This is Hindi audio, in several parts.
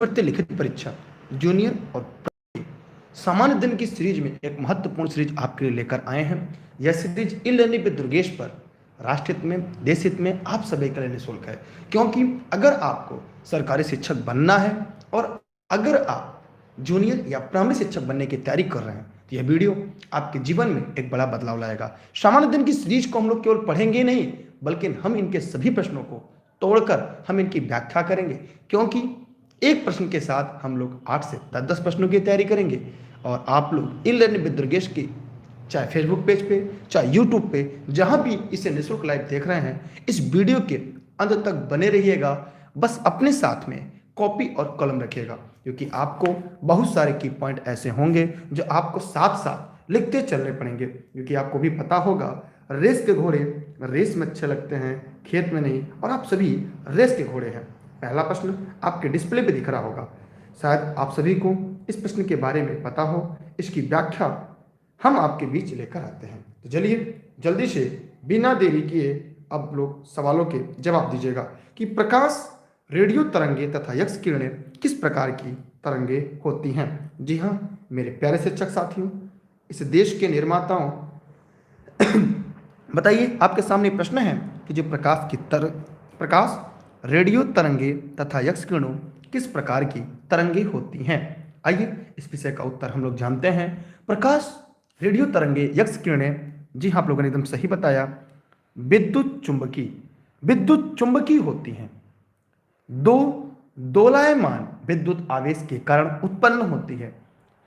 भर्ती लिखित परीक्षा जूनियर और सामान्य दिन की सीरीज में एक महत्वपूर्ण सीरीज आपके लिए लेकर आए हैं। यह series e learning with Durgesh पर राष्ट्र हित में, देश हित में आप सभी के लिए निःशुल्क है। क्योंकि अगर आपको सरकारी शिक्षक बनना है और अगर आप जूनियर या प्राइमरी शिक्षक बनने की तैयारी कर रहे हैं तो यह वीडियो आपके जीवन में एक बड़ा बदलाव लाएगा। सामान्य दिन की सीरीज को हम लोग केवल पढ़ेंगे नहीं, बल्कि हम इनके सभी प्रश्नों को तोड़कर हम इनकी व्याख्या करेंगे। क्योंकि एक प्रश्न के साथ हम लोग 8 से 10 प्रश्नों की तैयारी करेंगे और आप लोग ई लर्निंग विद दुर्गेश की चाहे फेसबुक पेज पे, चाहे यूट्यूब पे, जहां भी इसे निःशुल्क लाइव देख रहे हैं, इस वीडियो के अंत तक बने रहिएगा। बस अपने साथ में कॉपी और कलम रखिएगा, क्योंकि आपको बहुत सारे की पॉइंट ऐसे होंगे जो आपको साथ साथ लिखते चलने पड़ेंगे। क्योंकि आपको भी पता होगा, रेस के घोड़े रेस में अच्छे लगते हैं, खेत में नहीं, और आप सभी रेस के घोड़े हैं। पहला प्रश्न आपके डिस्प्ले पे दिख रहा होगा, शायद आप सभी को इस प्रश्न के बारे में पता हो। इसकी व्याख्या हम आपके बीच लेकर आते हैं। तो चलिए जल्दी से बिना देरी किए अब लोग सवालों के जवाब दीजिएगा कि प्रकाश, रेडियो तरंगे तथा यक्ष किरणें किस प्रकार की तरंगे होती हैं। जी हाँ मेरे प्यारे शिक्षक साथियों, इस देश के निर्माताओं, बताइए आपके सामने प्रश्न है कि जो प्रकाश, रेडियो तरंगे तथा यक्ष किरणों किस प्रकार की तरंगे होती हैं। आइए इस विषय का उत्तर हम लोग जानते हैं। प्रकाश, रेडियो तरंगे, यक्ष किरणें, जी हाँ आप लोगों ने एकदम सही बताया, विद्युत चुंबकी होती हैं। दो दोलायमान विद्युत आवेश के कारण उत्पन्न होती है।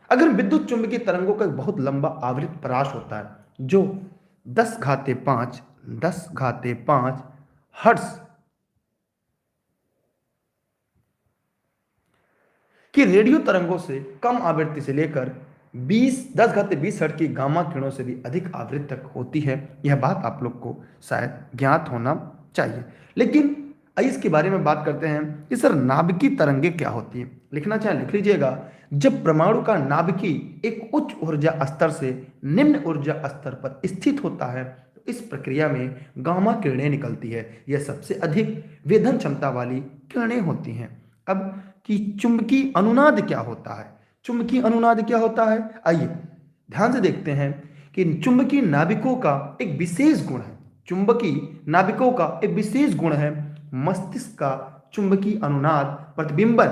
अगर विद्युत चुंबकीय तरंगों का एक बहुत लंबा आवृत प्रकाश होता है जो 10⁵ हर्ट्ज कि रेडियो तरंगों से कम आवृत्ति से लेकर 10⁻20 हर्ट्ज की गामा किरणों से भी अधिक आवृत्ति तक होती है। यह बात आप लोग को शायद ज्ञात होना चाहिए। लेकिन आइए इसके बारे में बात करते हैं कि सर नाभिकीय तरंगे क्या होती हैं। लिखना चाहे लिख लीजिएगा। जब परमाणु का नाभिकी एक उच्च ऊर्जा स्तर से निम्न ऊर्जा स्तर पर स्थित होता है तो इस प्रक्रिया में गामा किरणें निकलती है। यह सबसे अधिक वेधन क्षमता वाली किरणें होती हैं। अब कि चुंबकीय अनुनाद क्या होता है। चुंबकीय अनुनाद क्या होता है, आइए ध्यान से देखते हैं कि चुंबकीय नाभिकों का एक विशेष गुण है। चुंबकीय नाभिकों का एक विशेष गुण है मस्तिष्क का चुंबकीय अनुनाद प्रतिबिंबन,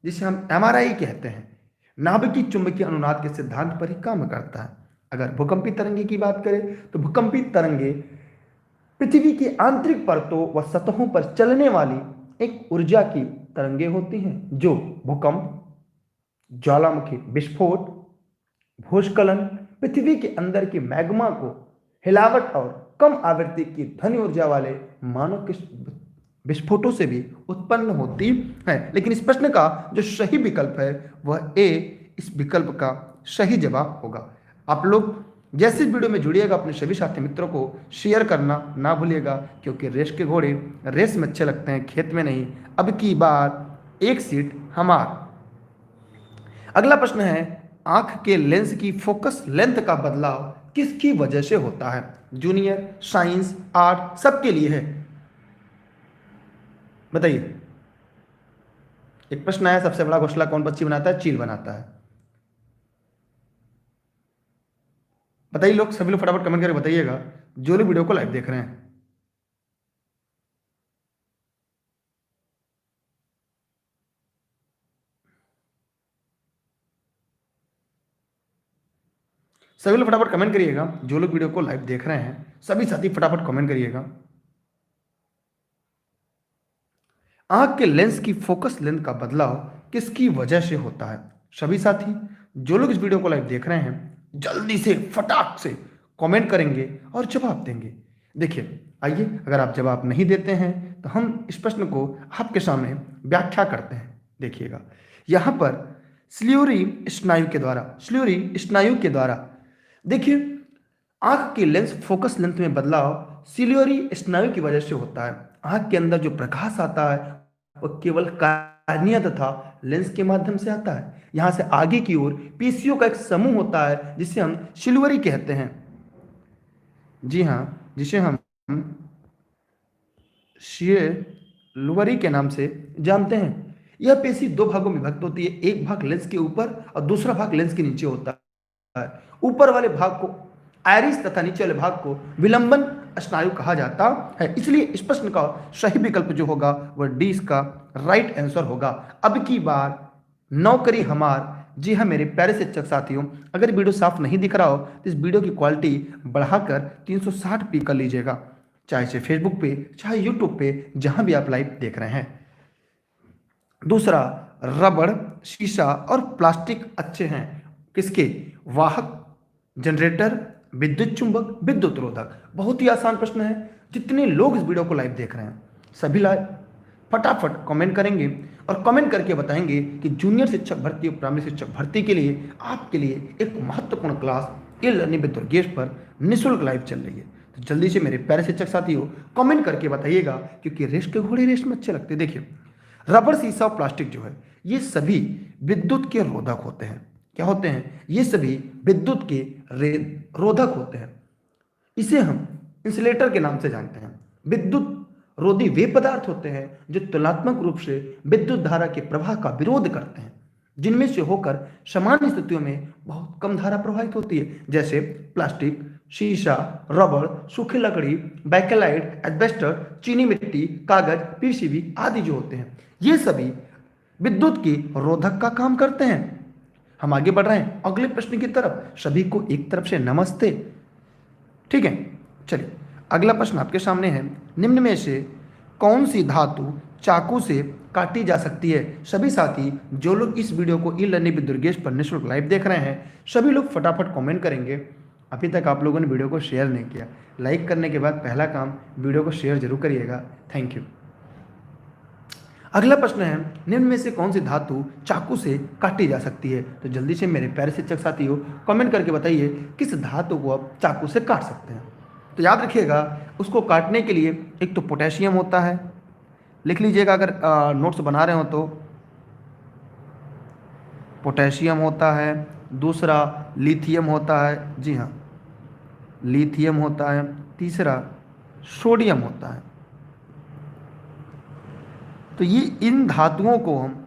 जिसे हम एमआरआई कहते हैं, नाभिकीय चुंबकीय अनुनाद के सिद्धांत पर ही काम करता है। अगर भूकंपी तरंगे की बात करें तो भूकंपी तरंगे पृथ्वी की आंतरिक परतों व सतहों पर चलने वाली एक ऊर्जा की तरंगे होती हैं जो भूकंप, ज्वालामुखी विस्फोट, भूस्खलन, पृथ्वी के अंदर की मैग्मा को हिलावट और कम आवृत्ति की ध्वनि ऊर्जा वाले मानव के विस्फोटों से भी उत्पन्न होती है। लेकिन इस प्रश्न का जो सही विकल्प है वह ए, इस विकल्प का सही जवाब होगा। आप लोग जैसे इस वीडियो में जुड़िएगा अपने सभी साथी मित्रों को शेयर करना ना भूलिएगा, क्योंकि रेस के घोड़े रेस में अच्छे लगते हैं, खेत में नहीं। अब की बार एक सीट हमार। अगला प्रश्न है, आंख के लेंस की फोकस लेंथ का बदलाव किसकी वजह से होता है। जूनियर, साइंस, आर्ट, सबके लिए है। बताइए। एक प्रश्न आया, सबसे बड़ा घोंसला कौन पक्षी बनाता है। चील बनाता है। बताइए लोग, सभी लोग फटाफट कमेंट करके बताइएगा जो लोग वीडियो को लाइव देख रहे हैं। सभी लोग फटाफट कमेंट करिएगा जो लोग वीडियो को लाइव देख रहे हैं। सभी साथी फटाफट कमेंट करिएगा। आंख के लेंस की फोकस लेंथ का बदलाव किसकी वजह से होता है। सभी साथी जो लोग इस वीडियो को लाइव देख रहे हैं जल्दी से फटाक से कमेंट करेंगे और जवाब देंगे। देखिए आइए, अगर आप जवाब नहीं देते हैं तो हम इस प्रश्न को आपके सामने व्याख्या करते हैं। देखिएगा यहाँ पर स्लियूरी स्नायु के द्वारा देखिए आंख की लेंस फोकस लेंथ में बदलाव सिलियोरी स्नायु की वजह से होता है। आंख के अंदर जो प्रकाश आता है वह केवल कार्निया तथा लेंस के माध्यम से आता है। यहां से आगे की ओर पीसीओ का एक समूह होता है जिसे हम सिल्वरी कहते हैं। जी हां, जिसे हम सिल्वरी के नाम से जानते हैं। यह पेशी दो भागों में विभक्त होती है, एक भाग लेंस के ऊपर और दूसरा भाग लेंस के नीचे होता है। ऊपर वाले भाग को आयरिस तथा नीचे वाले भाग को विलंबन स्नायु कहा जाता है। इसलिए इस प्रश्न का सही विकल्प जो होगा वह डी इसका राइट आंसर होगा। अब की बार नौकरी हमार। जी हाँ मेरे प्यारे शिक्षक साथियों, अगर वीडियो साफ नहीं दिख रहा हो तो इस वीडियो की क्वालिटी बढ़ाकर 360p कर लीजिएगा, चाहे से फेसबुक पे चाहे यूट्यूब पे, जहां भी आप लाइव देख रहे हैं। दूसरा, रबड़, शीशा और प्लास्टिक अच्छे हैं किसके? वाहक, जनरेटर, विद्युत चुंबक, विद्युत रोधक। बहुत ही आसान प्रश्न है। जितने लोग इस वीडियो को लाइव देख रहे हैं सभी लाइव फटाफट कमेंट करेंगे और कमेंट करके बताएंगे कि जूनियर शिक्षक भर्ती और प्राइमरी शिक्षक भर्ती के लिए आपके लिए एक महत्वपूर्ण class e learning with Durgesh पर निःशुल्क लाइव चल रही है। तो जल्दी से मेरे प्यारे शिक्षक साथियों कमेंट करके बताइएगा, क्योंकि रेस के घोड़े रेस में अच्छे लगते हैं। देखिए, रबड़, शीशा और प्लास्टिक जो है ये सभी विद्युत के रोधक होते हैं। क्या होते हैं? ये सभी विद्युत के रोधक होते हैं। इसे हम इंसुलेटर के नाम से जानते हैं। विद्युत रोधी वे पदार्थ होते हैं जो तुलनात्मक रूप से विद्युत धारा के प्रवाह का विरोध करते हैं, जिनमें से होकर सामान्य स्थितियों में बहुत कम धारा प्रवाहित होती है, जैसे प्लास्टिक, शीशा, रबड़, सूखी लकड़ी, बैकेलाइट, एस्बेस्टस, चीनी मिट्टी, कागज, पीसीबी आदि जो होते हैं ये सभी विद्युत के रोधक का काम करते हैं। हम आगे बढ़ रहे हैं अगले प्रश्न की तरफ। सभी को एक तरफ से नमस्ते। ठीक है, चलिए अगला प्रश्न आपके सामने है। निम्न में से कौन सी धातु चाकू से काटी जा सकती है? सभी साथी जो लोग इस वीडियो को ई लर्निंग विद दुर्गेश पर निःशुल्क लाइव देख रहे हैं सभी लोग फटाफट कमेंट करेंगे। अभी तक आप लोगों ने वीडियो को शेयर नहीं किया, लाइक करने के बाद पहला काम वीडियो को शेयर जरूर करिएगा। Thank you. अगला प्रश्न है, निम्न में से कौन सी धातु चाकू से काटी जा सकती है? तो जल्दी से मेरे प्यारे शिक्षक साथियों कमेंट करके बताइए किस धातु को आप चाकू से काट सकते हैं। तो याद रखिएगा, उसको काटने के लिए एक तो पोटेशियम होता है, लिख लीजिएगा अगर नोट्स बना रहे हो तो। पोटेशियम होता है, दूसरा लिथियम होता है, जी हाँ लिथियम होता है, तीसरा सोडियम होता है। तो ये इन धातुओं को हम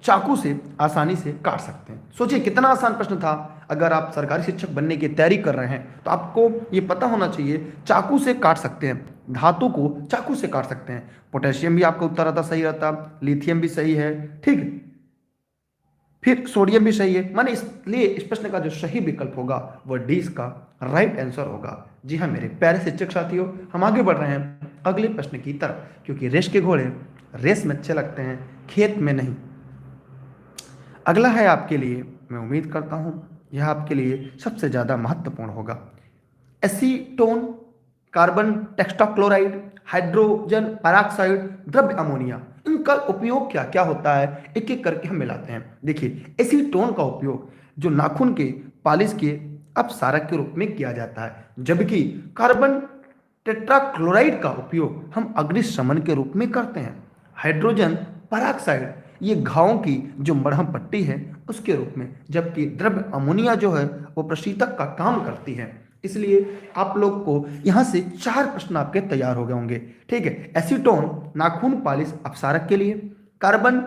चाकू से आसानी से काट सकते हैं। सोचिए कितना आसान प्रश्न था। अगर आप सरकारी शिक्षक बनने की तैयारी कर रहे हैं तो आपको ये पता होना चाहिए चाकू से काट सकते हैं, धातु को चाकू से काट सकते हैं। पोटेशियम भी आपका उत्तर आता सही रहता, लिथियम भी सही है, ठीक है, फिर सोडियम भी सही है। माने इसलिए इस प्रश्न का जो सही विकल्प होगा वह डी इसका राइट आंसर होगा। जी हाँ मेरे प्यारे शिक्षक साथियों, हम आगे बढ़ रहे हैं अगले प्रश्न की तरफ, क्योंकि रेस के घोड़े रेस में अच्छे लगते हैं, खेत में नहीं। अगला है आपके लिए, मैं उम्मीद करता हूं यह आपके लिए सबसे ज्यादा महत्वपूर्ण होगा। Acetone, carbon tetrachloride, hydrogen peroxide, द्रव्य अमोनिया, इनका उपयोग क्या क्या होता है एक एक करके हम मिलाते हैं। देखिए, एसीटोन का उपयोग जो नाखून के पालिश के अपसारक के रूप में किया जाता है, जबकि कार्बन टेट्राक्लोराइड का उपयोग हम अग्निशमन के रूप में करते हैं। हाइड्रोजन पेरोक्साइड ये घावों की जो मरहम पट्टी है उसके रूप में, जबकि द्रव्य अमोनिया जो है वो प्रशीतक का काम करती है। इसलिए आप लोग को यहां से 4 प्रश्न आपके तैयार हो गए होंगे। ठीक है, एसीटोन नाखून पालिश अपसारक के लिए, कार्बन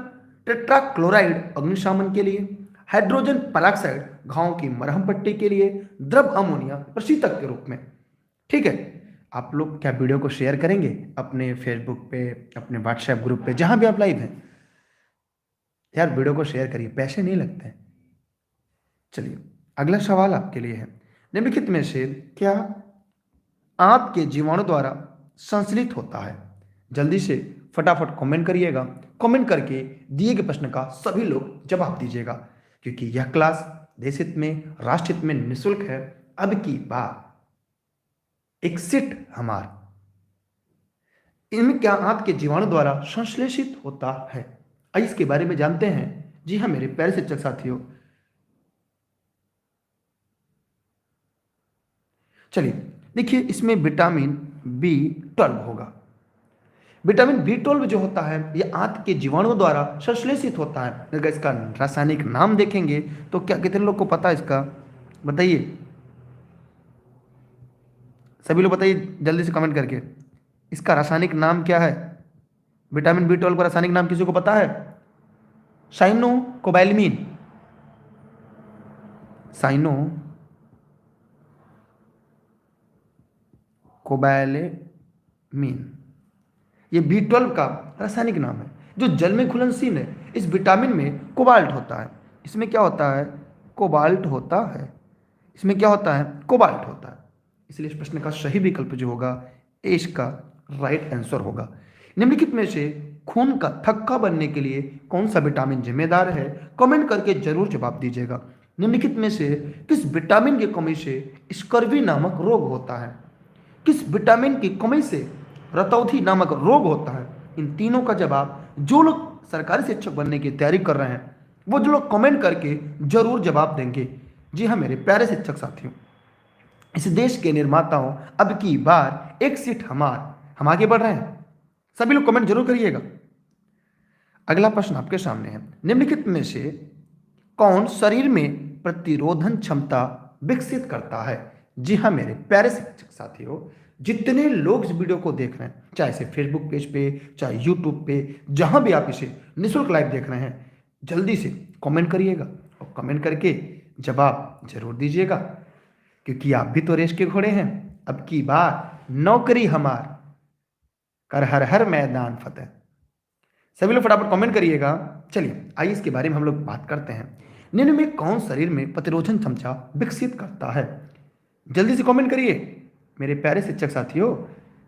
टेट्राक्लोराइड अग्निशमन के लिए, हाइड्रोजन पेरोक्साइड घावों की मरहम पट्टी के लिए, द्रव्य अमोनिया प्रशीतक के रूप में। ठीक है, आप लोग क्या वीडियो को शेयर करेंगे अपने फेसबुक पे, अपने व्हाट्सएप ग्रुप पे, जहां भी आप लाइव हैं? यार वीडियो को शेयर करिए, पैसे नहीं लगते। चलिए अगला सवाल आपके लिए है, निम्नलिखित में से क्या आंत के जीवाणु द्वारा संश्लेषित होता है? जल्दी से फटाफट कमेंट करिएगा। कमेंट करके दिए गए प्रश्न का सभी लोग जवाब दीजिएगा, क्योंकि यह क्लास देश हित में, राष्ट्र हित में निःशुल्क है। अब की बार एक सीट हमार, इनमें क्या आंत के जीवाणु द्वारा संश्लेषित होता है? आइए इसके बारे में जानते हैं। जी हाँ मेरे प्यारे शिक्षक साथियों, चलिए देखिए, इसमें विटामिन B12 होगा। विटामिन B12 जो होता है ये आंत के जीवाणुओं द्वारा संश्लेषित होता है। अगर इसका रासायनिक नाम देखेंगे तो क्या कितने लोग को पता है इसका? बताइए, सभी लोग बताइए जल्दी से कमेंट करके, इसका रासायनिक नाम क्या है? विटामिन B12 का रासायनिक नाम किसी को पता है? साइनोकोबैल्मीन, साइनोकोबैलेमीन, ये B12 का रासायनिक नाम है जो जल में घुलनशील है। इस विटामिन में कोबाल्ट होता है। इसमें क्या होता है? कोबाल्ट होता है। इसमें क्या होता है? कोबाल्ट होता है। इसलिए इस प्रश्न का सही विकल्प जो होगा ए इसका राइट आंसर होगा। निम्नलिखित में से खून का थक्का बनने के लिए कौन सा विटामिन जिम्मेदार है? कमेंट करके जरूर जवाब दीजिएगा। निम्नलिखित में से किस विटामिन की कमी से स्कर्वी नामक रोग होता है? किस विटामिन की कमी से रतौंधी नामक रोग होता है? इन तीनों का जवाब जो लोग सरकारी शिक्षक बनने की तैयारी कर रहे हैं वो जो लोग कमेंट करके जरूर जवाब देंगे। जी हाँ मेरे प्यारे शिक्षक साथियों, इस देश के निर्माताओं, अब की बार एक सीट हम आगे बढ़ रहे हैं। सभी लोग कमेंट जरूर करिएगा। अगला प्रश्न आपके सामने है। निम्नलिखित में से कौन शरीर में प्रतिरोधन क्षमता विकसित करता है? जी हाँ मेरे प्यारे शिक्षक साथियों, जितने लोग इस वीडियो को देख रहे हैं, चाहे इसे फेसबुक पेज पे, चाहे यूट्यूब पे, जहां भी आप इसे निःशुल्क लाइव देख रहे हैं, जल्दी से कमेंट करिएगा और कमेंट करके जवाब जरूर दीजिएगा, क्योंकि आप भी तो रेस के घोड़े हैं। अब की बार नौकरी हमार, कर हर हर मैदान फतेह। सभी लोग फटाफट कमेंट करिएगा। चलिए आइए इसके बारे में हम लोग बात करते हैं। निम्न में कौन शरीर में प्रतिरोधन क्षमता विकसित करता है? जल्दी से कमेंट करिए मेरे प्यारे शिक्षक साथियों,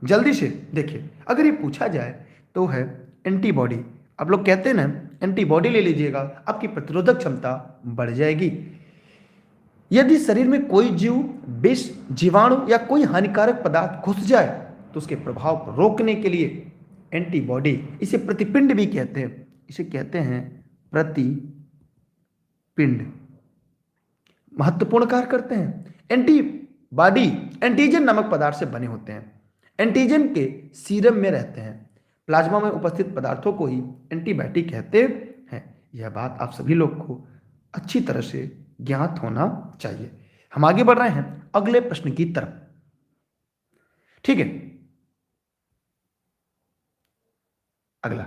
जल्दी से। देखिए अगर ये पूछा जाए तो है एंटीबॉडी। आप लोग कहते हैं ना एंटीबॉडी ले लीजिएगा, आपकी प्रतिरोधक क्षमता बढ़ जाएगी। यदि शरीर में कोई जीव, विष, जीवाणु या कोई हानिकारक पदार्थ घुस जाए तो उसके प्रभाव को रोकने के लिए एंटीबॉडी, इसे प्रतिपिंड भी कहते हैं, इसे कहते हैं प्रतिपिंड, महत्वपूर्ण कार्य करते हैं। एंटीबॉडी एंटीजन नामक पदार्थ से बने होते हैं। एंटीजन के सीरम में रहते हैं। प्लाज्मा में उपस्थित पदार्थों को ही एंटीबॉडी कहते हैं। यह बात आप सभी लोग को अच्छी तरह से ज्ञात होना चाहिए। हम आगे बढ़ रहे हैं अगले प्रश्न की तरफ। ठीक है, अगला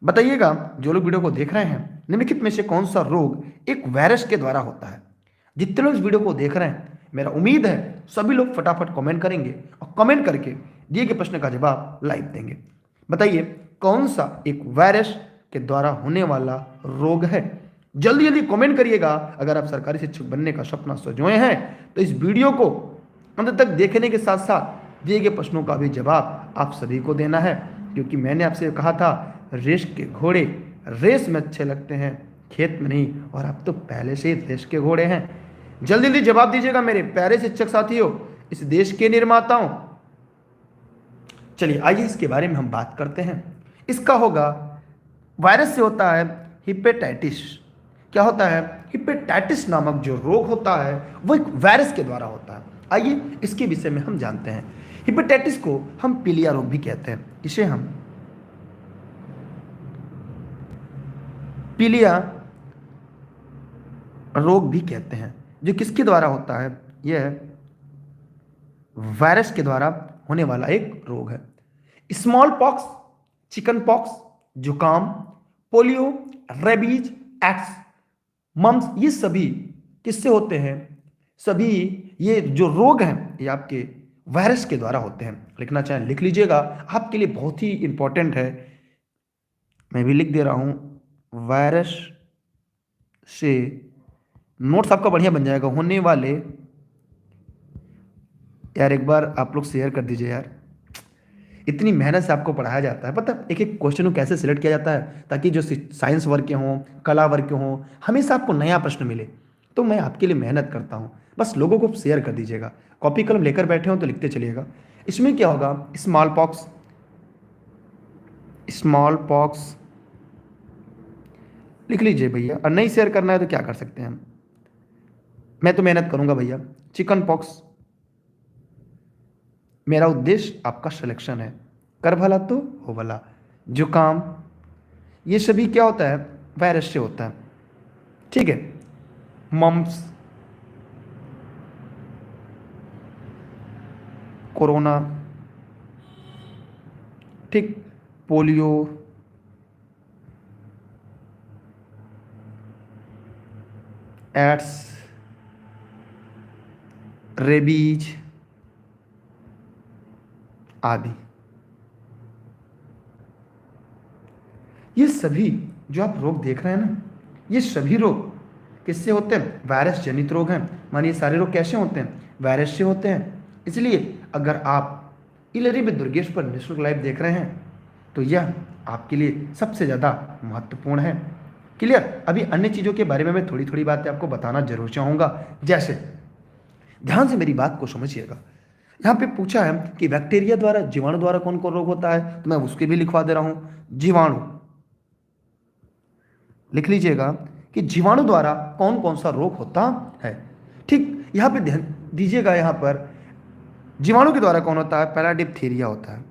बताइएगा जो लोग वीडियो को देख रहे हैं, निम्नलिखित में से कौन सा रोग एक वायरस के द्वारा होता है? जितने लोग इस वीडियो को देख रहे हैं, मेरा उम्मीद है सभी लोग फटाफट कमेंट करेंगे और कमेंट करके दिए गए प्रश्न का जवाब लाइव देंगे। बताइए कौन सा एक वायरस के द्वारा होने वाला रोग है? जल्दी जल्दी कमेंट करिएगा। अगर आप सरकारी शिक्षक बनने का सपना सजोए हैं तो इस वीडियो को अंत तक देखने के साथ साथ दिए गए प्रश्नों का भी जवाब आप सभी को देना है, क्योंकि मैंने आपसे कहा था रेस के घोड़े रेस में अच्छे लगते हैं, खेत में नहीं, और आप तो पहले से ही रेस के घोड़े हैं। जल्दी जल्दी जवाब दीजिएगा मेरे प्यारे शिक्षक साथियों, इस देश के निर्माताओं। चलिए आइए इसके बारे में हम बात करते हैं। इसका होगा, वायरस से होता है हिपेटाइटिस। क्या होता है? हिपेटाइटिस नामक जो रोग होता है वो एक वायरस के द्वारा होता है। आइए इसके विषय में हम जानते हैं। हिपेटाइटिस को हम पीलिया रोग भी कहते हैं। इसे हम पीलिया रोग भी कहते हैं, जो किसके द्वारा होता है? यह वायरस के द्वारा होने वाला एक रोग है। स्मॉल पॉक्स, चिकन पॉक्स, जुकाम, पोलियो, रेबीज, एक्स, मम्स, ये सभी किससे होते हैं? सभी ये जो रोग हैं ये आपके वायरस के द्वारा होते हैं। लिखना चाहें लिख लीजिएगा, आपके लिए बहुत ही इंपॉर्टेंट है। मैं भी लिख दे रहा हूं, वायरस से नोट्स आपका बढ़िया बन जाएगा। होने वाले, यार एक बार आप लोग शेयर कर दीजिए यार, इतनी मेहनत से आपको पढ़ाया जाता है, पता एक एक क्वेश्चन को कैसे सिलेक्ट किया जाता है ताकि जो साइंस वर्ग के हों, कला वर्ग के हों, हमेशा आपको नया प्रश्न मिले। तो मैं आपके लिए मेहनत करता हूँ, बस लोगों को शेयर कर दीजिएगा। कॉपी कलम लेकर बैठे हो तो लिखते चलिएगा। इसमें क्या होगा? स्मॉल पॉक्स, स्मॉल पॉक्स लिख लीजिए भैया, और नहीं शेयर करना है तो क्या कर सकते हैं हम, मैं तो मेहनत करूंगा भैया। चिकन पॉक्स, मेरा उद्देश्य आपका सिलेक्शन है, कर भला तो हो भला। जुकाम, ये सभी क्या होता है? वायरस से होता है। ठीक है। मम्प्स, कोरोना, ठीक, पोलियो, एड्स, रेबीज आदि। ये सभी जो आप रोग देख रहे हैं ना, ये सभी रोग किससे होते हैं? वायरस जनित रोग हैं। मानिए सारे रोग कैसे होते हैं? वायरस से होते हैं। इसलिए अगर आप इलरी विद दुर्गेश पर निःशुल्क लाइव देख रहे हैं तो यह आपके लिए सबसे ज़्यादा महत्वपूर्ण है। क्लियर? अभी अन्य चीज़ों के बारे में मैं थोड़ी थोड़ी बातें आपको बताना जरूर चाहूँगा। जैसे ध्यान से मेरी बात को समझिएगा। यहाँ पे पूछा है कि बैक्टीरिया द्वारा, जीवाणु द्वारा कौन कौन रोग होता है, तो मैं उसके भी लिखवा दे रहा हूँ। जीवाणु लिख लीजिएगा कि जीवाणु द्वारा कौन कौन सा रोग होता है। ठीक, यहाँ पे ध्यान दीजिएगा। यहाँ पर जीवाणु के द्वारा कौन होता है? पहला डिप्थीरिया होता है।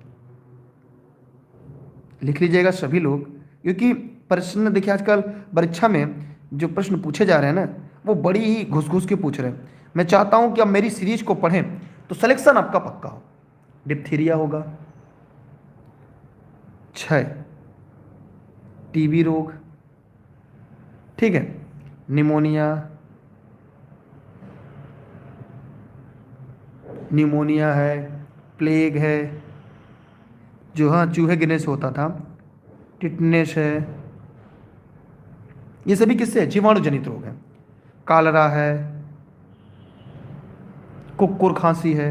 लिख लीजिएगा सभी लोग, क्योंकि प्रश्न देखिए आजकल परीक्षा में जो प्रश्न पूछे जा रहे हैं ना, वो बड़ी ही घुस घुस के पूछ रहे हैं। मैं चाहता हूं कि आप मेरी सीरीज को पढ़ें तो सिलेक्शन आपका पक्का हो। डिप्थीरिया होगा। 6 टीबी रोग, ठीक है, निमोनिया, निमोनिया है, प्लेग है जो हाँ चूहे गिरने से होता था, टिटनेस है, ये सभी किससे? जीवाणु जनित रोग है। कालरा है, कुक्कुर खांसी है,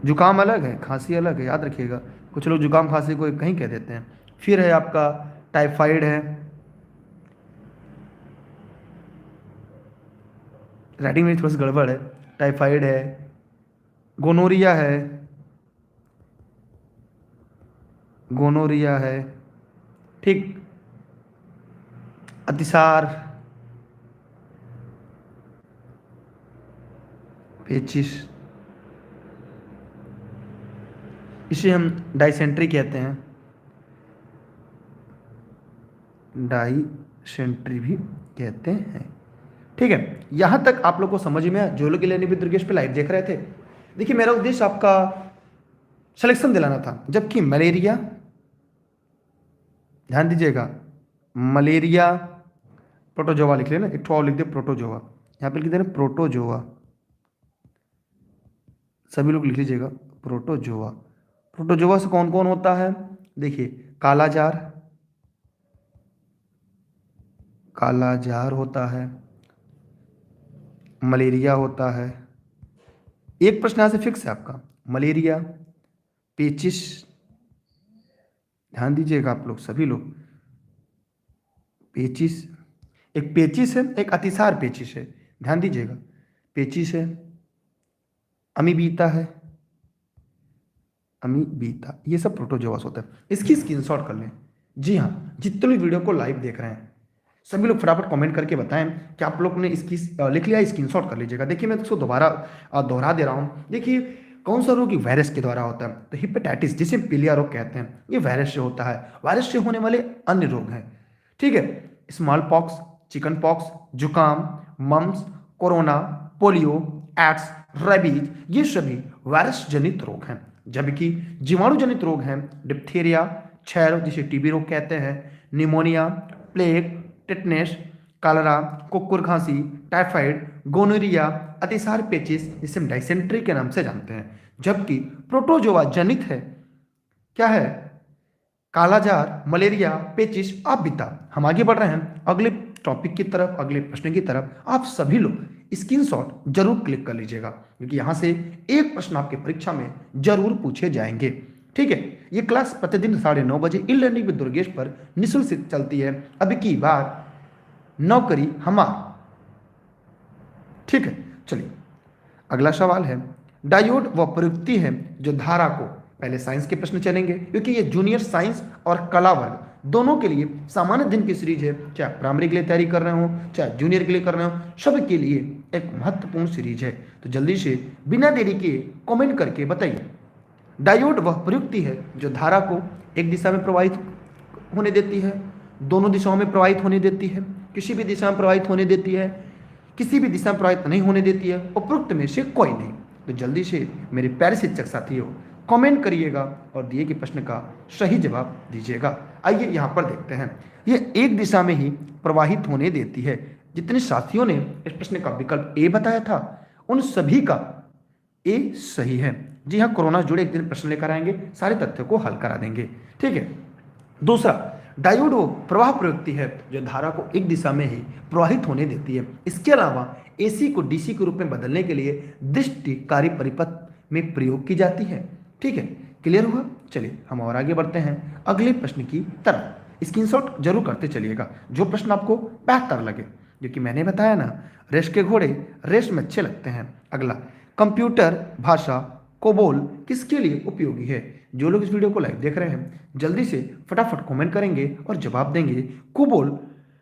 जुकाम अलग है, खांसी अलग है, याद रखिएगा। कुछ लोग जुकाम खांसी को कहीं कह देते हैं। फिर है आपका टाइफाइड है, राइटिंग में थोड़ा सा गड़बड़ है, टाइफाइड है, गोनोरिया है, गोनोरिया है, ठीक, अतिसार, पेचिश, इसे हम डाइसेंट्री कहते हैं, डाइसेंट्री भी कहते हैं। ठीक है, यहां तक आप लोग को समझ में आया? जो लोग इलेनी विद दुर्गेश पे लाइव देख रहे थे, देखिए मेरा उद्देश्य आपका सिलेक्शन दिलाना था। जबकि मलेरिया, ध्यान दीजिएगा, मलेरिया, प्रोटोजोआ लिख लेना, एक और लिख दे प्रोटोजोआ, यहाँ पे लिख देना प्रोटोजोआ, सभी लोग लिख लीजिएगा प्रोटोजोआ। प्रोटोजोआ से कौन कौन होता है? देखिए कालाजार, कालाजार होता है, मलेरिया होता है। एक प्रश्न यहां से फिक्स है आपका, मलेरिया, पेचिस, ध्यान दीजिएगा आप लोग सभी लोग, पेचिस, एक पेचिस है, एक अतिसार पेचिस है, ध्यान दीजिएगा, पेचिस है, अमीबीता है, अमीबीता, ये सब प्रोटोजोआस होता है। इसकी स्क्रीनशॉट कर लें। जी हाँ, जितने लोग वीडियो को लाइव देख रहे हैं सभी लोग फटाफट कमेंट करके बताएं कि आप लोग ने इसकी लिख लिया, स्क्रीनशॉट कर लीजिएगा। देखिए मैं इसको दोबारा दोहरा दे रहा हूँ। देखिए कौन सा रोग वायरस के द्वारा होता है? तो हिपेटाइटिस, जिसे पीलिया रोग कहते हैं, ये वायरस से होता है। वायरस से होने वाले अन्य रोग हैं, ठीक है, स्मॉल पॉक्स, चिकन पॉक्स, जुकाम, mumps, corona, polio, AIDS, rabies, ये सभी वायरस जनित रोग हैं। जबकि जीवाणु जनित रोग हैं डिप्थीरिया, क्षय जिसे टीबी रोग कहते हैं, निमोनिया, प्लेग, टिटनेस, कालरा, कुक्कुर खांसी, टाइफाइड, गोनोरिया, अतिसार पेचिस, जिसे हम डाइसेंट्री के नाम से जानते हैं। जबकि प्रोटोजोआ जनित है, क्या है? कालाजार, मलेरिया, पेचिस, आबिता। हम आगे बढ़ रहे हैं अगले टॉपिक की तरफ, अगले प्रश्न की तरफ। आप सभी लोग स्क्रीनशॉट जरूर क्लिक कर लीजिएगा, क्योंकि यहां से एक प्रश्न आपके परीक्षा में जरूर पूछे जाएंगे। ठीक है, ये क्लास प्रतिदिन 9:30 बजे ई लर्निंग विद दुर्गेश पर निःशुल्क चलती है। अब की बार नौकरी हमार, ठीक है। चलिए अगला सवाल है, डायोड वह प्रयुक्ति है जो धारा को, पहले साइंस के प्रश्न चलेंगे क्योंकि ये जूनियर साइंस और कला वर्ग दोनों के लिए सामान्य दिन की सीरीज है। चाहे प्राइमरी के लिए तैयारी कर रहे हो, चाहे जूनियर के लिए कर रहे हो, सब के लिए एक महत्वपूर्ण सीरीज है। तो जल्दी से बिना देरी के कमेंट करके बताइए, डायोड वह प्रयुक्ति है जो धारा को एक दिशा में प्रवाहित होने देती है, दोनों दिशाओं में प्रवाहित होने देती है, किसी भी दिशा में प्रवाहित होने देती है, किसी भी दिशा में प्रवाहित नहीं होने देती है, उपरोक्त में से कोई नहीं। तो जल्दी से मेरे प्यारे शिक्षक साथियों कमेंट करिएगा और दिए गए प्रश्न का सही जवाब दीजिएगा। आइए यहाँ पर देखते हैं। ये एक दिशा में ही प्रवाहित होने देती है। जितने साथियों ने इस प्रश्न का विकल्प ए बताया था उन सभी का ए सही है। जी हाँ, कोरोना से जुड़े एक दिन प्रश्न लेकर आएंगे, सारे तथ्यों को हल करा देंगे। ठीक है। दूसरा, डायोड वो प्रवाह प्रयुक्ति है जो धारा को एक दिशा में ही प्रवाहित होने देती है। इसके अलावा एसी को डीसी के रूप में बदलने के लिए दृष्टिकारी परिपथ में प्रयोग की जाती है। ठीक है, क्लियर हुआ? चलिए हम और आगे बढ़ते हैं अगले प्रश्न की तरफ। स्क्रीनशॉट जरूर करते चलिएगा जो प्रश्न आपको बेहतर लगे, जो कि मैंने बताया ना, रेस के घोड़े रेस में अच्छे लगते हैं। अगला, कंप्यूटर भाषा कोबोल किसके लिए उपयोगी है? जो लोग इस वीडियो को लाइव देख रहे हैं जल्दी से फटाफट कमेंट करेंगे और जवाब देंगे। कोबोल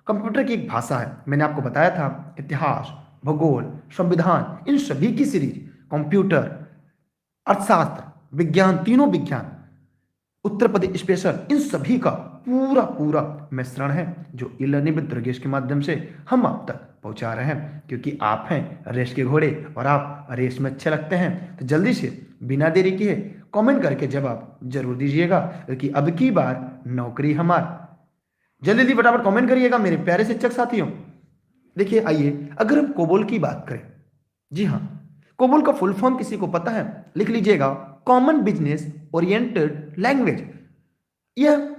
कंप्यूटर की एक भाषा है। मैंने आपको बताया था इतिहास, भूगोल, संविधान, इन सभी की सीरीज, कंप्यूटर, अर्थशास्त्र, विज्ञान, तीनों विज्ञान, उत्तर प्रदेश स्पेशल, इन सभी का पूरा पूरा मिश्रण है जो ई लर्निंग विद दुर्गेश के माध्यम से हम आप तक पहुंचा रहे हैं। क्योंकि आप हैं रेस के घोड़े और आप रेस में अच्छे लगते हैं, तो जल्दी से बिना देरी किए कमेंट करके जवाब जरूर दीजिएगा, क्योंकि अब की बार नौकरी हमार। जल्दी जल्दी फटाफट कमेंट करिएगा मेरे प्यारे शिक्षक साथियों। देखिए, आइए अगर हम कोबोल की बात करें, जी हाँ, कोबोल का फुल फॉर्म किसी को पता है? लिख लीजिएगा, कॉमन बिजनेस ओरिएंटेड लैंग्वेज। यह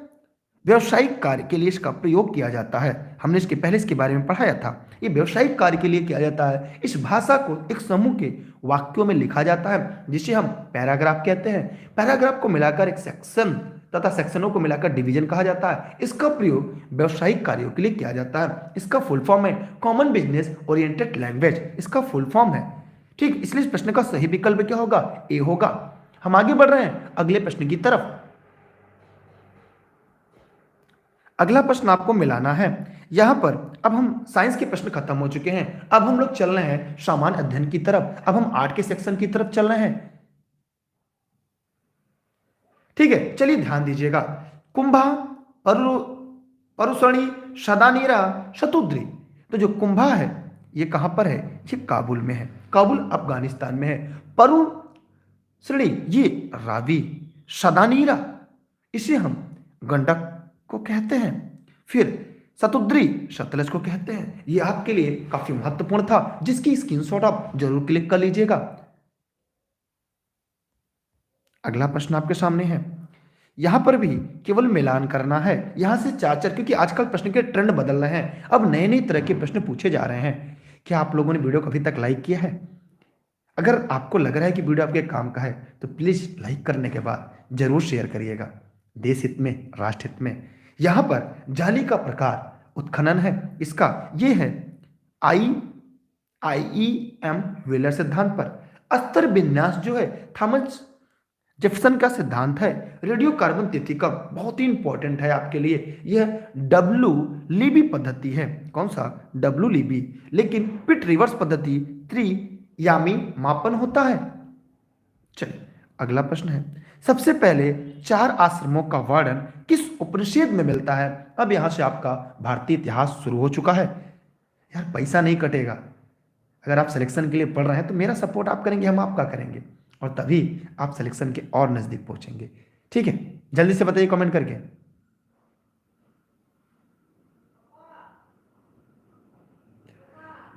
व्यवसायिक कार्य के लिए इसका प्रयोग किया जाता है। हमने इसके पहले इसके बारे में पढ़ाया था। ये व्यवसायिक कार्य के लिए किया जाता है। इस भाषा को एक समूह के वाक्यों में लिखा जाता है जिसे हम पैराग्राफ कहते हैं। पैराग्राफ को मिलाकर एक सेक्शन तथा सेक्शनों को मिलाकर डिवीजन कहा जाता है। इसका प्रयोग व्यवसायिक कार्यों के लिए किया जाता है। इसका फुल फॉर्म है कॉमन बिजनेस ओरिएंटेड लैंग्वेज, इसका फुल फॉर्म है। ठीक, इसलिए इस प्रश्न का सही विकल्प क्या होगा? ए होगा। हम आगे बढ़ रहे हैं अगले प्रश्न की तरफ। अगला प्रश्न आपको मिलाना है। यहां पर अब हम साइंस के प्रश्न खत्म हो चुके हैं, अब हम लोग चल रहे हैं सामान्य अध्ययन की तरफ। अब हम आर्ट के सेक्शन की तरफ चल रहे हैं। ठीक है, चलिए ध्यान दीजिएगा। कुंभा, परुसणी, शदानीरा, शतुद्री। तो जो कुंभा है ये कहां पर है? ये काबुल में है, काबुल अफगानिस्तान में है। परुसणी ये रावी, शदानीरा इसे हम गंडक को कहते हैं, फिर शतुद्री सतलज को कहते हैं। ये आपके लिए काफी महत्वपूर्ण था, जिसकी स्क्रीनशॉट आप जरूर क्लिक कर लीजिएगा। अगला प्रश्न आपके सामने है। यहां पर भी केवल मिलान करना है, यहां से चार चार, क्योंकि आजकल प्रश्न के ट्रेंड बदल रहे हैं। अब नए नए तरह के प्रश्न पूछे जा रहे हैं। क्या आप लोगों ने वीडियो को अभी तक लाइक किया है? अगर आपको लग रहा है कि वीडियो आपके काम का है तो प्लीज लाइक करने के बाद जरूर शेयर करिएगा। देश हित में, राष्ट्र हित में। यहां पर जाली का प्रकार उत्खनन है, इसका ये है IEM व्हीलर सिद्धांत पर। अस्तर विन्यास जो है थॉमस जेफरसन का सिद्धांत है। रेडियो कार्बन तिथि का बहुत ही इंपॉर्टेंट है आपके लिए, यह डब्ल्यू लीबी पद्धति है। कौन सा? W Libby. लेकिन पिट रिवर्स पद्धति त्रियामी मापन होता है। चलिए अगला प्रश्न है। सबसे पहले चार आश्रमों का वर्णन किस उपनिषद में मिलता है? अब यहां से आपका भारतीय इतिहास शुरू हो चुका है। यार पैसा नहीं कटेगा, अगर आप सिलेक्शन के लिए पढ़ रहे हैं तो मेरा सपोर्ट आप करेंगे, हम आपका करेंगे, और तभी आप सिलेक्शन के और नजदीक पहुंचेंगे। ठीक है, जल्दी से बताइए कमेंट करके।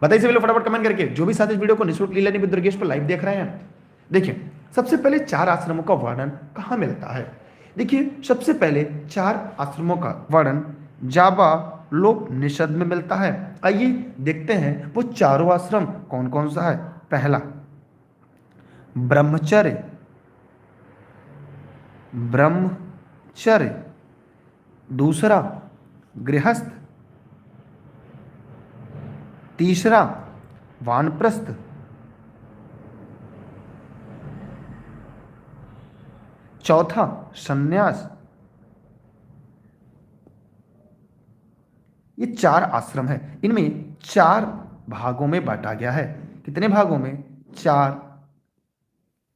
बताइए से फटाफट कमेंट करके, जो भी साथ इस वीडियो को निःशुल्क लीला निमित्त दुर्गेश पर लाइव देख रहे हैं। देखिए, सबसे पहले चार आश्रमों का वर्णन कहां मिलता है? देखिए, सबसे पहले चार आश्रमों का वर्णन जाबालोपनिषद में मिलता है। आइए देखते हैं वो चारों आश्रम कौन कौन सा है। पहला ब्रह्मचर्य, दूसरा गृहस्थ, तीसरा वानप्रस्थ, चौथा सन्यास। ये चार आश्रम है, इनमें चार भागों में बांटा गया है। कितने भागों में? चार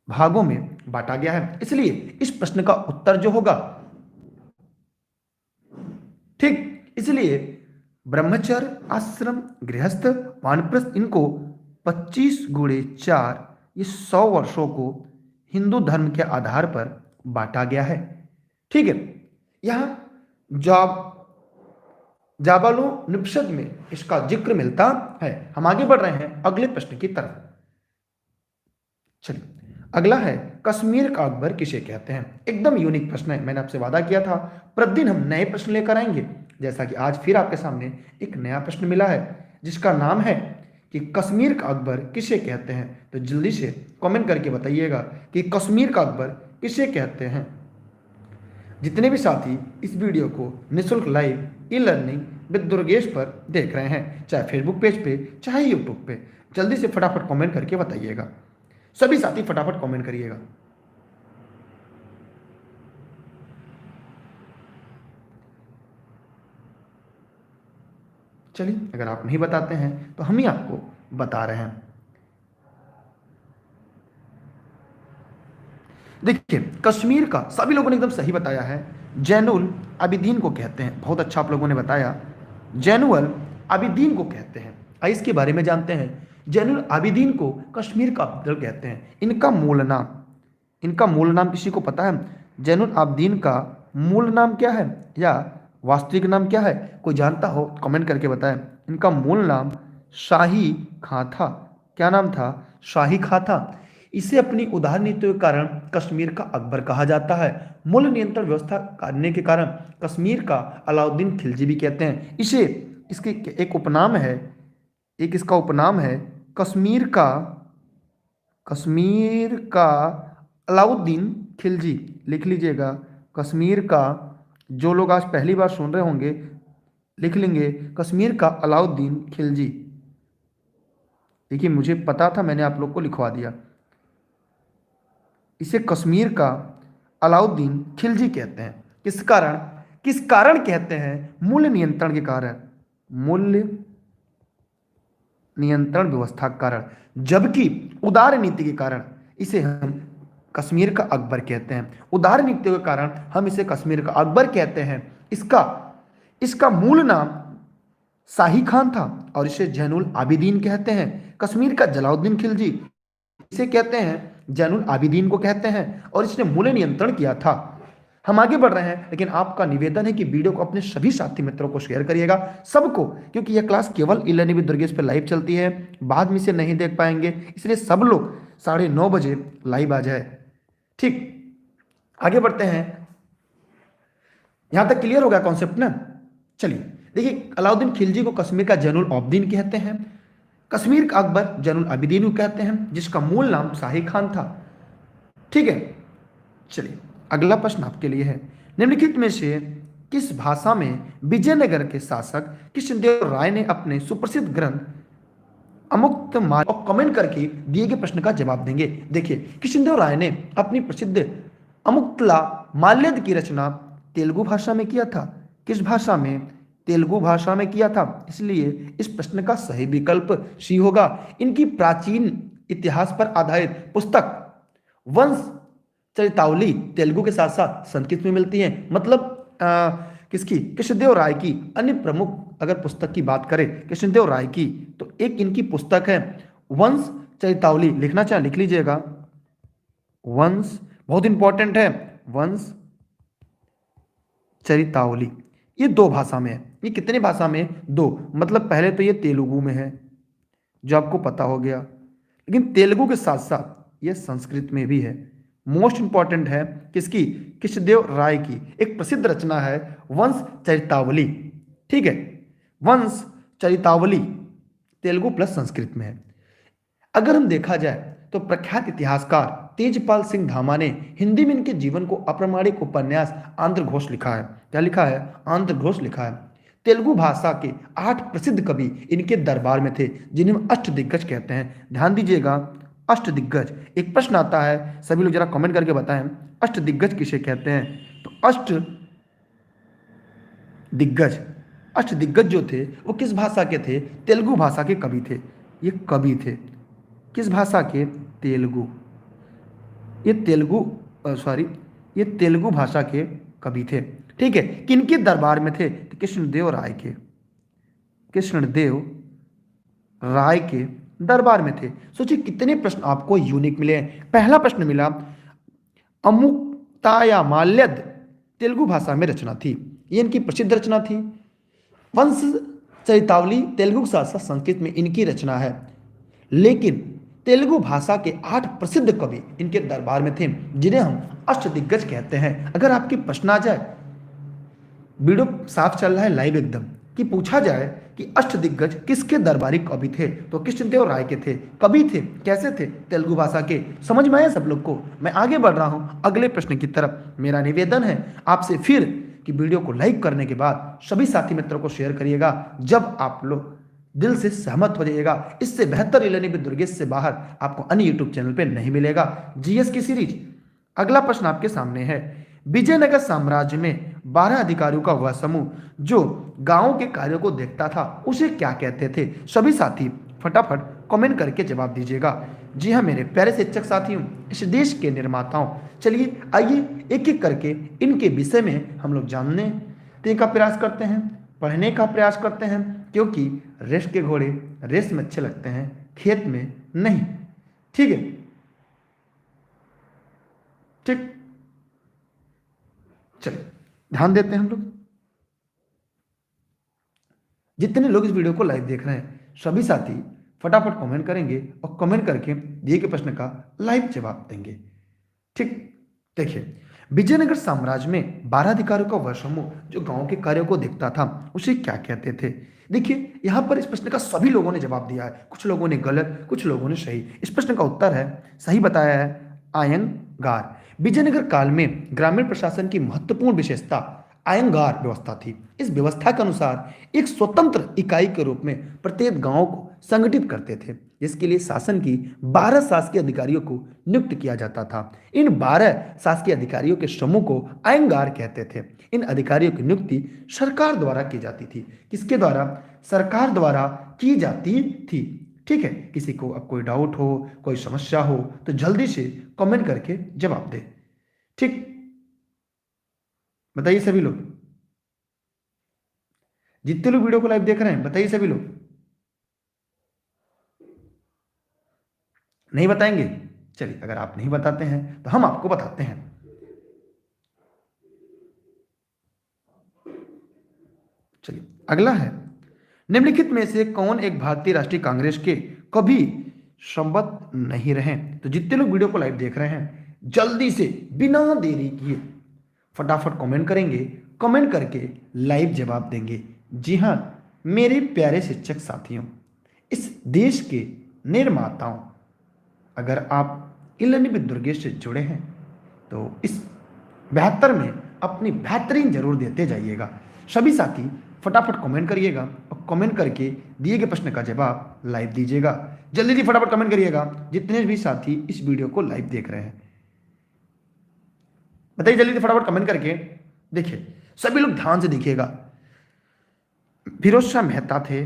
भागों में बांटा गया है। इसलिए इस प्रश्न का उत्तर जो होगा, ठीक, इसलिए ब्रह्मचर्य आश्रम, गृहस्थ, वानप्रस्थ, इनको 25 × 4 ये 100 वर्षों को हिंदू धर्म के आधार पर बांटा गया है। ठीक है, यहां जॉब जाबालोनिपनिषद में इसका जिक्र मिलता है। हम आगे बढ़ रहे हैं अगले प्रश्न की तरफ। चलिए, अगला है कश्मीर का अकबर किसे कहते हैं। एकदम यूनिक प्रश्न है, मैंने आपसे वादा किया था प्रतिदिन हम नए प्रश्न लेकर आएंगे। जैसा कि आज फिर आपके सामने एक नया प्रश्न मिला है जिसका नाम है कि कश्मीर का अकबर किसे कहते हैं। तो जल्दी से कमेंट करके बताइएगा कि कश्मीर का अकबर किसे कहते हैं। जितने भी साथी इस वीडियो को निःशुल्क live e learning with Durgesh पर देख रहे हैं, चाहे फेसबुक पेज पे चाहे यूट्यूब पे, जल्दी से फटाफट कमेंट करके बताइएगा। सभी साथी फटाफट कमेंट करिएगा। चलिए, अगर आप नहीं बताते हैं तो हम ही आपको बता रहे हैं। देखिए, कश्मीर का सभी लोगों ने एकदम सही बताया है, जैनुल आबिदीन को कहते हैं। बहुत अच्छा आप लोगों ने बताया, जैनुल आबिदीन को कहते हैं। आइए इसके बारे में जानते हैं। जैनुल आबिदीन को कश्मीर का अफजल कहते हैं। इनका मूल नाम किसी को पता है? जैनुल आबिदीन का मूल नाम क्या है या वास्तविक नाम क्या है? कोई जानता हो कमेंट करके बताएं। इनका मूल नाम शाही खां था। क्या नाम था? शाही खां था। इसे अपनी उदार नीतियों के कारण कश्मीर का अकबर कहा जाता है। मूल नियंत्रण व्यवस्था करने के कारण कश्मीर का अलाउद्दीन खिलजी भी कहते हैं। इसे इसके एक उपनाम है, एक इसका उपनाम है कश्मीर का अलाउद्दीन खिलजी। लिख लीजिएगा, कश्मीर का, जो लोग आज पहली बार सुन रहे होंगे लिख लेंगे कश्मीर का अलाउद्दीन खिलजी। देखिए, मुझे पता था, मैंने आप लोग को लिखवा दिया। इसे कश्मीर का अलाउद्दीन खिलजी कहते हैं। किस कारण कहते हैं? मूल्य नियंत्रण के कारण, मूल्य नियंत्रण व्यवस्था के कारण, जबकि उदार नीति के कारण इसे हम कश्मीर का अकबर कहते हैं। उदार नीति के कारण हम इसे कश्मीर का अकबर कहते हैं। इसका मूल नाम शाही खान था और इसे जैनुल आबिदीन कहते हैं। कश्मीर का जलाउद्दीन खिलजी, इसे कहते हैं जैनुल आबिदीन को कहते हैं और इसने मूल्य नियंत्रण किया था। हम आगे बढ़ रहे हैं, लेकिन आपका निवेदन है कि वीडियो को अपने सभी साथी मित्रों को शेयर करिएगा, सबको, क्योंकि यह क्लास केवल ई लर्निंग विद दुर्गेश पर लाइव चलती है, बाद में इसे नहीं देख पाएंगे, इसलिए सब लोग 9:30 बजे लाइव आ जाए। ठीक, आगे बढ़ते हैं। यहां तक क्लियर होगा कॉन्सेप्ट ना? चलिए, देखिए, अलाउद्दीन खिलजी को कश्मीर का जैनुल आबिदीन कहते हैं, कश्मीर का अकबर जैनुल आबिदीन को कहते हैं, जिसका मूल नाम शाही खान था। ठीक है, चलिए, अगला प्रश्न आपके लिए है, निम्नलिखित में से किस भाषा में विजयनगर के शासक कृष्णदेव राय ने अपने सुप्रसिद्ध ग्रंथ अमुक्तमाल्य, और कमेंट करके दिए गए प्रश्न का जवाब देंगे। देखिए, कृष्णदेव राय ने अपनी प्रसिद्ध अमुक्तमाल्यद की रचना तेलुगु भाषा में किया था। किस भाषा में? तेलुगु भाषा में किया था, इसलिए इस प्रश्न का सही विकल्प सी होगा। इनकी प्राचीन इतिहास पर आधारित पुस्तक वंश चरितावली तेलुगु के साथ साथ संस्कृत में मिलती है। मतलब किसकी? कृष्णदेव राय की। अन्य प्रमुख अगर पुस्तक की बात करें कृष्णदेव राय की, तो एक इनकी पुस्तक है वंश चरितावली। लिखना चाहे लिख लीजिएगा, वंश, बहुत इंपॉर्टेंट है, वंश चरितावली। ये 2 भाषा में है। ये कितने भाषा में? 2। मतलब पहले तो ये तेलुगु में है, जो आपको पता हो गया, लेकिन तेलुगु के साथ साथ ये संस्कृत में भी है। मोस्ट इंपॉर्टेंट है किसकी? कृष्णदेव राय की एक प्रसिद्ध रचना है वंश चरितावली। ठीक है, वंश चरितावली तेलुगु प्लस संस्कृत में है। अगर हम देखा जाए तो प्रख्यात इतिहासकार तेजपाल सिंह धामा ने हिंदी में इनके जीवन को अप्रामाणिक उपन्यास आंध्र घोष लिखा है। क्या लिखा है? आंध्र घोष लिखा है। तेलुगु भाषा के 8 प्रसिद्ध कवि इनके दरबार में थे, जिन्हें अष्टदिग्गज कहते हैं। ध्यान दीजिएगा, अष्टदिग्गज। एक प्रश्न आता है, सभी लोग जरा कमेंट करके बताएं, अष्टदिग्गज किसे कहते हैं? तो अष्टदिग्गज जो थे वो किस भाषा के थे? तेलुगु भाषा के कवि थे। ये कवि थे किस भाषा के? तेलुगु। ये तेलुगु भाषा के कवि थे। ठीक है, किनके दरबार में थे? तो कृष्णदेव राय के दरबार में थे। सोचिए कितने प्रश्न आपको यूनिक मिले हैं। पहला प्रश्न मिला अमुक्ताया माल्यद तेलुगु भाषा में रचना थी। ये इनकी प्रसिद्ध रचना थी। वंश चरितावली तेलुगु शास्त्र संस्कृत में इनकी रचना है। लेकिन तेलुगु भाषा के 8 प्रसिद्ध कवि इनके दरबार में थे, जिन्हें हम अष्टदिग्गज कहते हैं। अगर आपकी प्रश्न आ जाए, वीडियो साफ चल रहा है लाइव एकदम, कि पूछा जाए कि अष्टदिग्गज किसके दरबारी कवि थे, तो कृष्णदेव राय के थे। कवि थे, कैसे थे? तेलुगु भाषा के। समझ में आया सब लोग को? मैं आगे बढ़ रहा हूं अगले प्रश्न की तरफ। मेरा निवेदन है आपसे फिर कि वीडियो को लाइक करने के बाद सभी साथी मित्रों को शेयर करिएगा। जब आप लोग दिल से सहमत हो जाइएगा, इससे बेहतर इलेनी विद दुर्गेश से बाहर आपको अन्य यूट्यूब चैनल पे नहीं मिलेगा। जीएस की सीरीज। अगला प्रश्न आपके सामने है, विजयनगर साम्राज्य में 12 अधिकारियों का वह समूह जो गांव के कार्यों को देखता था, उसे क्या कहते थे? सभी साथी फटाफट कमेंट करके जवाब दीजिएगा। जी हाँ मेरे प्यारे शिक्षक साथियों, इस देश के निर्माताओं, चलिए आइए एक एक करके इनके विषय में हम लोग जानने का प्रयास करते हैं, पढ़ने का प्रयास करते हैं, क्योंकि रेस के घोड़े रेस में अच्छे लगते हैं, खेत में नहीं। ठीक है, ठीक, चलिए ध्यान देते हैं हम लोग। जितने लोग इस वीडियो को लाइव देख रहे हैं, सभी साथी फटाफट कमेंट करेंगे और कमेंट करके दिए गए प्रश्न का लाइव जवाब देंगे। ठीक, देखिए, विजयनगर साम्राज्य में 12 अधिकारियों का वह समूह जो गांव के कार्यों को देखता था, उसे क्या कहते थे? देखिए यहां पर इस प्रश्न का सभी लोगों ने जवाब दिया है। कुछ लोगों ने गलत, कुछ लोगों ने सही। इस प्रश्न का उत्तर है, सही बताया है, आयंगार। विजयनगर काल में ग्रामीण प्रशासन की महत्वपूर्ण विशेषता आयंगार व्यवस्था थी। इस व्यवस्था के अनुसार एक स्वतंत्र इकाई के रूप में प्रत्येक गांव को संगठित करते थे, जिसके लिए शासन की 12 शासकीय अधिकारियों को नियुक्त किया जाता था। इन 12 शासकीय अधिकारियों के समूह को आयंगार कहते थे। इन अधिकारियों की नियुक्ति सरकार द्वारा की जाती थी। किसके द्वारा? सरकार द्वारा की जाती थी। ठीक है, किसी को अब कोई डाउट हो, कोई समस्या हो, तो जल्दी से कमेंट करके जवाब दे। ठीक, बताइए सभी लोग, जितने लोग वीडियो को लाइव देख रहे हैं बताइए सभी लोग। नहीं बताएंगे? चलिए, अगर आप नहीं बताते हैं तो हम आपको बताते हैं। चलिए अगला है, निम्नलिखित में से कौन एक भारतीय राष्ट्रीय कांग्रेस के कभी संबद्ध नहीं रहे? तो जितने लोग वीडियो को लाइव देख रहे हैं, जल्दी से बिना देरी किए फटाफट कमेंट करेंगे, कमेंट करके लाइव जवाब देंगे। जी हाँ मेरे प्यारे शिक्षक साथियों, इस देश के निर्माताओं, अगर आप इलेनी विद दुर्गेश से जुड़े हैं तो इस 72 में अपनी बेहतरीन जरूर देते जाइएगा। सभी साथी फटाफट कमेंट करिएगा और कमेंट करके दिए गए प्रश्न का जवाब लाइव दीजिएगा। जल्दी जल्दी फटाफट कमेंट करिएगा, जितने भी साथी इस वीडियो को लाइव देख रहे हैं। बताइए जल्दी फटाफट कमेंट करके। देखिए सभी लोग ध्यान से देखिएगा। फिरोज शाह मेहता थे,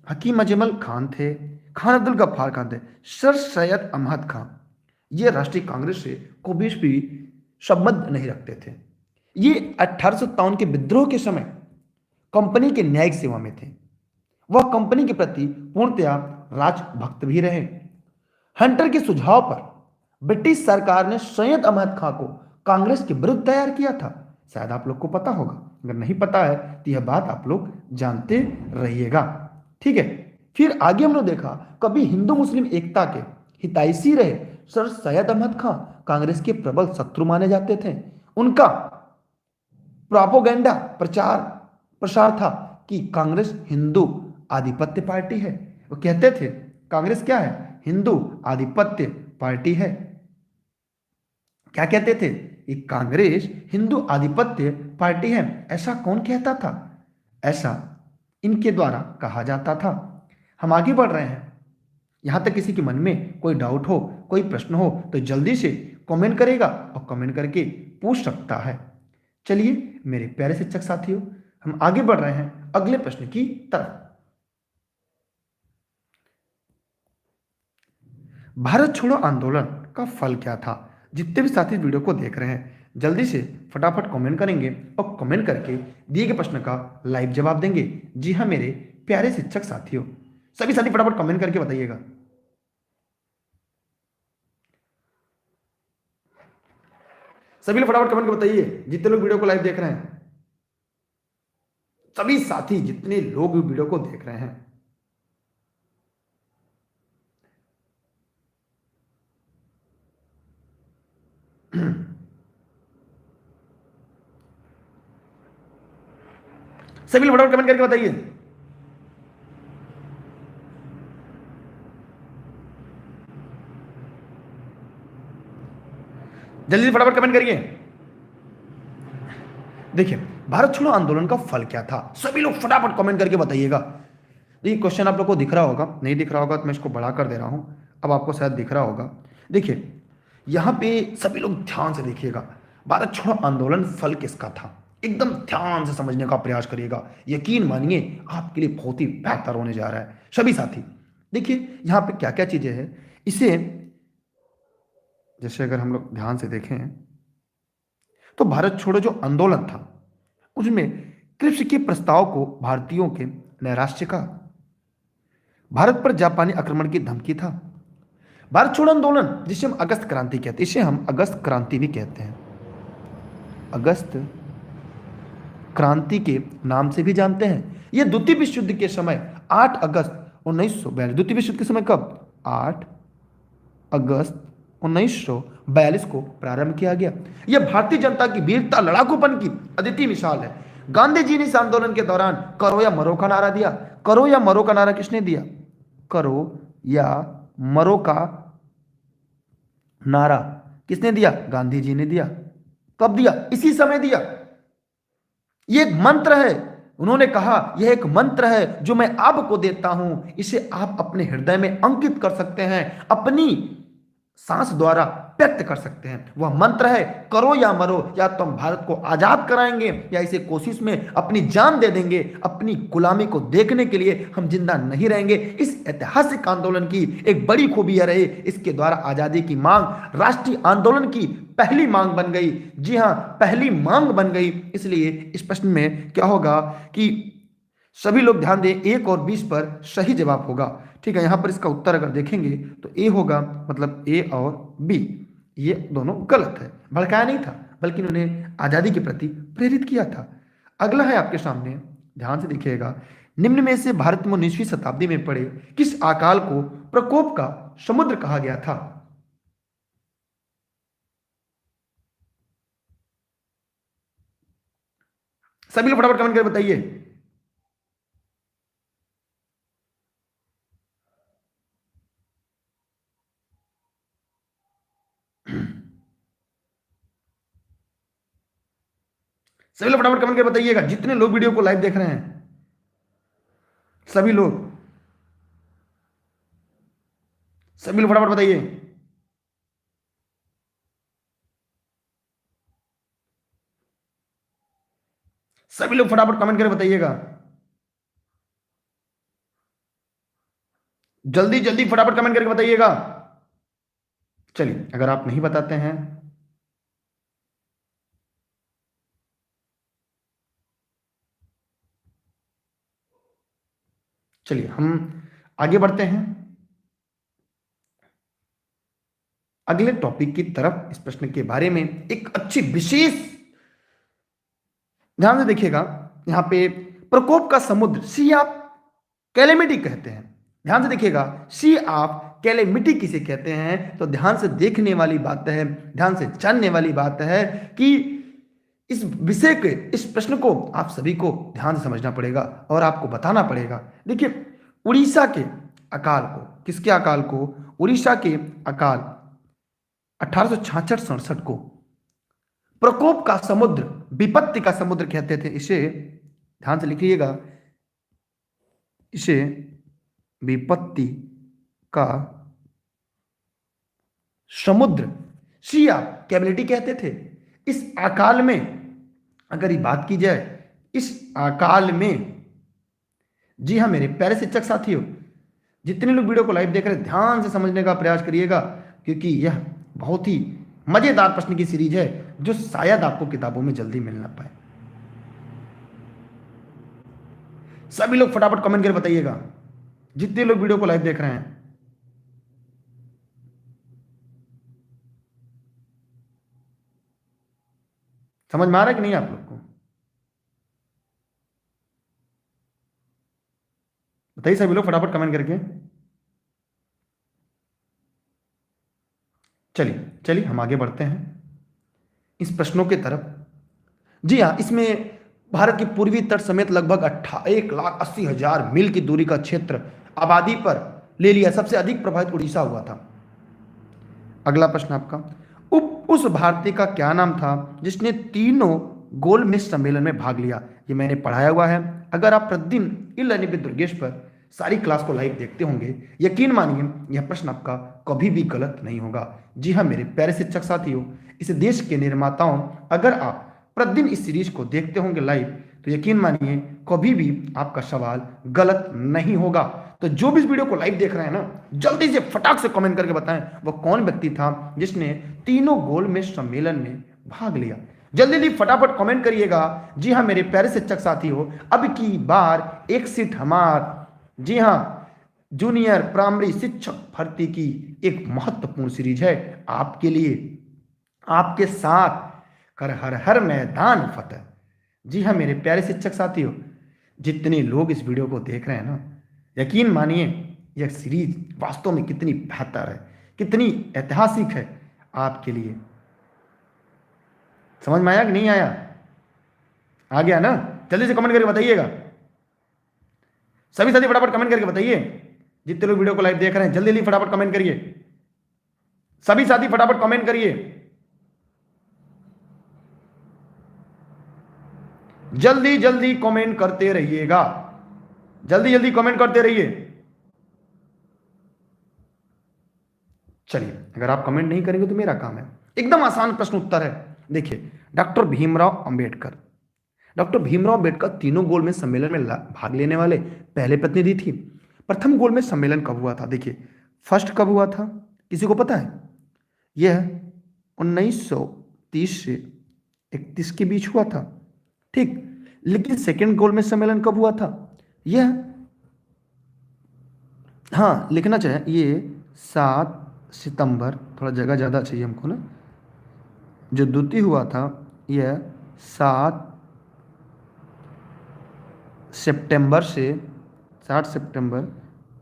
हकीम अजमल खान थे, खान अब्दुल गफ्फार खान थे, सर सैयद अहमद खान, ये राष्ट्रीय कांग्रेस से कभी भी संबंध नहीं रखते थे। ये 1857 के विद्रोह के समय कंपनी के न्यायिक सेवा में थे। वह कंपनी के प्रति पूर्णतया राजभक्त भी रहे। हंटर के सुझाव पर ब्रिटिश सरकार ने सैयद अहमद खान को कांग्रेस के विरुद्ध तैयार किया था। शायद आप लोग को पता होगा, अगर नहीं पता है तो यह बात आप लोग जानते रहिएगा। ठीक है, फिर आगे हम लोग देखा, कभी हिंदू मुस्लिम एकता के हितैषी रहे सर सैयद अहमद खान कांग्रेस के प्रबल शत्रु माने जाते थे। उनका प्रोपोगेंडा प्रसार था कि कांग्रेस हिंदू आधिपत्य पार्टी है। वो कहते थे कांग्रेस क्या है? हिंदू आधिपत्य पार्टी है। क्या कहते थे? कि कांग्रेस हिंदू आधिपत्य पार्टी है। ऐसा कौन कहता था? ऐसा इनके द्वारा कहा जाता था। हम आगे बढ़ रहे हैं। यहां तक किसी के मन में कोई डाउट हो, कोई प्रश्न हो तो जल्दी से कमेंट करेगा और कमेंट करके पूछ सकता है। चलिए मेरे प्यारे शिक्षक साथियों, हम आगे बढ़ रहे हैं अगले प्रश्न की तरफ। भारत छोड़ो आंदोलन का फल क्या था? जितने भी साथी वीडियो को देख रहे हैं, जल्दी से फटाफट कमेंट करेंगे और कमेंट करके दिए गए प्रश्न का लाइव जवाब देंगे। जी हाँ मेरे प्यारे शिक्षक साथियों, सभी साथी फटाफट कमेंट करके बताइएगा। सभी लोग फटाफट कमेंट कर बताइए, जितने लोग वीडियो को लाइव देख रहे हैं, सभी साथी जितने लोग वीडियो को देख रहे हैं। सभी लोग फटाफट कमेंट करके बताइए। जल्दी से फटाफट कमेंट करिए। देखिए, भारत छोड़ो आंदोलन का फल क्या था, सभी लोग फटाफट कमेंट करके बताइएगा। देखिए, क्वेश्चन आप लोग को दिख रहा होगा, नहीं दिख रहा होगा तो मैं इसको बड़ा कर दे रहा हूं, अब आपको शायद दिख रहा होगा। देखिए, यहां पे सभी लोग ध्यान से देखिएगा, भारत छोड़ो आंदोलन फल किसका था, एकदम ध्यान से समझने का प्रयास करिएगा। यकीन मानिए आपके लिए बहुत ही बेहतर होने जा रहा है सभी साथी। देखिए, यहां पे क्या क्या चीजें हैं, इसे जैसे अगर हम लोग ध्यान से देखें तो भारत छोड़ो जो आंदोलन था उसमें क्रिप्स के प्रस्ताव को भारतीयों के नैराश्य का, भारत पर जापानी आक्रमण की धमकी था, भारत छोड़ो आंदोलन जिसे हम अगस्त क्रांति कहते हैं, इसे हम अगस्त क्रांति भी कहते हैं, अगस्त क्रांति के नाम से भी जानते हैं। यह द्वितीय विश्व युद्ध के समय 8 अगस्त 1942, द्वितीय विश्व युद्ध के समय कब, 8 अगस्त 1942 को प्रारंभ किया गया। यह भारतीय जनता की वीरता लड़ाकूपन की अद्वितीय मिसाल है। गांधी जी ने इस आंदोलन के दौरान करो या मरो का नारा दिया। करो या मरो का नारा किसने दिया, करो या मरो का नारा किसने दिया, गांधी जी ने दिया। कब दिया, इसी समय दिया। यह एक मंत्र है, उन्होंने कहा यह एक मंत्र है जो मैं आपको देता हूं, इसे आप अपने हृदय में अंकित कर सकते हैं, अपनी सांस द्वारा व्यक्त कर सकते हैं। वह मंत्र है करो या मरो, या तो हम भारत को आजाद कराएंगे या इसे कोशिश में अपनी जान दे देंगे, अपनी गुलामी को देखने के लिए हम जिंदा नहीं रहेंगे। इस ऐतिहासिक आंदोलन की एक बड़ी खूबी यह रही, इसके द्वारा आजादी की मांग राष्ट्रीय आंदोलन की पहली मांग बन गई। जी हां, पहली मांग बन गई। इसलिए इस प्रश्न में क्या होगा कि सभी लोग ध्यान दें, 1 और 20 पर सही जवाब होगा। ठीक है, यहां पर इसका उत्तर अगर देखेंगे तो ए होगा, मतलब ए और बी ये दोनों गलत है। भड़काया नहीं था बल्कि उन्होंने आजादी के प्रति प्रेरित किया था। अगला है आपके सामने, ध्यान से देखिएगा, निम्न में से भारत में 19वीं शताब्दी में पड़े किस अकाल को प्रकोप का समुद्र कहा गया था। सभी लोग फटाफट कमेंट करके बताइए। सभी लोग फटाफट कमेंट करके बताइएगा, जितने लोग वीडियो को लाइव देख रहे हैं सभी लोग, सभी लोग फटाफट बताइए। सभी लोग फटाफट कमेंट करके बताइएगा, जल्दी जल्दी फटाफट कमेंट करके बताइएगा। चलिए, अगर आप नहीं बताते हैं चलिए हम आगे बढ़ते हैं अगले टॉपिक की तरफ। इस प्रश्न के बारे में एक अच्छी विशेष ध्यान से देखिएगा, यहां पे प्रकोप का समुद्र सी ऑफ कैलेमिटी कहते हैं। ध्यान से देखिएगा, सी ऑफ कैलेमिटी किसे कहते हैं, तो ध्यान से देखने वाली बात है, ध्यान से जानने वाली बात है कि इस विषय के, इस प्रश्न को आप सभी को ध्यान से समझना पड़ेगा और आपको बताना पड़ेगा। देखिए, उड़ीसा के अकाल को, किसके अकाल को, उड़ीसा के अकाल 1866-67 को प्रकोप का समुद्र, विपत्ति का समुद्र कहते थे। इसे ध्यान से लिखिएगा, इसे विपत्ति का समुद्र, सिया कैबिलिटी कहते थे। इस अकाल में अगर ये बात की जाए, इस अकाल में, जी हाँ मेरे प्यारे शिक्षक साथियों, जितने लोग वीडियो को लाइव देख रहे हैं ध्यान से समझने का प्रयास करिएगा, क्योंकि यह बहुत ही मजेदार प्रश्न की सीरीज है जो शायद आपको किताबों में जल्दी मिल ना पाए। सभी लोग फटाफट कमेंट करके बताइएगा, जितने लोग वीडियो को लाइव देख रहे हैं। समझ में आ रहा है कि नहीं आप लोग को? बताइए सभी लोग फटाफट कमेंट करके। चलिए चलिए हम आगे बढ़ते हैं इस प्रश्नों की तरफ। जी हाँ, इसमें भारत के पूर्वी तट समेत लगभग 1,80,000 मील की दूरी का क्षेत्र आबादी पर ले लिया। सबसे अधिक प्रभावित उड़ीसा हुआ था। अगला प्रश्न आपका, उस भारतीय का क्या नाम था जिसने तीनों गोलमेज सम्मेलन में भाग लिया? ये मैंने पढ़ाया हुआ है। अगर आप प्रतिदिन इल दुर्गेश पर सारी क्लास को लाइव देखते होंगे, यकीन मानिए यह प्रश्न आपका कभी भी गलत नहीं होगा। जी हाँ मेरे प्यारे शिक्षक साथियों, इस देश के निर्माताओं, अगर आप प्रतिदिन इस सीरीज को देखते होंगे लाइव, तो यकीन मानिए कभी भी आपका सवाल गलत नहीं होगा। तो जो भी इस वीडियो को लाइव देख रहे हैं ना, जल्दी से फटाक से कमेंट करके बताएं वो कौन व्यक्ति था जिसने तीनों गोलमेज सम्मेलन में भाग लिया। जल्दी जल्दी फटाफट कमेंट करिएगा। जी हाँ मेरे प्यारे शिक्षक साथियों, अब की बार एक सीट हमार, जी हाँ, जूनियर प्राइमरी शिक्षक भर्ती की एक महत्वपूर्ण सीरीज है आपके लिए, आपके साथ कर हर हर मैदान फतेह। जी हाँ मेरे प्यारे शिक्षक साथियों, जितने लोग इस वीडियो को देख रहे हैं ना, यकीन मानिए यह सीरीज वास्तव में कितनी बेहतर है, कितनी ऐतिहासिक है आपके लिए। समझ में आया कि नहीं आया? आ गया ना? जल्दी से कमेंट करके बताइएगा। सभी साथी फटाफट कमेंट करके बताइए। जितने लोग वीडियो को लाइव देख रहे हैं जल्दी जल्दी फटाफट कमेंट करिए। सभी साथी फटाफट कमेंट करिए, जल्दी जल्दी कमेंट करते रहिएगा, जल्दी जल्दी कमेंट करते रहिए। चलिए, अगर आप कमेंट नहीं करेंगे तो मेरा काम है। एकदम आसान प्रश्न उत्तर है। देखिए, डॉक्टर भीमराव अंबेडकर, डॉक्टर भीमराव अंबेडकर तीनों गोलमेज सम्मेलन में भाग लेने वाले पहले प्रतिनिधि थी। प्रथम गोलमेज सम्मेलन कब हुआ था? देखिए, फर्स्ट कब हुआ था किसी को पता है? यह 1930 से 31 के बीच हुआ था, ठीक। लेकिन सेकेंड गोलमेज सम्मेलन कब हुआ था? यह, हाँ लिखना चाहे, ये 7 सितंबर, थोड़ा जगह ज़्यादा चाहिए हमको ना। जो द्वितीय हुआ था यह 7 सितंबर से 7 सितंबर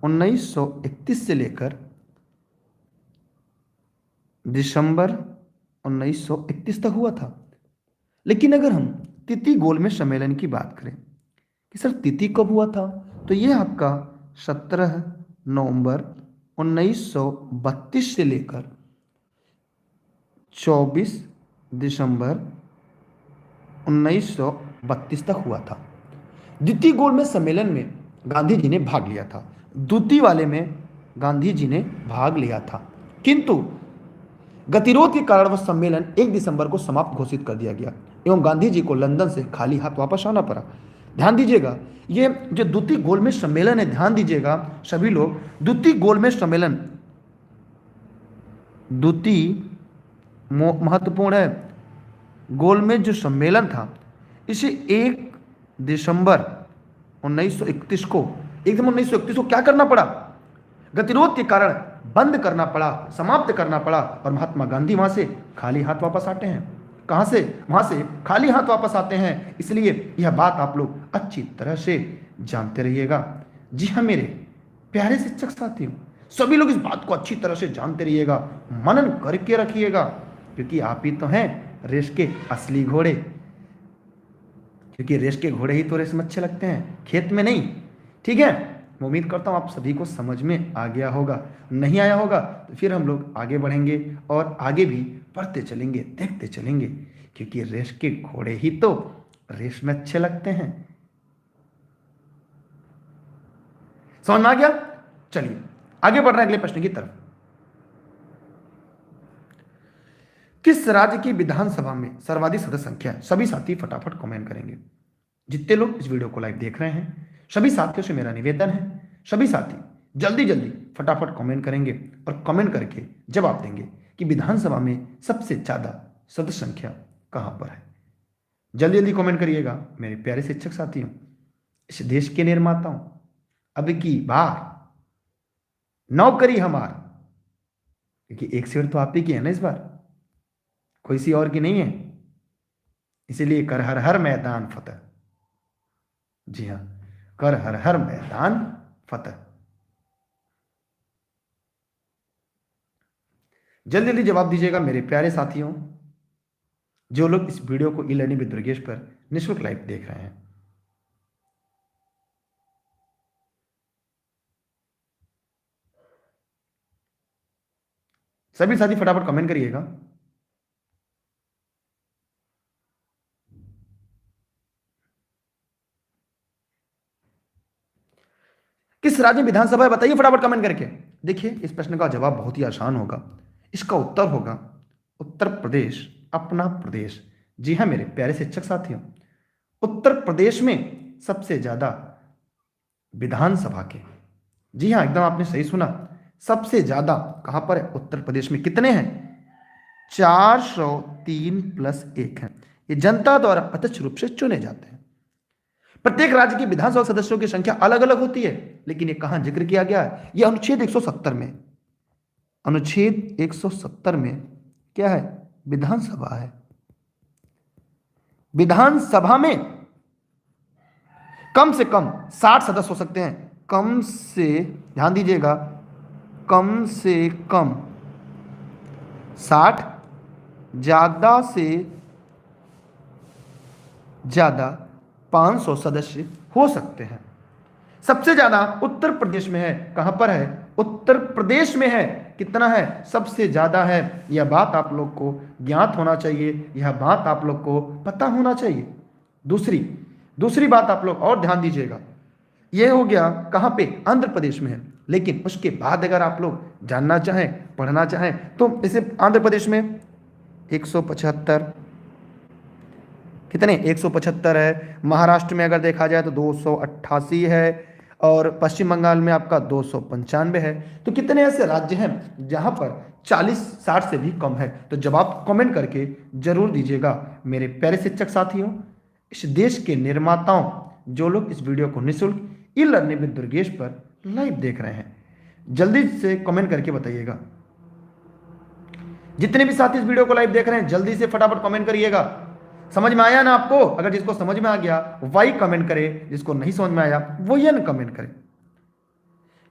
1931 से लेकर दिसंबर 1931 तक हुआ था। लेकिन अगर हम तृतीय गोलमेज सम्मेलन की बात करें कि सर तृतीय कब हुआ था, तो यह आपका 17 नवंबर 1932 से लेकर 24 दिसंबर 1932 तक हुआ था। द्वितीय गोलमेज सम्मेलन में गांधी जी ने भाग लिया था, द्वितीय वाले में गांधी जी ने भाग लिया था, किंतु गतिरोध के कारण वह सम्मेलन 1 दिसंबर को समाप्त घोषित कर दिया गया एवं गांधी जी को लंदन से खाली हाथ वापस आना पड़ा। ध्यान दीजिएगा, ये जो द्वितीय गोलमेज सम्मेलन है, ध्यान दीजिएगा सभी लोग, द्वितीय गोलमेज सम्मेलन द्वितीय महत्वपूर्ण है। गोलमेज जो सम्मेलन था इसे 1 दिसंबर 1931 को, 1 दिसंबर 1931 को क्या करना पड़ा? गतिरोध के कारण बंद करना पड़ा, समाप्त करना पड़ा, और महात्मा गांधी वहां से खाली हाथ वापस आते हैं। कहां से? वहां से खाली हाथ वापस आते हैं। इसलिए यह बात आप लोग अच्छी तरह से जानते रहिएगा। जी हाँ मेरे प्यारे शिक्षक साथियों, सभी लोग इस बात को अच्छी तरह से जानते रहिएगा, मनन करके रखिएगा, क्योंकि आप ही तो हैं रेस के असली घोड़े। क्योंकि रेस के घोड़े ही तो रेस में अच्छे लगते हैं, खेत में नहीं। ठीक है, मैं उम्मीद करता हूं आप सभी को समझ में आ गया होगा। नहीं आया होगा तो फिर हम लोग आगे बढ़ेंगे और आगे भी पढ़ते चलेंगे, देखते चलेंगे, क्योंकि रेस के घोड़े ही तो रेस में अच्छे लगते हैं। समझ में आ गया? चलिए आगे बढ़ रहे हैं अगले प्रश्न की तरफ। किस राज्य की विधानसभा में सर्वाधिक सदस्य संख्या है? सभी साथी फटाफट कमेंट करेंगे। जितने लोग इस वीडियो को लाइव देख रहे हैं सभी साथियों से मेरा निवेदन है, सभी साथी जल्दी जल्दी फटाफट कमेंट करेंगे और कमेंट करके जवाब देंगे कि विधानसभा में सबसे ज्यादा सदस्य संख्या कहां पर है। जल्दी जल्दी कमेंट करिएगा मेरे प्यारे शिक्षक साथियों, इस देश के निर्माताओं, अब की बार नौकरी हमार, क्योंकि एक सीट तो आप ही की है ना, इस बार कोई सी और की नहीं है। इसीलिए कर हर हर मैदान फतेह। जी हाँ, कर हर हर मैदान फतेह। जल्दी जल्दी जवाब दीजिएगा मेरे प्यारे साथियों, जो लोग इस वीडियो को ई लर्निंग विद दुर्गेश पर निःशुल्क लाइव देख रहे हैं। सभी साथी फटाफट कमेंट करिएगा। किस राज्य में विधानसभा है बताइए फटाफट कमेंट करके। देखिए, इस प्रश्न का जवाब बहुत ही आसान होगा। इसका उत्तर होगा उत्तर प्रदेश, अपना प्रदेश। जी हाँ मेरे प्यारे शिक्षक साथियों, उत्तर प्रदेश में सबसे ज्यादा विधानसभा के, जी हाँ एकदम आपने सही सुना, सबसे ज्यादा कहां पर है? उत्तर प्रदेश में। कितने हैं? 403 प्लस 1 है। ये जनता द्वारा प्रत्यक्ष रूप से चुने जाते हैं। प्रत्येक राज्य की विधानसभा सदस्यों की संख्या अलग अलग होती है, लेकिन ये कहां जिक्र किया गया है? ये अनुच्छेद 170 में, अनुच्छेद 170 में क्या है? विधानसभा है। विधानसभा में कम से कम 60 सदस्य हो सकते हैं। कम से, ध्यान दीजिएगा, कम से कम 60, ज्यादा से ज्यादा 500 सदस्य हो सकते हैं। सबसे ज्यादा उत्तर प्रदेश में है। कहां पर है? उत्तर प्रदेश में है। कितना है? सबसे ज्यादा है। यह बात आप लोग को ज्ञात होना चाहिए, यह बात आप लोग को पता होना चाहिए। दूसरी बात आप लोग और ध्यान दीजिएगा, यह हो गया कहां पे? आंध्र प्रदेश में है। लेकिन उसके बाद अगर आप लोग जानना चाहें, पढ़ना चाहें, तो इसे आंध्र प्रदेश में 175, कितने? 175 है। महाराष्ट्र में अगर देखा जाए तो 288 है, और पश्चिम बंगाल में आपका 295 है। तो कितने ऐसे राज्य हैं जहां पर 40-60 से भी कम है? तो जवाब कमेंट करके जरूर दीजिएगा मेरे प्यारे शिक्षक साथियों। इस देश के निर्माताओं, जो लोग इस वीडियो को निःशुल्क ई लर्निंग विद दुर्गेश पर लाइव देख रहे हैं, जल्दी से कमेंट करके बताइएगा। जितने भी साथी इस वीडियो को लाइव देख रहे हैं, जल्दी से फटाफट कमेंट करिएगा। समझ में आया ना आपको? अगर जिसको समझ में आ गया वही कमेंट करे, जिसको नहीं समझ में आया वो ये न कमेंट करे।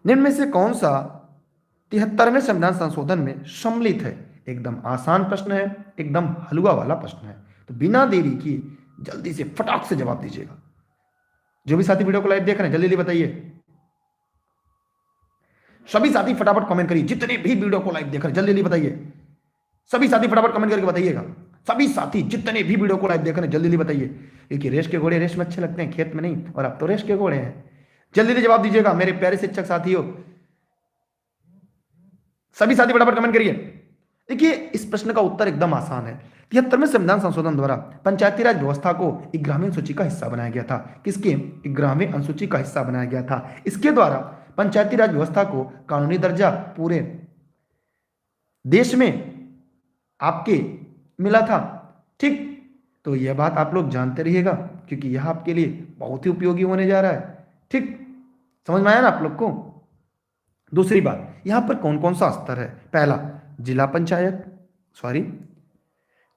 निम्न में से कौन सा 73वें संविधान संशोधन में सम्मिलित है? एकदम आसान प्रश्न है, एकदम हलवा वाला प्रश्न है। तो बिना देरी किए जल्दी से फटाक से जवाब दीजिएगा। जो भी साथी वीडियो को लाइव देख रहे हैं जल्दी जल्दी बताइए। सभी साथी फटाफट कमेंट करिए। जितने भी वीडियो को लाइव देख रहे हैं जल्दी जल्दी बताइए। सभी साथी फटाफट कमेंट करके बताइएगा। सभी साथी जितने भी वीडियो को लाइव देख रहे हैं जल्दी जल्दी बताइए, क्योंकि रेस के घोड़े रेस में अच्छे लगते हैं, खेत में नहीं, और अब तो रेस के घोड़े हैं। जल्दी जल्दी जवाब दीजिएगा मेरे प्यारे शिक्षक साथियों। सभी साथी फटाफट कमेंट करिए। देखिए, इस प्रश्न का उत्तर एकदम आसान है। 73वें संविधान संशोधन द्वारा पंचायती राज व्यवस्था को 11वीं अनुसूची का हिस्सा बनाया गया था। किसके? 11वीं अनुसूची का हिस्सा बनाया गया था। इसके द्वारा पंचायती राज व्यवस्था को कानूनी दर्जा पूरे देश में आपके मिला था। ठीक, तो यह बात आप लोग जानते रहिएगा, क्योंकि यह आपके लिए बहुत ही उपयोगी होने जा रहा है। ठीक, समझ में आया ना आप लोग को? दूसरी बात, यहां पर कौन कौन सा स्तर है? पहला जिला पंचायत,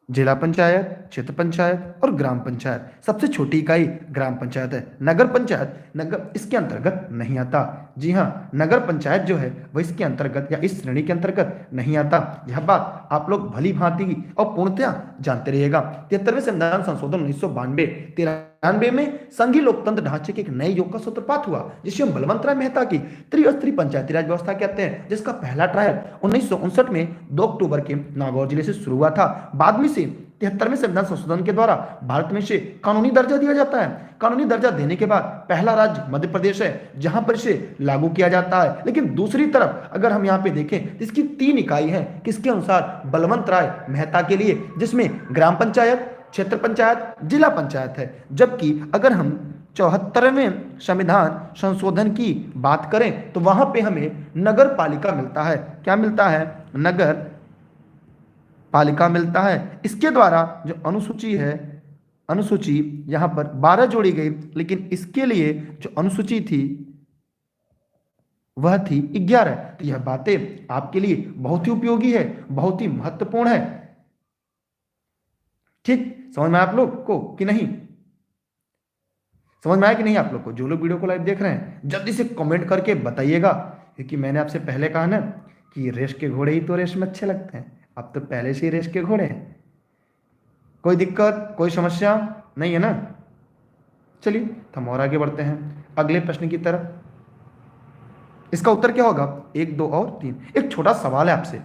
जिला पंचायत, क्षेत्र पंचायत और ग्राम पंचायत। सबसे छोटी इकाई ग्राम पंचायत है। नगर पंचायत, नगर इसके अंतर्गत नहीं आता। जी हाँ, नगर पंचायत जो है वह इसके अंतर्गत या इस श्रेणी के अंतर्गत नहीं आता। यह बात आप लोग भली भांति और पूर्णतया जानते रहिएगा। 73वें संविधान संशोधन 1992-93 में संघीय लोकतंत्र ढांचे के एक नए युग का सूत्रपात हुआ, जिसे हम बलवंत राय मेहता की त्रिस्तरीय पंचायती राज व्यवस्था कहते हैं, जिसका पहला ट्रायल 1959 में 2 अक्टूबर के नागौर जिले से शुरू हुआ था। बाद में से 73वें संविधान संशोधन के द्वारा भारत में इसे कानूनी दर्जा दिया जाता है। कानूनी दर्जा देने के बाद पहला राज्य मध्य प्रदेश है, जहां पर इसे लागू किया जाता है। लेकिन दूसरी तरफ अगर हम यहां पे देखें, इसकी 3 इकाई है। किसके अनुसार? बलवंत राय मेहता के लिए, जिसमें ग्राम पंचायत, क्षेत्र पंचायत, जिला पंचायत है। जबकि अगर हम 74वें संविधान संशोधन की बात करें तो वहां पे हमें नगर पालिका मिलता है। क्या मिलता है? नगर पालिका मिलता है। इसके द्वारा जो अनुसूची है, अनुसूची यहां पर 12 जोड़ी गई, लेकिन इसके लिए जो अनुसूची थी वह थी 11। तो यह बातें आपके लिए बहुत ही उपयोगी है, बहुत ही महत्वपूर्ण है। ठीक, समझ में आया आप लोग को कि नहीं? समझ में आया कि नहीं आप लोग को? जो लोग वीडियो को लाइव देख रहे हैं जल्दी से कमेंट करके बताइएगा, क्योंकि मैंने आपसे पहले कहा ना कि रेस के घोड़े ही तो रेस में अच्छे लगते हैं। आप तो पहले से ही रेस के घोड़े हैं। कोई दिक्कत, कोई समस्या नहीं है ना? चलिए तो हम और आगे बढ़ते हैं अगले प्रश्न की तरफ। इसका उत्तर क्या होगा? 1, 2 और 3। एक छोटा सवाल है आपसे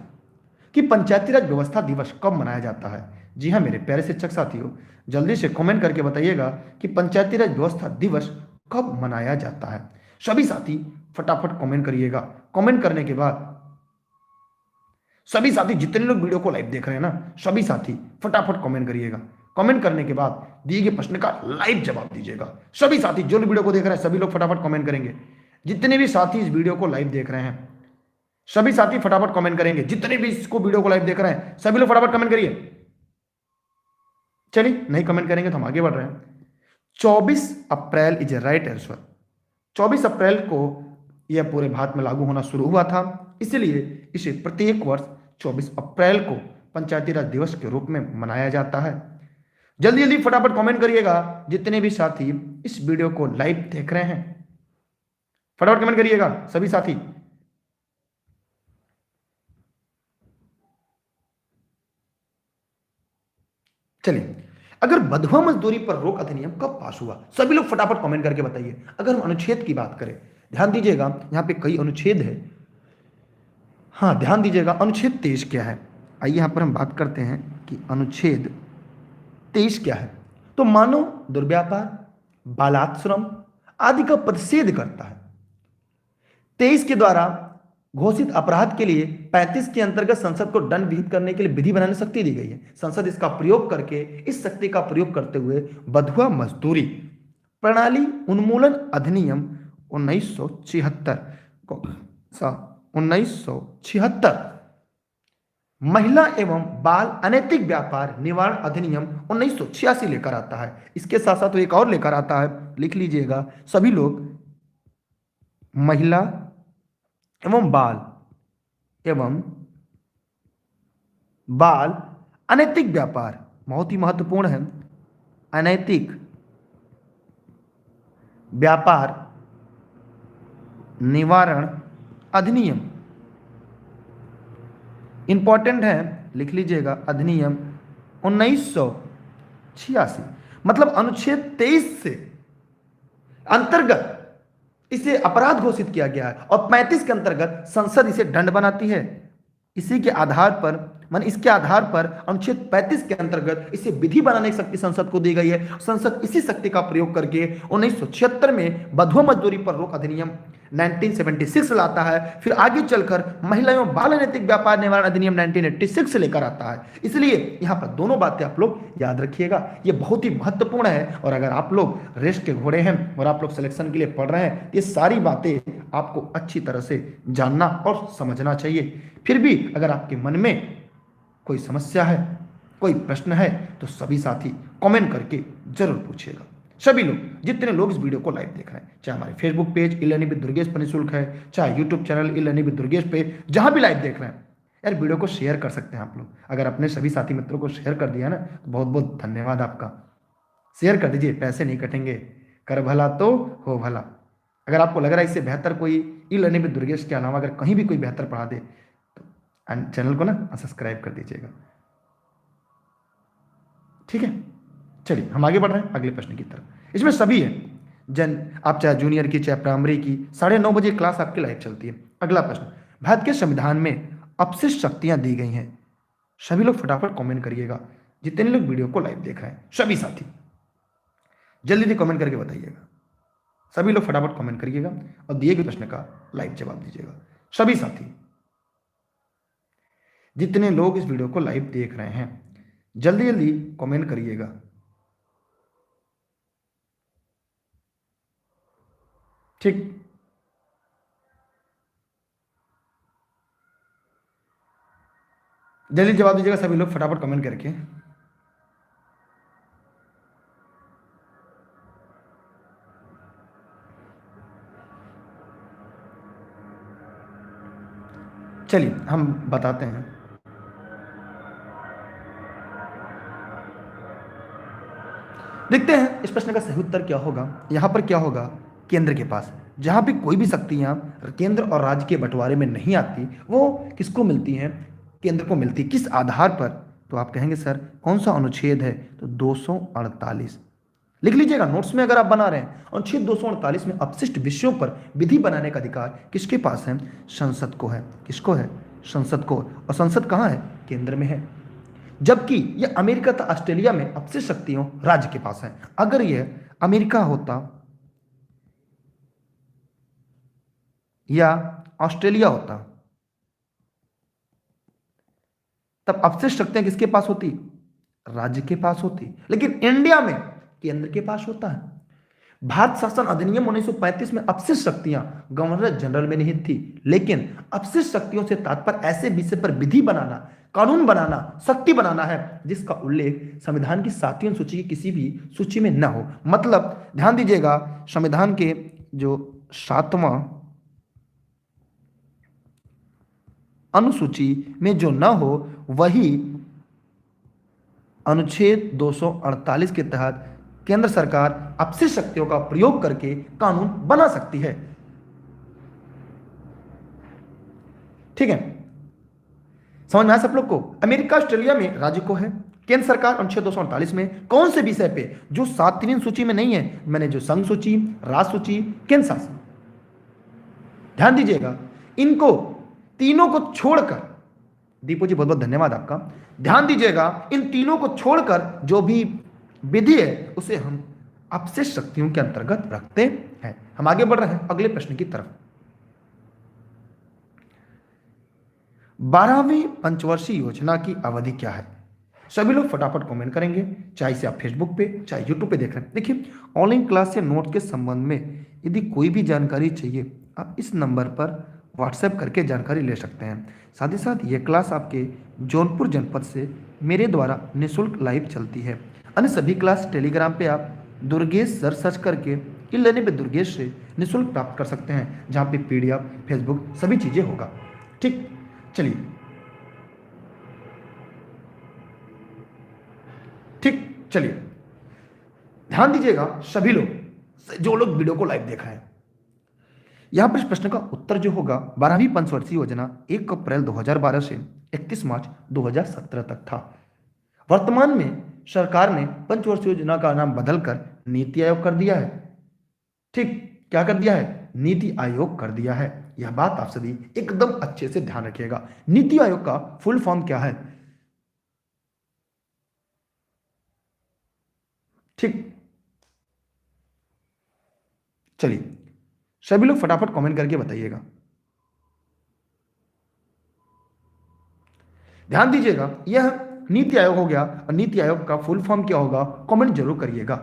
कि पंचायती राज व्यवस्था दिवस कब मनाया जाता है? जी हाँ मेरे प्यारे शिक्षक साथियों, जल्दी से कमेंट करके बताइएगा कि पंचायती राज व्यवस्था दिवस कब मनाया जाता है। सभी साथी फटाफट कमेंट करिएगा। कमेंट करने के बाद सभी साथी जितने लोग वीडियो को लाइव देख रहे हैं ना, सभी साथी फटाफट कमेंट करिएगा। कमेंट करने के बाद दिए गए प्रश्न का लाइव जवाब दीजिएगा। सभी साथी जो वीडियो को देख रहे हैं सभी लोग फटाफट कमेंट करेंगे। जितने भी साथी इस वीडियो को लाइव देख रहे हैं सभी साथी फटाफट कमेंट करेंगे। जितने भी इसको वीडियो को लाइव देख रहे हैं सभी लोग फटाफट कमेंट करिए। चलिए नहीं कमेंट करेंगे तो हम आगे बढ़ रहे हैं। 24 April is a right answer. 24 अप्रैल को यह पूरे भारत में लागू होना शुरू हुआ था, इसलिए इसे प्रत्येक वर्ष 24 अप्रैल को पंचायती राज दिवस के रूप में मनाया जाता है। जल्दी जल्दी फटाफट कमेंट करिएगा जितने भी साथी इस वीडियो को लाइव देख रहे हैं। फटाफट कमेंट करिएगा सभी साथी। चलिए, अगर बंधुआ मजदूरी पर रोक अधिनियम कब पास हुआ? सभी लोग फटाफट कमेंट करके बताइए। अगर हम अनुच्छेद की बात करें, ध्यान दीजिएगा यहां पे कई अनुच्छेद है। हाँ ध्यान दीजिएगा अनुच्छेद 23 क्या है। आइए यहां पर हम बात करते हैं कि अनुच्छेद 23 क्या है। तो मानव दुर्व्यापार, बालाश्रम आदि का प्रतिषेध करता है। 23 के द्वारा घोषित अपराध के लिए 35 के अंतर्गत संसद को दंड विहित करने के लिए विधि बनाने शक्ति दी गई है। संसद इसका प्रयोग करके, इस शक्ति का प्रयोग करते हुए बंधुआ मजदूरी प्रणाली उन्मूलन अधिनियम 1976 को 1976, महिला एवं बाल अनैतिक व्यापार निवारण अधिनियम 1986 लेकर आता है। इसके साथ साथ एक और लेकर आता है, लिख लीजिएगा सभी लोग, महिला एवं बाल अनैतिक व्यापार, बहुत ही महत्वपूर्ण है, अनैतिक व्यापार निवारण अधिनियम, इंपॉर्टेंट है, लिख लीजिएगा अधिनियम 1986। मतलब अनुच्छेद 23 से अंतर्गत इसे अपराध घोषित किया गया है और 35 के अंतर्गत संसद इसे दंड बनाती है। इसी के आधार पर इसके आधार पर अनुच्छेद 35 के अंतर्गत इसे विधि बनाने की शक्ति संसद को दी गई है। संसद इसी शक्ति का प्रयोग करके 1976 में बंधुआ मजदूरी पर रोक अधिनियम 1976 लाता है। फिर आगे चलकर महिला एवं बाल अनैतिक व्यापार निवारण अधिनियम 1986 लेकर आता है। इसलिए यहां पर दोनों बातें आप लोग याद रखिएगा, ये बहुत ही महत्वपूर्ण है। और अगर आप लोग रेस के घोड़े हैं और आप लोग सिलेक्शन के लिए पढ़ रहे हैं, ये सारी बातें आपको अच्छी तरह से जानना और समझना चाहिए। फिर भी अगर आपके मन में कोई समस्या है, कोई प्रश्न है, तो सभी साथी कमेंट करके जरूर पूछिएगा। सभी लोग जितने लोग इस वीडियो को लाइव देख रहे हैं, चाहे हमारे Facebook page e-learning with Durgesh पर निःशुल्क है, चाहे YouTube channel e-learning with Durgesh पे, जहां भी लाइव देख रहे हैं, यार वीडियो को शेयर कर सकते हैं आप लोग। अगर अपने सभी साथी मित्रों को शेयर कर दिया ना, तो बहुत बहुत धन्यवाद आपका। शेयर कर दीजिए, पैसे नहीं कटेंगे, कर भला तो हो भला। अगर आपको लग रहा है इससे बेहतर कोई ई-लर्निंग विद दुर्गेश के अलावा अगर कहीं भी कोई बेहतर पढ़ा दे, तो चैनल को ना सब्सक्राइब कर दीजिएगा। ठीक है, चलिए हम आगे बढ़ रहे हैं अगले प्रश्न की तरफ। इसमें सभी है आप चाहे जूनियर की चाहे प्राइमरी की, 9:30 बजे क्लास आपकी लाइव चलती है। अगला प्रश्न, भारत के संविधान में अपशिष्ट शक्तियां दी गई हैं। सभी लोग फटाफट कमेंट करिएगा जितने लोग वीडियो को लाइव देख रहे हैं, सभी साथी जल्दी जल्दी कमेंट करके बताइएगा। सभी लोग फटाफट कमेंट करिएगा और दिए गए प्रश्न का लाइव जवाब दीजिएगा। सभी साथी जितने लोग इस वीडियो को लाइव देख रहे हैं, जल्दी जल्दी कमेंट करिएगा। ठीक, जल्दी जवाब दीजिएगा सभी लोग फटाफट कमेंट करके। चलिए हम बताते हैं। देखते हैं इस प्रश्न का सही उत्तर क्या होगा। यहां पर क्या होगा, केंद्र के पास। जहां भी कोई भी शक्तियां केंद्र और राज्य के बंटवारे में नहीं आती, वो किसको मिलती हैं, केंद्र को मिलती है। किस आधार पर, तो आप कहेंगे सर कौन सा अनुच्छेद है, तो 248। लिख लीजिएगा नोट्स में अगर आप बना रहे हैं। अनुच्छेद 248 में अपशिष्ट विषयों पर विधि बनाने का अधिकार किसके पास है, संसद को है। किसको है, संसद को। और संसद कहां है, केंद्र में है। जबकि यह अमेरिका तथा ऑस्ट्रेलिया में अपशिष्ट शक्तियों राज्य के पास है। अगर यह अमेरिका होता या ऑस्ट्रेलिया होता, तब अपशिष्ट शक्तियां किसके पास होती, राज्य के पास होती। लेकिन इंडिया में केंद्र के पास होता है। भारत शासन अधिनियम 1935 में अपशिष्ट शक्तियां गवर्नर जनरल में निहित थी। लेकिन अपशिष्ट शक्तियों से तात्पर्य ऐसे विषय पर विधि बनाना, कानून बनाना, शक्ति बनाना है जिसका उल्लेख संविधान की 7वीं सूची की किसी भी सूची में न हो। मतलब ध्यान दीजिएगा, संविधान के जो 7वां अनुसूची में जो न हो, वही अनुच्छेद 248 के तहत केंद्र सरकार अपशिष्ट शक्तियों का प्रयोग करके कानून बना सकती है। ठीक है, समझ में आया सब लोग को। अमेरिका ऑस्ट्रेलिया में राज्य को है, केंद्र सरकार अनुच्छेद 248 में कौन से विषय पे, जो 7वीं सूची में नहीं है, मैंने जो संघ सूची, राष्ट्र सूची, केंद्र शासन, ध्यान दीजिएगा, इनको तीनों को छोड़कर, दीपू जी बहुत बहुत धन्यवाद आपका, ध्यान दीजिएगा, इन तीनों को छोड़कर जो भी विधि है उसे हम अपशिष्ट शक्तियों के अंतर्गत रखते हैं। हम आगे बढ़ रहे हैं अगले प्रश्न की तरफ। 12वीं पंचवर्षीय योजना की अवधि क्या है। सभी लोग फटाफट कमेंट करेंगे, चाहे से आप फेसबुक पे चाहे यूट्यूब पे देख रहे हैं। देखिए, ऑनलाइन क्लास या नोट के संबंध में यदि कोई भी जानकारी चाहिए, आप इस नंबर पर व्हाट्सएप करके जानकारी ले सकते हैं। साथ ही साथ ये क्लास आपके जौनपुर जनपद से मेरे द्वारा निःशुल्क लाइव चलती है। अन्य सभी क्लास टेलीग्राम पे आप दुर्गेश सर सर्च करके इन लेने पे दुर्गेश से निःशुल्क प्राप्त कर सकते हैं, जहाँ पे PDF, फेसबुक सभी चीज़ें होगा। ठीक, चलिए, ठीक, चलिए ध्यान दीजिएगा सभी लोग, जो लोग वीडियो को लाइव देखा है। यहां पर इस प्रश्न का उत्तर जो होगा, 12वीं पंचवर्षीय योजना 1 अप्रैल 2012 से 31 मार्च 2017 तक था। वर्तमान में सरकार ने पंचवर्षीय योजना का नाम बदलकर नीति आयोग कर दिया है। ठीक, क्या कर दिया है, नीति आयोग कर दिया है। यह बात आप सभी एकदम अच्छे से ध्यान रखिएगा। नीति आयोग का फुल फॉर्म क्या है। ठीक, चलिए सभी लोग फटाफट कमेंट करके बताइएगा। ध्यान दीजिएगा, यह नीति आयोग हो गया, और नीति आयोग का फुल फॉर्म क्या होगा, कमेंट जरूर करिएगा।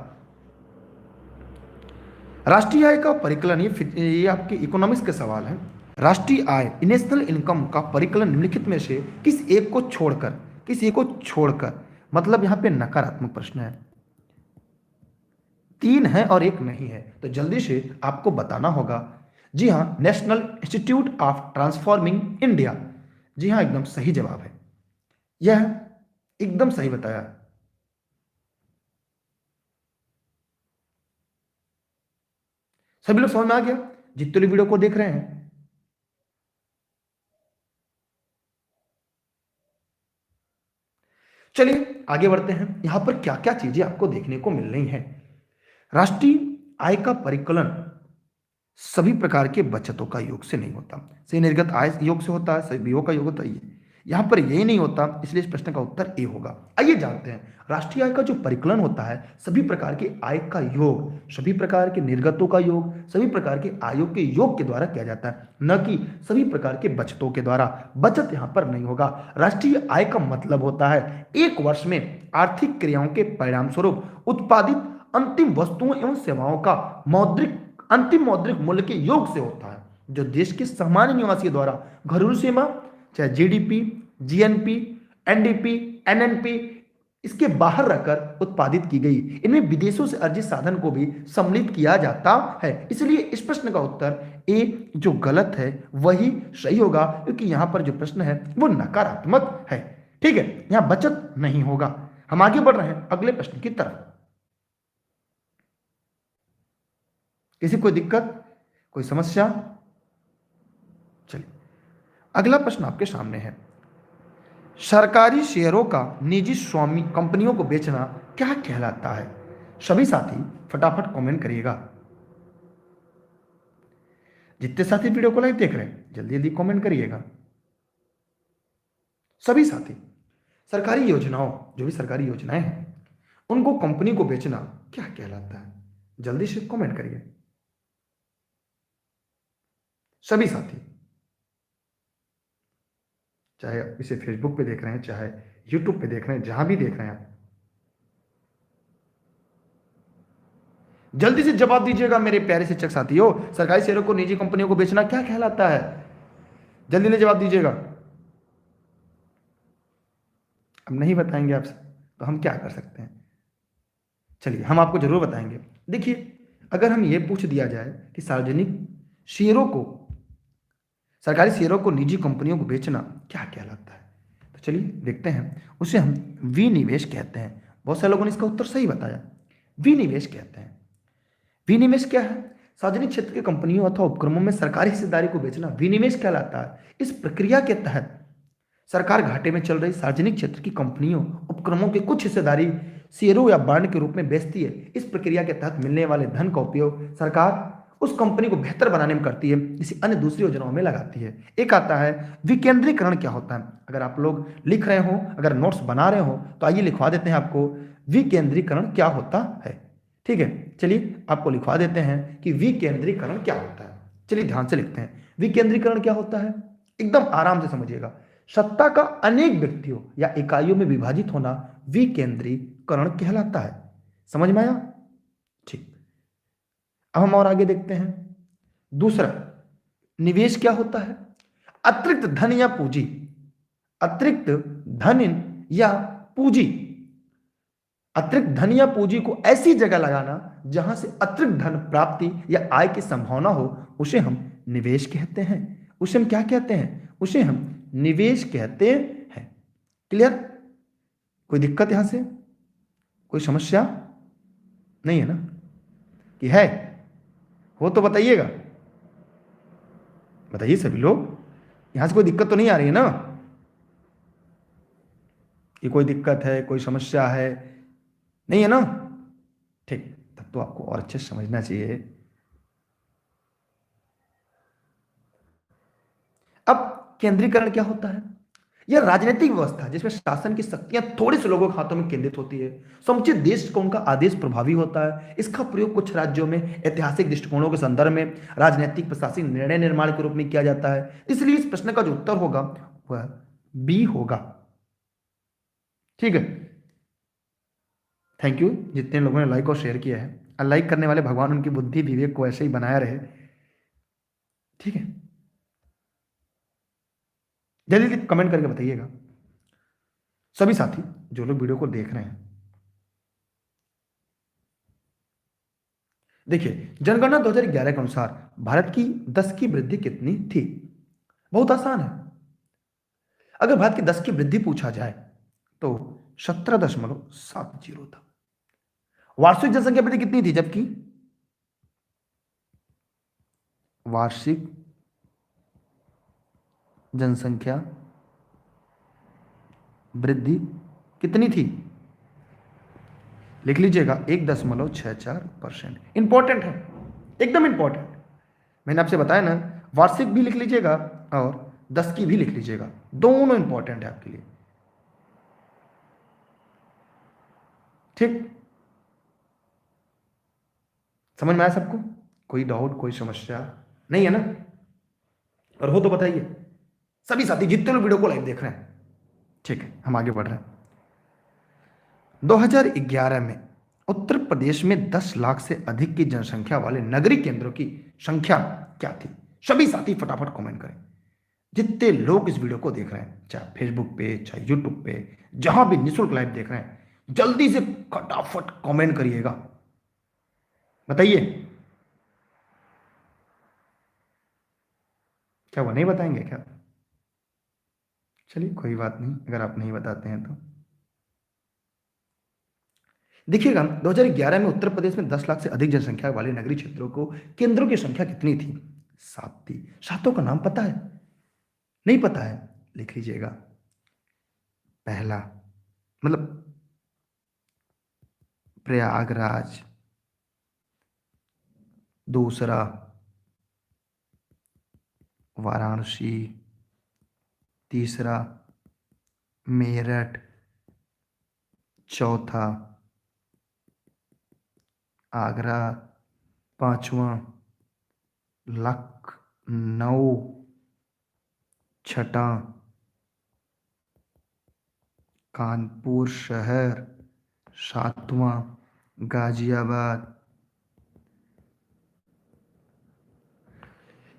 राष्ट्रीय आय का परिकलन, ये आपके इकोनॉमिक्स के सवाल है। राष्ट्रीय आय, नेशनल इनकम का परिकलन निम्नलिखित में से किस एक को छोड़कर, किस एक को छोड़कर, मतलब यहां पे नकारात्मक प्रश्न है, 3 है और 1 नहीं है, तो जल्दी से आपको बताना होगा। जी हां, National Institute of Transforming India. जी हां, एकदम सही जवाब है, यह एकदम सही बताया। सभी लोग समझ में आ गया जितने लोग वीडियो को देख रहे हैं। चलिए आगे बढ़ते हैं। यहां पर क्या क्या चीजें आपको देखने को मिल रही हैं। राष्ट्रीय आय का परिकलन सभी प्रकार के बचतों का योग से नहीं होता, से निर्गत आय योग से होता है, सभी योग का योग होता है। यहां पर यही नहीं होता, इसलिए इस प्रश्न का उत्तर ए होगा। आइए जानते हैं, राष्ट्रीय आय का जो परिकलन होता है, सभी प्रकार के आय का योग, सभी प्रकार के निर्गतों का योग, सभी प्रकार के आयोग के योग के द्वारा किया जाता है, न कि सभी प्रकार के बचतों के द्वारा। बचत यहां पर नहीं होगा। राष्ट्रीय आय का मतलब होता है एक वर्ष में आर्थिक क्रियाओं के परिणाम स्वरूप उत्पादित अंतिम वस्तुओं एवं सेवाओं का अंतिम मौद्रिक मूल्य के योग से होता है, जो देश के सामान्य निवासियों द्वारा घरेलू सीमा, चाहे GDP, GNP, NDP, NNP, इसके बाहर रहकर उत्पादित की गई। इनमें विदेशों से अर्जित साधन को भी सम्मिलित किया जाता है। इसलिए इस प्रश्न का उत्तर ए जो गलत है वही सही होगा, क्योंकि यहां पर जो प्रश्न है वो नकारात्मक है। ठीक है, यहां बचत नहीं होगा। हम आगे बढ़ रहे हैं अगले प्रश्न की तरफ। किसी कोई दिक्कत, कोई समस्या? चलिए, अगला प्रश्न आपके सामने है, सरकारी शेयरों का निजी स्वामी कंपनियों को बेचना क्या कहलाता है? सभी साथी फटाफट कमेंट करिएगा। जितने साथी वीडियो को लाइव देख रहे हैं जल्दी जल्दी कमेंट करिएगा। सभी साथी, सरकारी योजनाओं, जो भी सरकारी योजनाएं हैं उनको कंपनी को बेचना क्या कहलाता है? जल्दी से कमेंट करिए सभी साथी, चाहे इसे फेसबुक पे देख रहे हैं, चाहे यूट्यूब पे देख रहे हैं, जहां भी देख रहे हैं आप जल्दी से जवाब दीजिएगा मेरे प्यारे शिक्षक साथियों। सरकारी शेयरों को निजी कंपनियों को बेचना क्या कहलाता है? जल्दी से जवाब दीजिएगा। अब नहीं बताएंगे आपसे तो हम क्या कर सकते हैं? चलिए, हम आपको जरूर बताएंगे। देखिए, अगर हम ये पूछ दिया जाए कि सार्वजनिक शेयरों को, सरकारी शेयरों को निजी कंपनियों को बेचना क्या कहलाता है, तो चलिए देखते हैं। उसे हम विनिवेश कहते हैं। बहुत सारे लोगों ने इसका उत्तर सही बताया, विनिवेश कहते हैं। विनिवेश क्या है? सार्वजनिक क्षेत्र की कंपनियों अथवा उपक्रमों में सरकारी हिस्सेदारी को बेचना विनिवेश कहलाता है। इस प्रक्रिया के तहत सरकार घाटे में चल रही सार्वजनिक क्षेत्र की कंपनियों उपक्रमों के कुछ हिस्सेदारी शेयरों या बॉन्ड के रूप में बेचती है। इस प्रक्रिया के तहत मिलने वाले धन का उपयोग सरकार उस कंपनी को बेहतर बनाने में करती है, किसी अन्य दूसरी योजनाओं में लगाती है। एक आता है विकेंद्रीकरण। क्या होता है? अगर आप लोग लिख रहे हो, अगर नोट्स बना रहे हो तो आइए लिखवा देते हैं आपको, विकेंद्रीकरण क्या होता है। ठीक है, चलिए आपको लिखवा देते हैं कि विकेंद्रीकरण क्या होता है। चलिए ध्यान से लिखते हैं, विकेंद्रीकरण क्या होता है, एकदम आराम से समझिएगा। सत्ता का अनेक व्यक्तियों या इकाइयों में विभाजित होना विकेंद्रीकरण कहलाता है। समझ में आया? ठीक, अब हम और आगे देखते हैं। दूसरा, निवेश क्या होता है? अतिरिक्त धन या पूंजी, अतिरिक्त धन या पूंजी, अतिरिक्त धन या पूंजी को ऐसी जगह लगाना जहां से अतिरिक्त धन प्राप्ति या आय की संभावना हो, उसे हम निवेश कहते हैं। उसे हम क्या कहते हैं? उसे हम निवेश कहते हैं। क्लियर? कोई दिक्कत यहां से, कोई समस्या नहीं है ना? कि है? हो तो बताइएगा, बताइए सभी लोग, यहां से कोई दिक्कत तो नहीं आ रही है ना? कि कोई दिक्कत है, कोई समस्या है, नहीं है ना? ठीक, तब तो आपको और अच्छे से समझना चाहिए। अब केंद्रीकरण क्या होता है? यह राजनीतिक व्यवस्था जिसमें शासन की शक्तियां थोड़े से लोगों के हाथों में केंद्रित होती है। समुचित देश को उनका आदेश प्रभावी होता है। इसका प्रयोग कुछ राज्यों में ऐतिहासिक दृष्टिकोणों के संदर्भ में राजनीतिक प्रशासनिक निर्णय निर्माण के रूप में किया जाता है। इसलिए इस प्रश्न का जो उत्तर होगा वह बी होगा। ठीक है, थैंक यू जितने लोगों ने लाइक और शेयर किया है। और लाइक करने वाले भगवान उनकी बुद्धि विवेक को ऐसे ही बनाया रहे। ठीक है, जल्दी जल्दी कमेंट करके बताइएगा सभी साथी जो लोग वीडियो को देख रहे हैं। देखिए, जनगणना 2011 के अनुसार भारत की 10 की वृद्धि कितनी थी? बहुत आसान है। अगर भारत की 10 की वृद्धि पूछा जाए तो 17.70 था। वार्षिक जनसंख्या वृद्धि कितनी थी? जबकि वार्षिक जनसंख्या वृद्धि कितनी थी? लिख लीजिएगा, 1.64%। इंपॉर्टेंट है, एकदम इंपॉर्टेंट। मैंने आपसे बताया ना, वार्षिक भी लिख लीजिएगा और 10 की भी लिख लीजिएगा, दोनों इंपॉर्टेंट है आपके लिए। ठीक, समझ में आया सबको? कोई डाउट, कोई समस्या नहीं है ना? और हो तो बताइए सभी साथी जितने लोग वीडियो को लाइव देख रहे हैं। ठीक है, हम आगे बढ़ रहे हैं। 2011 में उत्तर प्रदेश में 10 लाख से अधिक की जनसंख्या वाले नगरीय केंद्रों की संख्या क्या थी? सभी साथी फटाफट कमेंट करें। जितने लोग इस वीडियो को देख रहे हैं, चाहे फेसबुक पे, चाहे यूट्यूब पे, जहां भी निःशुल्क लाइव देख रहे हैं, जल्दी से फटाफट कमेंट करिएगा, बताइए। क्या वो नहीं बताएंगे क्या? चलिए कोई बात नहीं, अगर आप नहीं बताते हैं तो। देखिएगा 2011 में उत्तर प्रदेश में 10 लाख से अधिक जनसंख्या वाले नगरीय क्षेत्रों को केंद्रों की संख्या कितनी थी? 7 थी। सातों का नाम पता है? नहीं पता है? लिख लीजिएगा। पहला मतलब प्रयागराज, दूसरा वाराणसी, तीसरा मेरठ, चौथा आगरा, पांचवा लखनऊ, छठा कानपुर शहर, सातवां गाजियाबाद।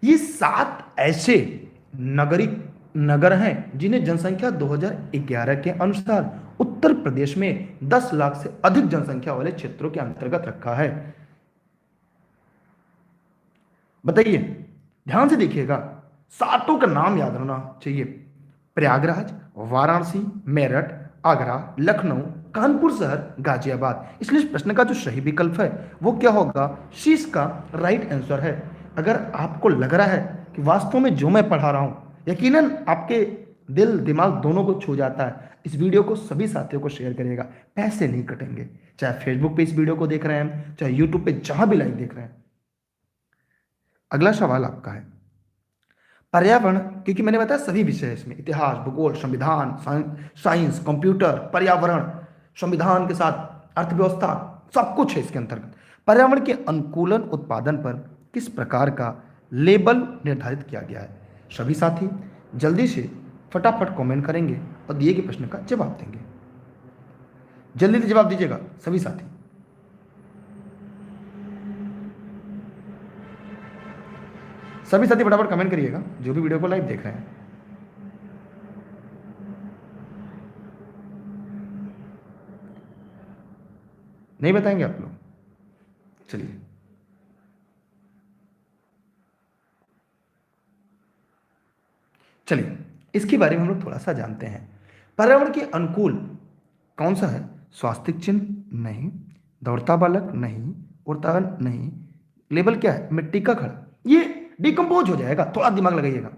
ये 7 ऐसे नगर हैं जिन्हें जनसंख्या 2011 के अनुसार उत्तर प्रदेश में 10 लाख से अधिक जनसंख्या वाले क्षेत्रों के अंतर्गत रखा है। बताइए, ध्यान से देखिएगा, सातों का नाम याद रहना चाहिए। प्रयागराज, वाराणसी, मेरठ, आगरा, लखनऊ, कानपुर शहर, गाजियाबाद। इसलिए इस प्रश्न का जो सही विकल्प है वो क्या होगा? शीश का राइट आंसर है। अगर आपको लग रहा है कि वास्तव में जो मैं पढ़ा रहा हूं यकीनन आपके दिल दिमाग दोनों को छू जाता है, इस वीडियो को सभी साथियों को शेयर करिएगा। पैसे नहीं कटेंगे, चाहे फेसबुक पे इस वीडियो को देख रहे हैं, चाहे यूट्यूब पे जहां भी लाइव देख रहे हैं। अगला सवाल आपका है पर्यावरण, क्योंकि मैंने बताया सभी विषय इसमें, इतिहास, भूगोल, संविधान, साइंस, कंप्यूटर, पर्यावरण, संविधान के साथ अर्थव्यवस्था, सब कुछ है इसके अंतर्गत। पर्यावरण के अनुकूलन उत्पादन पर किस प्रकार का लेबल निर्धारित किया गया है? सभी साथी जल्दी से फटाफट कमेंट करेंगे और दिए गए प्रश्न का जवाब देंगे। जल्दी से जवाब दीजिएगा सभी साथी। सभी साथी फटाफट कमेंट करिएगा जो भी वीडियो को लाइव देख रहे हैं। नहीं बताएंगे आप लोग? चलिए, चलिए इसके बारे में हम लोग थोड़ा सा जानते हैं। पर्यावरण के अनुकूल कौन सा है? स्वास्तिक चिन्ह नहीं, दौड़ता बालक नहीं, उड़ता नहीं। लेबल क्या है? मिट्टी का घड़ा। ये डिकम्पोज हो जाएगा, थोड़ा दिमाग लगाइएगा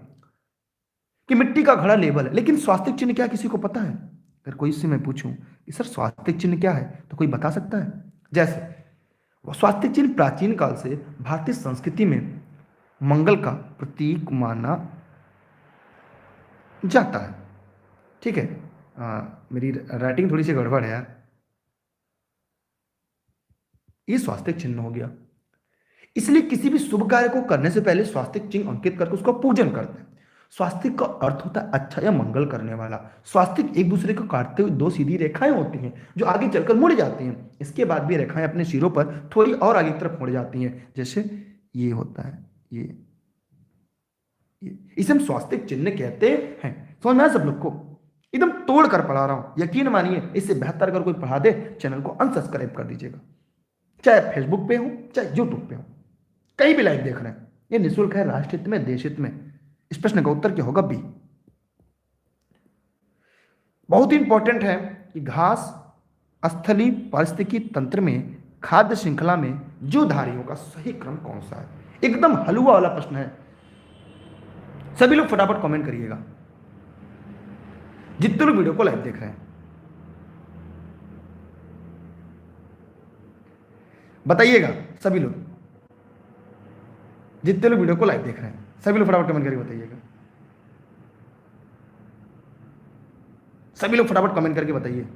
कि मिट्टी का घड़ा लेबल है। लेकिन स्वास्तिक चिन्ह क्या किसी को पता है? अगर कोई से मैं पूछूं कि सर स्वास्तिक चिन्ह क्या है, तो कोई बता सकता है? जैसे वो स्वास्तिक चिन्ह प्राचीन काल से भारतीय संस्कृति में मंगल का प्रतीक माना जाता है। ठीक है, मेरी राइटिंग थोड़ी सी गड़बड़ है यार। ये स्वास्तिक चिन्ह हो गया। इसलिए किसी भी शुभ कार्य को करने से पहले स्वास्तिक चिन्ह अंकित करके उसका पूजन करते हैं। स्वास्तिक का अर्थ होता है अच्छा या मंगल करने वाला। स्वास्तिक एक दूसरे को काटते हुए 2 सीधी रेखाएं होती हैं जो आगे चलकर मुड़ जाती हैं। इसके बाद भी रेखाएं अपने सिरों पर थोड़ी और आगे की तरफ मुड़ जाती हैं, जैसे ये होता है। ये इसे हम स्वास्तिक चिन्ह कहते हैं। समझ में आया सब लोग को? एकदम तोड़ कर पढ़ा रहा हूं, यकीन मानिए। इससे बेहतर अगर कोई पढ़ा दे, चैनल को अनसब्सक्राइब कर दीजिएगा। चाहे फेसबुक पे हो, चाहे यूट्यूब पे हो, कहीं भी लाइव देख रहे हैं। ये निःशुल्क है, राष्ट्र हित में, देश हित में। इस प्रश्न का उत्तर क्या होगा? बी। बहुत ही इंपॉर्टेंट है कि घास स्थलीय पारिस्थितिकी तंत्र में खाद्य श्रृंखला में जीवधारियों का सही क्रम कौन सा है? एकदम हलवा वाला प्रश्न है। सभी लोग फटाफट कमेंट करिएगा जितने लोग वीडियो को लाइव देख रहे हैं। बताइएगा सभी लोग, जितने लोग वीडियो को लाइव देख रहे हैं, सभी लोग फटाफट कमेंट करके बताइएगा। सभी लोग फटाफट कमेंट करके बताइए।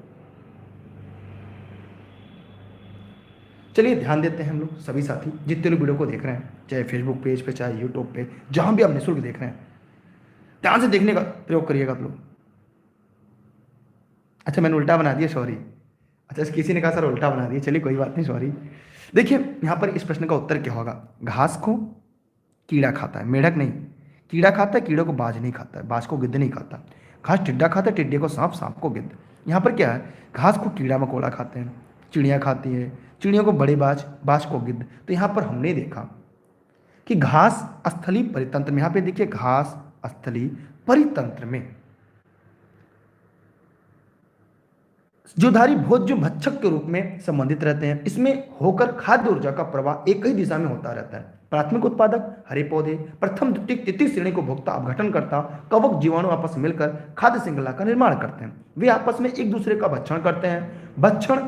चलिए ध्यान देते हैं हम लोग सभी साथी, जितने लोग वीडियो को देख रहे हैं, चाहे फेसबुक पेज पे, चाहे यूट्यूब पे, जहां भी आप निःशुल्क देख रहे हैं, ध्यान से देखने का प्रयोग करिएगा आप लोग। अच्छा, मैंने उल्टा बना दिया, सॉरी। अच्छा, किसी ने कहा सर उल्टा बना दिया, चलिए कोई बात नहीं, सॉरी। देखिए यहां पर इस प्रश्न का उत्तर क्या होगा? घास को कीड़ा खाता है, मेढक नहीं। कीड़ा खाता है, कीड़े को बाज नहीं खाता है, बाज को गिद्ध नहीं खाता। घास टिड्डा खाता है, टिड्डे को सांप, सांप को गिद्ध। यहाँ पर क्या है? घास को कीड़ा मकोड़ा खाते हैं, चिड़िया खाती है, चिड़ियों को बड़े बाज, बाज को गिद्ध। तो यहाँ पर हमने देखा कि घास स्थलीय परितंत्र में, यहाँ पे देखिए घास स्थलीय परितंत्र में जुधारी भोज्य भक्षक के रूप में संबंधित रहते हैं। इसमें होकर खाद्य ऊर्जा का प्रवाह एक ही दिशा में होता रहता है। प्राथमिक उत्पादक हरे पौधे, प्रथम द्वितीय तृतीय श्रेणी को भोक्ता अपघटनकर्ता कवक जीवाणु आपस में मिलकर खाद्य श्रृंखला का निर्माण करते हैं। वे आपस में एक दूसरे का भक्षण करते हैं। भक्षण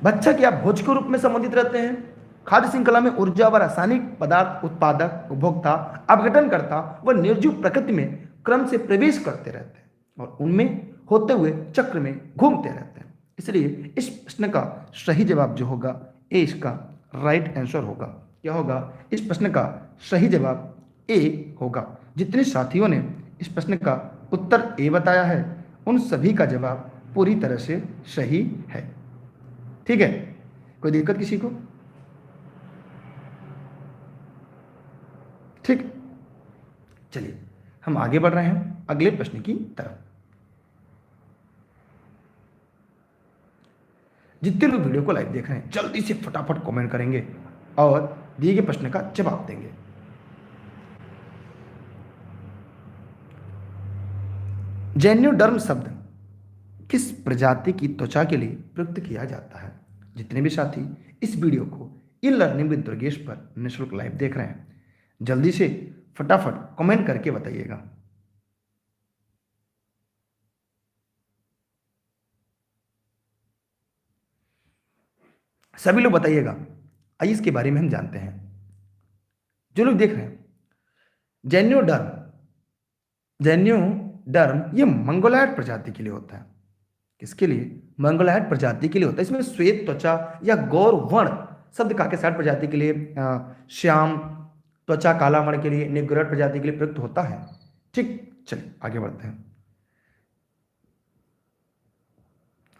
भक्षक या भोज के रूप में संबंधित रहते हैं। खाद्य श्रृंखला में ऊर्जा व रासायनिक पदार्थ उत्पादक उपभोक्ता अपघटनकर्ता व निर्जीव प्रकृति में क्रम से प्रवेश करते रहते हैं और उनमें होते हुए चक्र में घूमते रहते हैं। इसलिए इस प्रश्न का सही जवाब जो होगा ए इसका राइट आंसर होगा। क्या होगा? इस प्रश्न का सही जवाब ए होगा। जितने साथियों ने इस प्रश्न का उत्तर ए बताया है उन सभी का जवाब पूरी तरह से सही है। ठीक है, कोई दिक्कत किसी को? ठीक, चलिए हम आगे बढ़ रहे हैं अगले प्रश्न की तरफ। जितने लोग वीडियो को लाइव देख रहे हैं जल्दी से फटाफट कमेंट करेंगे और दिए गए प्रश्न का जवाब देंगे। जेन्योडर्म शब्द किस प्रजाति की त्वचा के लिए प्रयुक्त किया जाता है? जितने भी साथी इस वीडियो को ई लर्निंग विद दुर्गेश पर निःशुल्क लाइव देख रहे हैं जल्दी से फटाफट कमेंट करके बताइएगा। सभी लोग बताइएगा। आइए इसके बारे में हम जानते हैं। जो लोग देख रहे हैं, जेन्योडर्म ये मंगोलायड प्रजाति के लिए होता है। किसके लिए? मंगोलायड प्रजाति के लिए होता है। इसमें श्वेत त्वचा या गौर वर्ण शब्द काकेसाइड प्रजाति के लिए, श्याम त्वचा काला वर्ण के लिए, निग्रोइड प्रजाति के लिए प्रयुक्त होता है। ठीक, चलिए आगे बढ़ते हैं।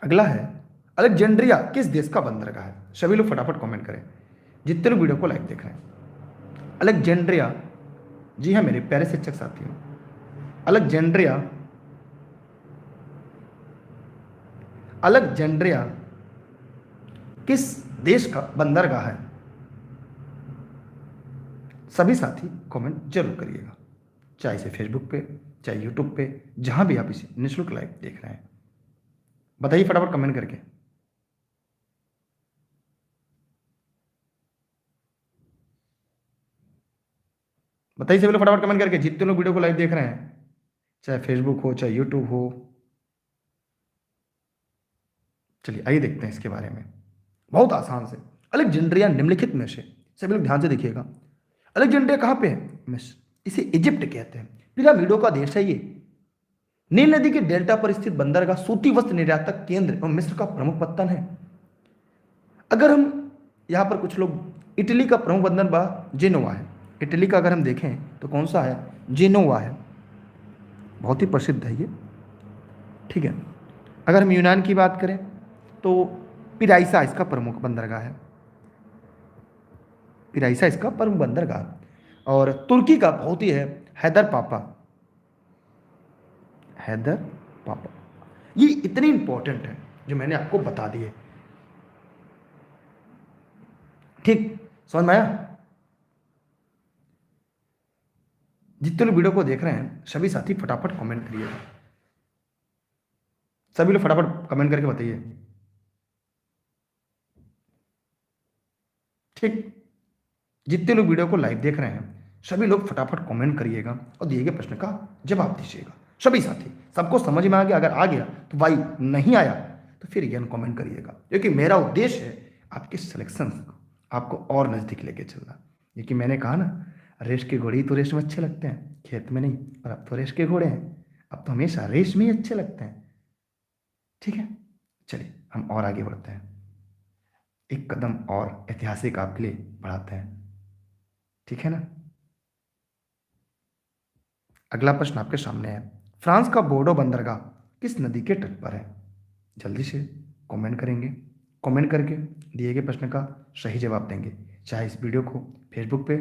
अगला है अलेक्जेंड्रिया किस देश का बंदरगाह है? सभी लोग फटाफट कमेंट करें जितने लोग वीडियो को लाइव देख रहे हैं। अलेक्जेंड्रिया, जी हाँ मेरे प्यारे शिक्षक साथियों, अलेक्जेंड्रिया किस देश का बंदरगाह है? सभी साथी कमेंट जरूर करिएगा, चाहे इसे फेसबुक पे चाहे यूट्यूब पे, जहां भी आप इसे निःशुल्क लाइव देख रहे हैं। बताइए फटाफट कमेंट करके। बताइए सभी लोग फटाफट कमेंट करके जितने लोग वीडियो को लाइव देख रहे हैं, चाहे फेसबुक हो चाहे यूट्यूब हो। चलिए आइए देखते हैं इसके बारे में बहुत आसान से। अलेक्जेंड्रिया निम्नलिखित में से, सभी लोग ध्यान से देखिएगा, अलेक्जेंड्रिया कहाँ पे है? मिस्र। इसे इजिप्ट कहते हैं। पिरामिडों का देश है ये। नील नदी के डेल्टा पर स्थित बंदरगाह सूती वस्त्र निर्यातक केंद्र एवं मिस्र का प्रमुख पत्तन है। अगर हम यहाँ पर कुछ लोग, इटली का प्रमुख बंदरगाह जेनोवा है। इटली का अगर हम देखें तो कौन सा है? जेनोवा है, बहुत ही प्रसिद्ध है ये। ठीक है, अगर हम यूनान की बात करें तो पिराइसा इसका प्रमुख बंदरगाह है। पिराइसा इसका प्रमुख बंदरगाह। और तुर्की का बहुत ही है हैदर पापा। ये इतने इंपॉर्टेंट है जो मैंने आपको बता दिए। ठीक, समझ में आया? जितने लोग वीडियो को देख रहे हैं सभी साथी फटाफट कमेंट करिए। सभी लोग फटाफट कमेंट करके बताइए। ठीक, जितने लोग वीडियो को लाइव देख रहे हैं सभी लोग फटाफट कमेंट करिएगा और दिए गए प्रश्न का जवाब दीजिएगा। सभी साथी, सबको समझ में आ गया? अगर आ गया तो भाई, नहीं आया तो फिर ये कमेंट करिएगा, क्योंकि मेरा उद्देश्य है आपके सिलेक्शन को आपको और नज़दीक लेके चलना। क्योंकि मैंने कहा ना, रेस के घोड़े ही तो रेस में अच्छे लगते हैं, खेत में नहीं। और अब तो रेस के घोड़े हैं, अब तो हमेशा रेस में ही अच्छे लगते हैं। ठीक है, चलिए हम और आगे बढ़ते हैं, एक कदम और ऐतिहासिक आपके लिए बढ़ाते हैं। ठीक है ना? अगला प्रश्न आपके सामने है, फ्रांस का बोर्डो बंदरगाह किस नदी के तट पर है? जल्दी से कमेंट करेंगे, कमेंट करके दिए गए प्रश्न का सही जवाब देंगे। चाहे इस वीडियो को फेसबुक पे,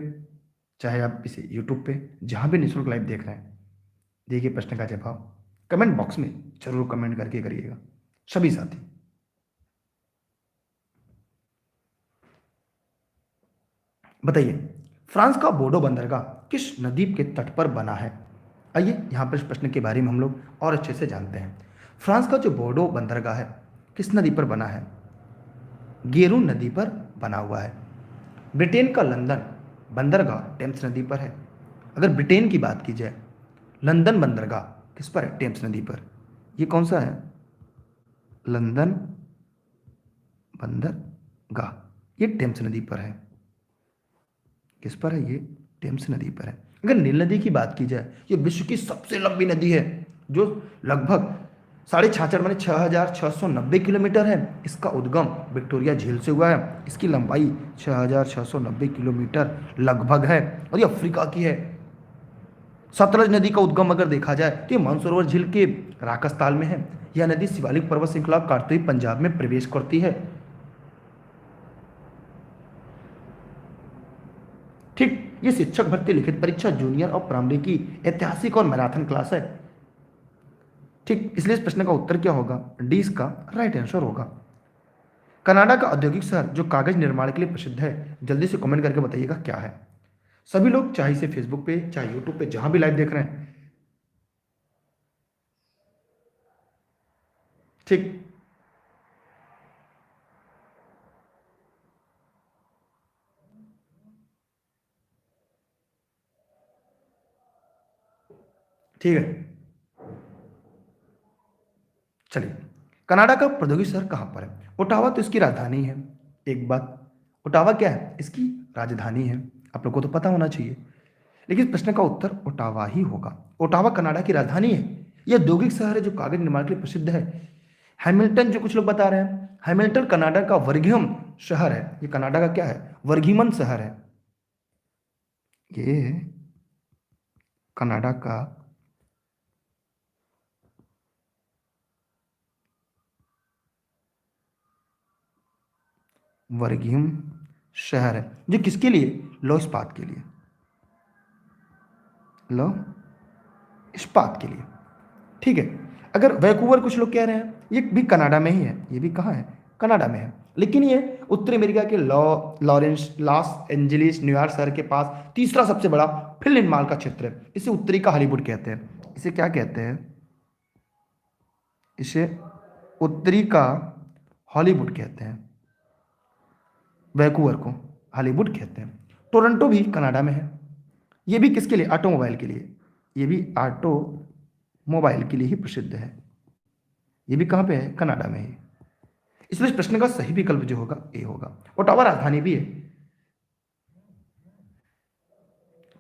चाहे आप इसे यूट्यूब पे, जहां भी निःशुल्क लाइव देख रहे हैं, दिए गए प्रश्न का जवाब कमेंट बॉक्स में जरूर कमेंट करके करिएगा सभी साथी। बताइए, फ्रांस का बोर्डो बंदरगाह किस नदी के तट पर बना है? आइए यहाँ पर इस प्रश्न के बारे में हम लोग और अच्छे से जानते हैं। फ्रांस का जो बोर्डो बंदरगाह है किस नदी पर बना है? गेरू नदी पर बना हुआ है। ब्रिटेन का लंदन बंदरगाह टेम्स नदी पर है। अगर ब्रिटेन की बात की जाए, लंदन बंदरगाह किस पर है? टेम्स नदी पर। ये कौन सा है? लंदन बंदरगाह, ये टेम्स नदी पर है। किस पर है ये? टेम्स नदी पर है। अगर नील नदी की बात की जाए, ये विश्व की सबसे लंबी नदी है, जो लगभग 66 माने 6,690 किलोमीटर है। इसका उद्गम विक्टोरिया झील से हुआ है। इसकी लंबाई 6,690 किलोमीटर लगभग है, और ये अफ्रीका की है। सतलज नदी का उद्गम अगर देखा जाए तो ये मानसरोवर झील के राकसताल में है। यह नदी शिवालिक पर्वत श्रृंखला काटते हुए पंजाब में प्रवेश करती है। ठीक, ये शिक्षक भर्ती लिखित परीक्षा जूनियर और प्राइमरी की ऐतिहासिक और मैराथन क्लास है। ठीक, इसलिए इस प्रश्न का उत्तर क्या होगा? डी इसका राइट आंसर होगा। कनाडा का औद्योगिक शहर जो कागज निर्माण के लिए प्रसिद्ध है, जल्दी से कमेंट करके बताइएगा क्या है। सभी लोग, चाहे इसे फेसबुक पे चाहे यूट्यूब पे जहां भी लाइव देख रहे हैं, ठीक, ठीक है। चलिए, कनाडा का प्रौद्योगिक शहर कहाँ पर है? ओटावा तो इसकी राजधानी है। एक बात, ओटावा क्या है? इसकी राजधानी है। आप लोग को तो पता होना चाहिए, लेकिन इस प्रश्न का उत्तर ओटावा ही होगा। ओटावा कनाडा की राजधानी है। यह औद्योगिक शहर है जो कागज निर्माण के लिए प्रसिद्ध है। हैमिल्टन, जो कुछ लोग बता रहे हैं, हैमिल्टन कनाडा का वर्गियम शहर है। ये कनाडा का क्या है? वर्गीमन शहर है। ये कनाडा का वर्गीम शहर है, जो किसके लिए? लौह इस्पात के लिए। लौह इस्पात के लिए, ठीक है। अगर वैंकूवर, कुछ लोग कह रहे हैं ये भी कनाडा में ही है। ये भी कहाँ है? कनाडा में है, लेकिन ये उत्तरी अमेरिका के लॉरेंस, लॉस एंजलिस, न्यूयॉर्क शहर के पास तीसरा सबसे बड़ा फिल्म निर्माण का क्षेत्र है। इसे उत्तरी का हॉलीवुड कहते हैं। इसे क्या कहते हैं? इसे उत्तरी का हॉलीवुड कहते हैं। वैंकूवर को हॉलीवुड कहते हैं। टोरंटो भी कनाडा में है। ये भी किसके लिए? ऑटोमोबाइल के लिए। ये भी ऑटोमोबाइल के लिए ही प्रसिद्ध है। ये भी कहाँ पे है? कनाडा में ही। इसलिए इस प्रश्न का सही विकल्प जो होगा ए होगा। ओटावा राजधानी भी है।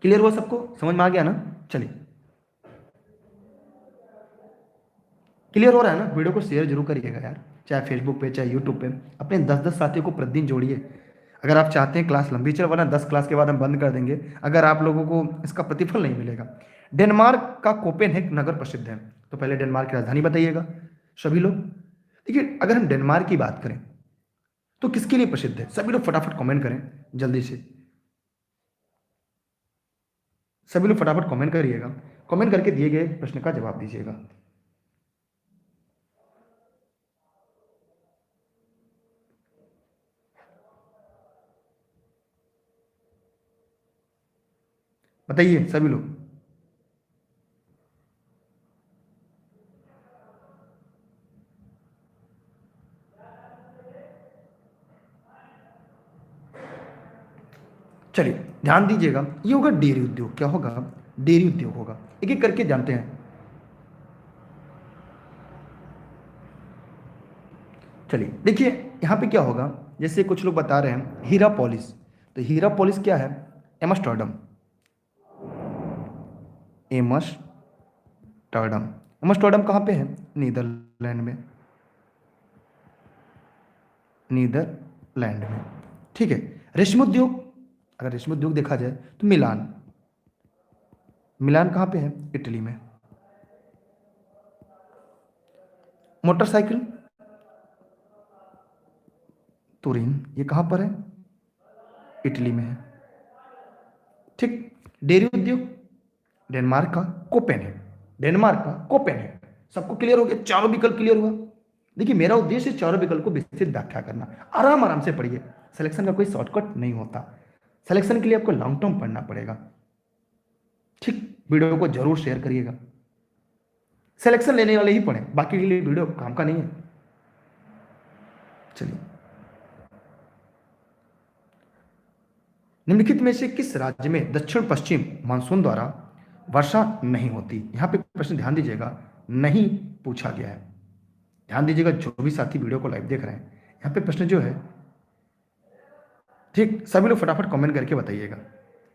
क्लियर हुआ सबको? समझ में आ गया ना? चलिए, क्लियर हो रहा है ना? वीडियो को शेयर जरूर करिएगा यार, चाहे फेसबुक पे चाहे यूट्यूब पे। अपने 10-10 साथियों को प्रतिदिन जोड़िए। अगर आप चाहते हैं क्लास लंबी चल, वरना 10 क्लास के बाद हम बंद कर देंगे अगर आप लोगों को इसका प्रतिफल नहीं मिलेगा। डेनमार्क का कोपेनहेग नगर प्रसिद्ध है। तो पहले डेनमार्क की राजधानी बताइएगा सभी लोग। देखिए, अगर हम डेनमार्क की बात करें तो किसके लिए प्रसिद्ध है? सभी लोग फटाफट कमेंट करें जल्दी से। सभी लोग फटाफट कमेंट करिएगा। कमेंट करके दिए गए प्रश्न का जवाब दीजिएगा। बताइए सभी लोग। चलिए, ध्यान दीजिएगा। ये होगा डेयरी उद्योग। क्या होगा? डेयरी उद्योग होगा। एक एक करके जानते हैं। चलिए देखिए, यहाँ पे क्या होगा, जैसे कुछ लोग बता रहे हैं हीरा पॉलिश। तो हीरा पॉलिश क्या है? एमस्टर्डम। एमस्टर्डम। एमस्टर्डम कहाँ पे है? नीदरलैंड में। नीदरलैंड में, ठीक है। रेशम उद्योग, अगर रेशम उद्योग देखा जाए तो मिलान। मिलान कहाँ पे है? इटली में। मोटरसाइकिल, तुरीन। ये कहाँ पर है? इटली में है, ठीक। डेयरी उद्योग, डेनमार्क का कोपेनहेग। डेनमार्क का कोपेनहेग। सबको क्लियर हो गया? चारों विकल्प क्लियर हुआ? देखिए, मेरा उद्देश्य चारों विकल्प को विस्तृत व्याख्या करना। आराम आराम से पढ़िए। सिलेक्शन का कोई शॉर्टकट नहीं होता। सिलेक्शन के लिए आपको लॉन्ग टर्म पढ़ना पड़ेगा, ठीक। वीडियो को जरूर शेयर करिएगा। सिलेक्शन लेने वाले ही पढ़ें, बाकी के लिए वीडियो काम का नहीं है। चलिए, निम्नलिखित में से किस राज्य में दक्षिण पश्चिम मानसून द्वारा वर्षा नहीं होती? यहां पे प्रश्न ध्यान दीजिएगा, नहीं पूछा गया है। ध्यान दीजिएगा, जो भी साथी वीडियो को लाइव देख रहे हैं, यहाँ पे प्रश्न जो है, ठीक, सभी लोग फटाफट कमेंट करके बताइएगा,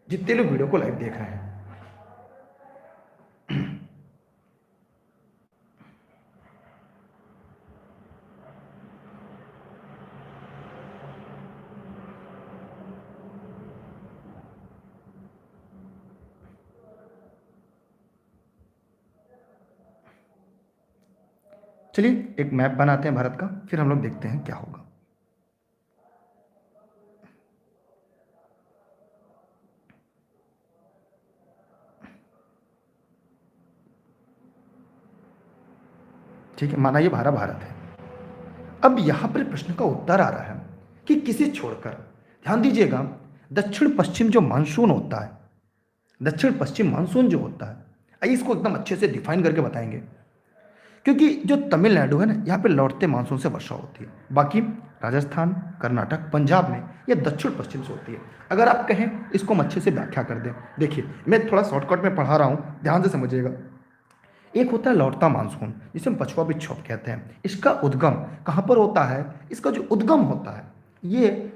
जितने लोग वीडियो को लाइव देख रहे हैं। चलिए एक मैप बनाते हैं भारत का, फिर हम लोग देखते हैं क्या होगा। ठीक है, माना ये भारत है। अब यहां पर प्रश्न का उत्तर आ रहा है कि किसे छोड़कर। ध्यान दीजिएगा, दक्षिण पश्चिम जो मानसून होता है, दक्षिण पश्चिम मानसून जो होता है, आइए इसको एकदम अच्छे से डिफाइन करके बताएंगे। क्योंकि जो तमिलनाडु है ना, यहाँ पे लौटते मानसून से वर्षा होती है। बाकी राजस्थान, कर्नाटक, पंजाब में ये दक्षिण पश्चिम से होती है। अगर आप कहें इसको हम अच्छे से व्याख्या कर दें, देखिए मैं थोड़ा शॉर्टकट में पढ़ा रहा हूँ, ध्यान से समझिएगा। एक होता है लौटता मानसून, जिसे हम पछुआ विक्षोभ कहते हैं। इसका उद्गम कहाँ पर होता है? इसका जो उद्गम होता है ये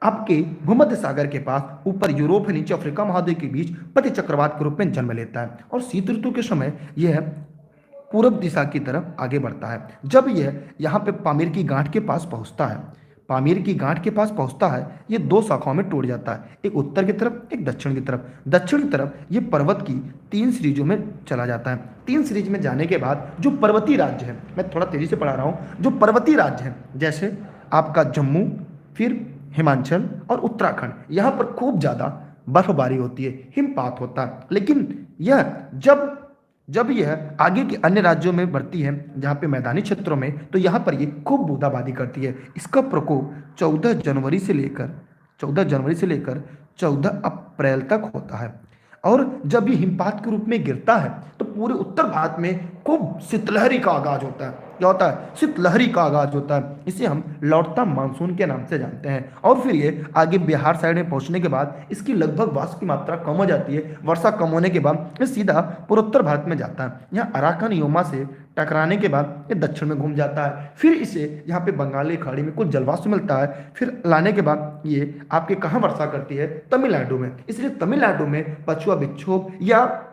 आपके भूमध्य सागर के पास ऊपर यूरोप है, नीचे अफ्रीका महाद्वीप के बीच पति चक्रवात के रूप में जन्म लेता है और शीत ऋतु के समय यह पूरब दिशा की तरफ आगे बढ़ता है। जब यह यहाँ पे पामीर की गांठ के पास पहुँचता है, पामीर की गांठ के पास पहुँचता है, ये दो शाखाओं में टूट जाता है, एक उत्तर की तरफ, एक दक्षिण की तरफ। दक्षिण की तरफ ये पर्वत की 3 सीरीजों में चला जाता है। 3 सीरीज में जाने के बाद जो पर्वतीय राज्य है, मैं थोड़ा तेजी से पढ़ा रहा हूँ, जो पर्वतीय राज्य है जैसे आपका जम्मू, फिर हिमाचल और उत्तराखंड, यहाँ पर खूब ज़्यादा बर्फबारी होती है, हिमपात होता है। लेकिन यह जब यह आगे के अन्य राज्यों में बढ़ती है, जहाँ पे मैदानी क्षेत्रों में, तो यहाँ पर ये खूब बूंदाबांदी करती है। इसका प्रकोप 14 जनवरी से लेकर 14 अप्रैल तक होता है। और जब ये हिमपात के रूप में गिरता है तो पूरे उत्तर भारत में खूब शीतलहरी का आगाज होता है। क्या होता है? शीतलहरी का आगाज होता है। इसे हम लौटता मानसून के नाम से जानते हैं। और फिर ये आगे बिहार साइड में पहुंचने के बाद इसकी लगभग वाष्प की मात्रा कम हो जाती है। वर्षा कम होने के बाद ये सीधा पूर्वोत्तर भारत में जाता है। यहाँ अराकन योमा से टकराने के बाद ये दक्षिण में घूम जाता है। फिर इसे यहाँ पे बंगाली खाड़ी में कुछ जलवाष्प मिलता है। फिर लाने के बाद ये आपके कहाँ वर्षा करती है? तमिलनाडु में। इसलिए तमिलनाडु में पछुआ विक्षोभ या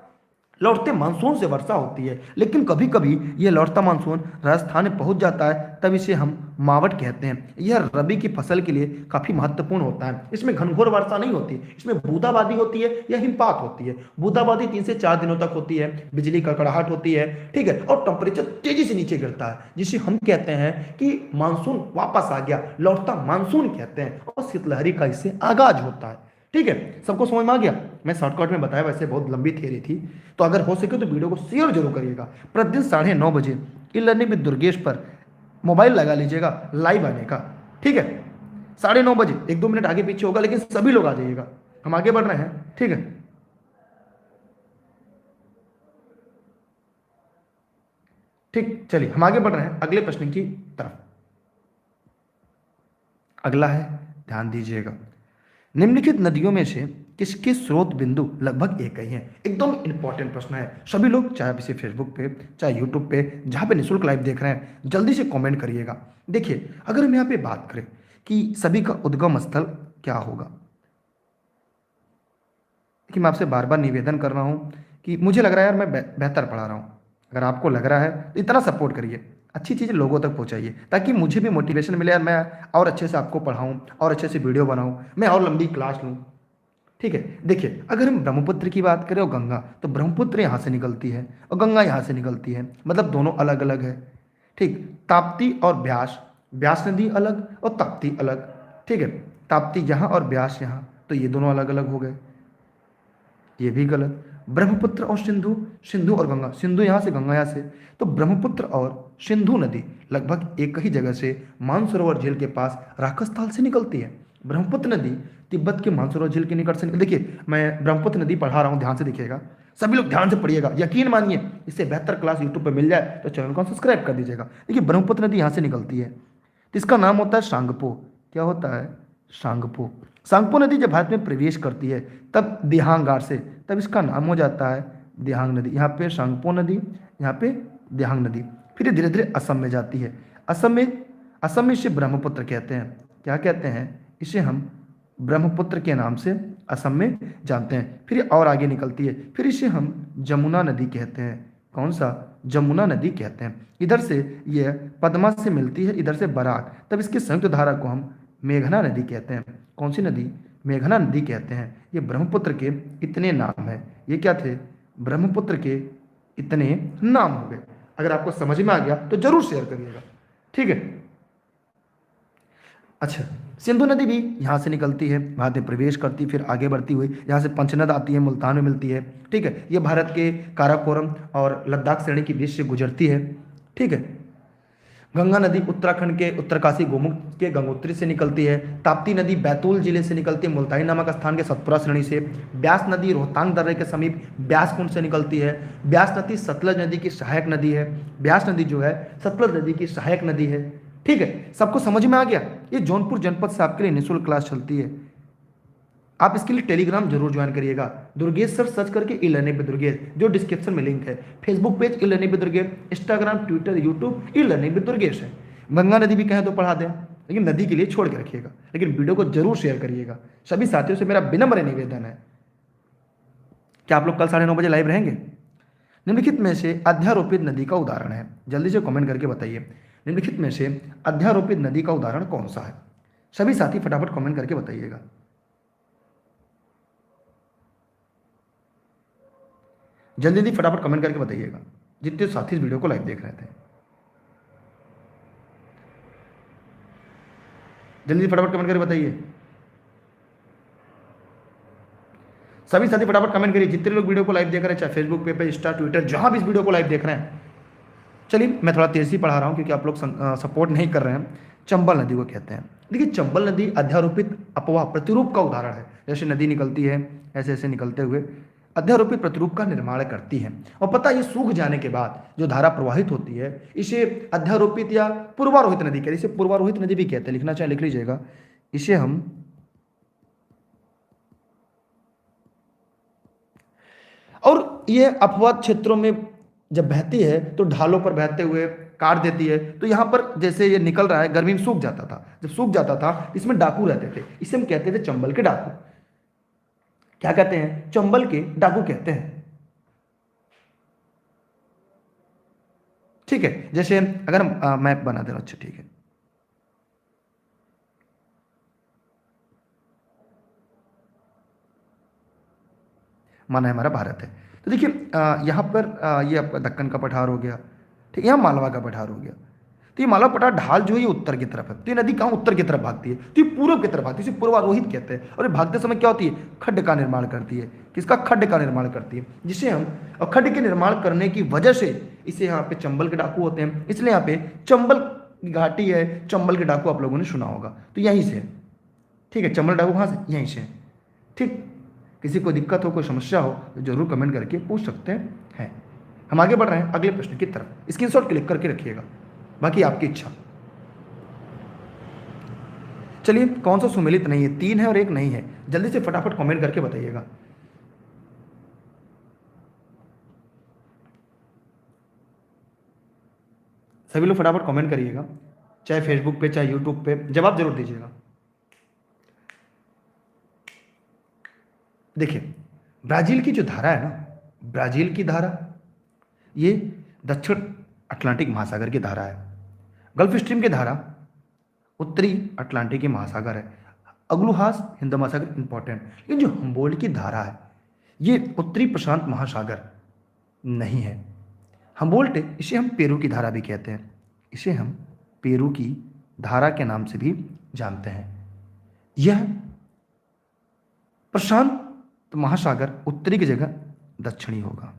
लौटते मानसून से वर्षा होती है। लेकिन कभी कभी ये लौटता मानसून राजस्थान में पहुंच जाता है, तब इसे हम मावट कहते हैं। यह रबी की फसल के लिए काफी महत्वपूर्ण होता है। इसमें घनघोर वर्षा नहीं होती, इसमें बूंदाबांदी होती है या हिमपात होती है। बूंदाबांदी 3 से 4 दिनों तक होती है, बिजली कड़कड़ाहट होती है, ठीक है, और टेम्परेचर तेजी से नीचे गिरता है, जिसे हम कहते हैं कि मानसून वापस आ गया, लौटता मानसून कहते हैं। और शीतलहरी का इससे आगाज होता है। ठीक है, सबको समझ में आ गया? मैं शॉर्टकट में बताया, वैसे बहुत लंबी थियरी थी, तो अगर हो सके तो वीडियो को शेयर जरूर करिएगा। प्रतिदिन 9:30 बजे ई लर्निंग विद दुर्गेश पर मोबाइल लगा लीजिएगा लाइव आने का। ठीक है, 9:30 बजे, 1-2 मिनट आगे पीछे होगा, लेकिन सभी लोग आ जाइएगा, हम आगे बढ़ रहे हैं। ठीक है, ठीक, चलिए हम आगे बढ़ रहे हैं अगले प्रश्न की तरफ। अगला है, ध्यान दीजिएगा, निम्नलिखित नदियों में से किसके स्रोत बिंदु लगभग एक ही हैं? एकदम इंपॉर्टेंट प्रश्न है। सभी लोग, चाहे आप इसे फेसबुक पे, चाहे यूट्यूब पे, जहाँ पे निःशुल्क लाइव देख रहे हैं, जल्दी से कमेंट करिएगा। देखिए, अगर हम यहाँ पे बात करें कि सभी का उद्गम स्थल क्या होगा, कि मैं आपसे बार बार निवेदन कर रहा हूँ कि मुझे लग रहा है यार मैं बेहतर पढ़ा रहा हूँ। अगर आपको लग रहा है तो इतना सपोर्ट करिए, अच्छी चीज़ें लोगों तक पहुंचाइए, ताकि मुझे भी मोटिवेशन मिले यार, मैं और अच्छे से आपको पढ़ाऊँ और अच्छे से वीडियो बनाऊँ, मैं और लंबी क्लास लूँ। ठीक है, देखिए, अगर हम ब्रह्मपुत्र की बात करें और गंगा, तो ब्रह्मपुत्र यहाँ से निकलती है और गंगा यहाँ से निकलती है, मतलब दोनों अलग अलग है। ठीक, ताप्ती और ब्यास, ब्यास नदी अलग और ताप्ती अलग। ठीक है, ताप्ती यहाँ और ब्यास यहाँ, तो ये दोनों अलग अलग हो गए, ये भी गलत। ब्रह्मपुत्र और सिंधु, सिंधु और गंगा, सिंधु यहाँ से, गंगा यहाँ से, तो ब्रह्मपुत्र और सिंधु नदी लगभग एक ही जगह से मानसरोवर झील के पास राक्षसताल से निकलती है। ब्रह्मपुत्र नदी तिब्बत के मानसरोवर झील के निकट से देखिए, मैं ब्रह्मपुत्र नदी पढ़ा रहा हूँ, ध्यान से देखिएगा, सभी लोग ध्यान से पढ़िएगा, यकीन मानिए, इससे बेहतर क्लास यूट्यूब पर मिल जाए तो चैनल को सब्सक्राइब कर दीजिएगा। देखिए, ब्रह्मपुत्र नदी यहाँ से निकलती है, तो इसका नाम होता है सांगपो। क्या होता है? सांगपो। सांगपो नदी जब भारत में प्रवेश करती है तब दिहांगार से, तब इसका नाम हो जाता है दिहांग नदी। यहाँ पे सांगपो नदी, यहाँ पे दिहांग नदी। फिर ये धीरे धीरे असम में जाती है। असम में इसे ब्रह्मपुत्र कहते हैं। क्या कहते हैं? इसे हम ब्रह्मपुत्र के नाम से असम में जानते हैं। फिर ये और आगे निकलती है, फिर इसे हम जमुना नदी कहते हैं। कौन सा? जमुना नदी कहते हैं। इधर से यह पद्मा से मिलती है, इधर से बराक, तब इसकी संयुक्त धारा को हम मेघना नदी कहते हैं। कौन सी नदी? मेघना नदी कहते हैं। ये ब्रह्मपुत्र के इतने नाम है। ये क्या थे? ब्रह्मपुत्र के इतने नाम हो गए। अगर आपको समझ में आ गया तो जरूर शेयर करिएगा, ठीक है। अच्छा, सिंधु नदी भी यहाँ से निकलती है, भारत में प्रवेश करती, फिर आगे बढ़ती हुई यहाँ से पंचनद आती है, मुल्तान में मिलती है, ठीक है। ये भारत के काराकोरम और लद्दाख श्रेणी के बीच से गुजरती है, ठीक है। गंगा नदी उत्तराखंड के उत्तरकाशी गोमुख के गंगोत्री से निकलती है। ताप्ती नदी बैतूल जिले से निकलती है, मुल्ताई नामक स्थान के सतपुरा श्रेणी से। ब्यास नदी रोहतांग दर्रे के समीप ब्यास कुंड से निकलती है। ब्यास नदी सतलज नदी की सहायक नदी है। ब्यास नदी जो है सतलज नदी की सहायक नदी है, ठीक है। सबको समझ में आ गया? ये जौनपुर जनपद से आपके लिए निःशुल्क क्लास चलती है। आप इसके लिए टेलीग्राम जरूर ज्वाइन करिएगा। दुर्गेश सर सर्च करके ई लर्निंग विद दुर्गेश, जो डिस्क्रिप्शन में लिंक है। Facebook page e learning with Durgesh, Instagram, Twitter, YouTube e learning with Durgesh है। गंगा नदी भी कहें तो पढ़ा दें, लेकिन नदी के लिए छोड़ के रखिएगा, लेकिन वीडियो को जरूर शेयर करिएगा। सभी साथियों से मेरा विनम्र निवेदन है। क्या आप लोग कल 9:30 बजे लाइव रहेंगे? निम्नलिखित में से अध्यारोपित नदी का उदाहरण है, जल्दी से कमेंट करके बताइए। निम्नलिखित में से अध्यारोपित नदी का उदाहरण कौन सा है? सभी साथी फटाफट कमेंट करके बताइएगा। जल्दी जल्दी फटाफट कमेंट करके बताइएगा, जितने साथी इस वीडियो को लाइव देख रहे थे। जल्दी फटाफट कमेंट करके बताइए। सभी साथी फटाफट कमेंट करिए, जितने लोग वीडियो को लाइव देख रहे हैं, चाहे फेसबुक पे, इंस्टा, ट्विटर, जहां भी इस वीडियो को लाइव देख रहे हैं। चलिए मैं थोड़ा तेजी पढ़ा रहा हूं क्योंकि आप लोग सपोर्ट नहीं कर रहे हैं। चंबल नदी को कहते हैं। देखिए, चंबल नदी अध्यारोपित अपवाह प्रतिरूप का उदाहरण है। जैसे नदी निकलती है, ऐसे ऐसे निकलते हुए अध्यारोपित प्रतिरूप का निर्माण करती है। और पता, ये सूख जाने के बाद जो धारा प्रवाहित होती है, इसे अध्यारोपित या पूर्वारोहित नदी कहते हैं। इसे पूर्वारोहित नदी भी कहते हैं, लिखना चाहे लिख लीजिएगा। इसे हम और ये अपवाद क्षेत्रों में जब बहती है तो ढालों पर बहते हुए काट देती है। तो यहाँ पर जैसे ये निकल रहा है, गर्मी में सूख जाता था। जब सूख जाता था इसमें डाकू रहते थे, इसे हम कहते थे चंबल के डाकू। क्या कहते हैं? चंबल के डाकू कहते हैं, ठीक है। जैसे अगर हम मैप बना दे रहा हूं, अच्छा ठीक है। माना है हमारा भारत है, तो देखिए यहाँ पर ये आपका दक्कन का पठार हो गया, ठीक है। यहाँ मालवा का पठार हो गया। तो ये मालवा पठार ढाल जो है ये उत्तर की तरफ है, तो ये नदी कहाँ? उत्तर की तरफ भागती है, तो ये पूर्व की तरफ भागती है, इसे पूर्वारोहित कहते हैं। और ये भागते समय क्या होती है? खड्ड का निर्माण करती है। किसका? खड्ड का निर्माण करती है, जिसे हम, और खड्ड के निर्माण करने की वजह से इसे यहाँ पे चंबल के डाकू होते हैं। इसलिए यहाँ पे चंबल घाटी है, चंबल के डाकू आप लोगों ने सुना होगा, तो यहीं से, ठीक है। चंबल डाकू कहाँ से? यहीं से, ठीक। किसी को दिक्कत हो, कोई समस्या हो तो जरूर कमेंट करके पूछ सकते हैं। हम आगे बढ़ रहे हैं अगले प्रश्न की तरफ। स्क्रीनशॉट क्लिक करके रखिएगा, बाकी आपकी इच्छा। चलिए, कौन सा सुमेलित नहीं है? 3 है और 1 नहीं है। जल्दी से फटाफट कमेंट करके बताइएगा। सभी लोग फटाफट कमेंट करिएगा, चाहे फेसबुक पे, चाहे यूट्यूब पे, जवाब जरूर दीजिएगा। देखिए, ब्राजील की जो धारा है ना, ब्राजील की धारा, ये दक्षिण अटलांटिक महासागर की धारा है। गल्फ स्ट्रीम की धारा उत्तरी अटलांटिक महासागर है। अग्लुहास हिंद महासागर इंपॉर्टेंट। लेकिन जो हम्बोल्ट की धारा है ये उत्तरी प्रशांत महासागर नहीं है। हम्बोल्ट, इसे हम पेरू की धारा भी कहते हैं। इसे हम पेरू की धारा के नाम से भी जानते हैं। यह प्रशांत महासागर उत्तरी की जगह दक्षिणी होगा।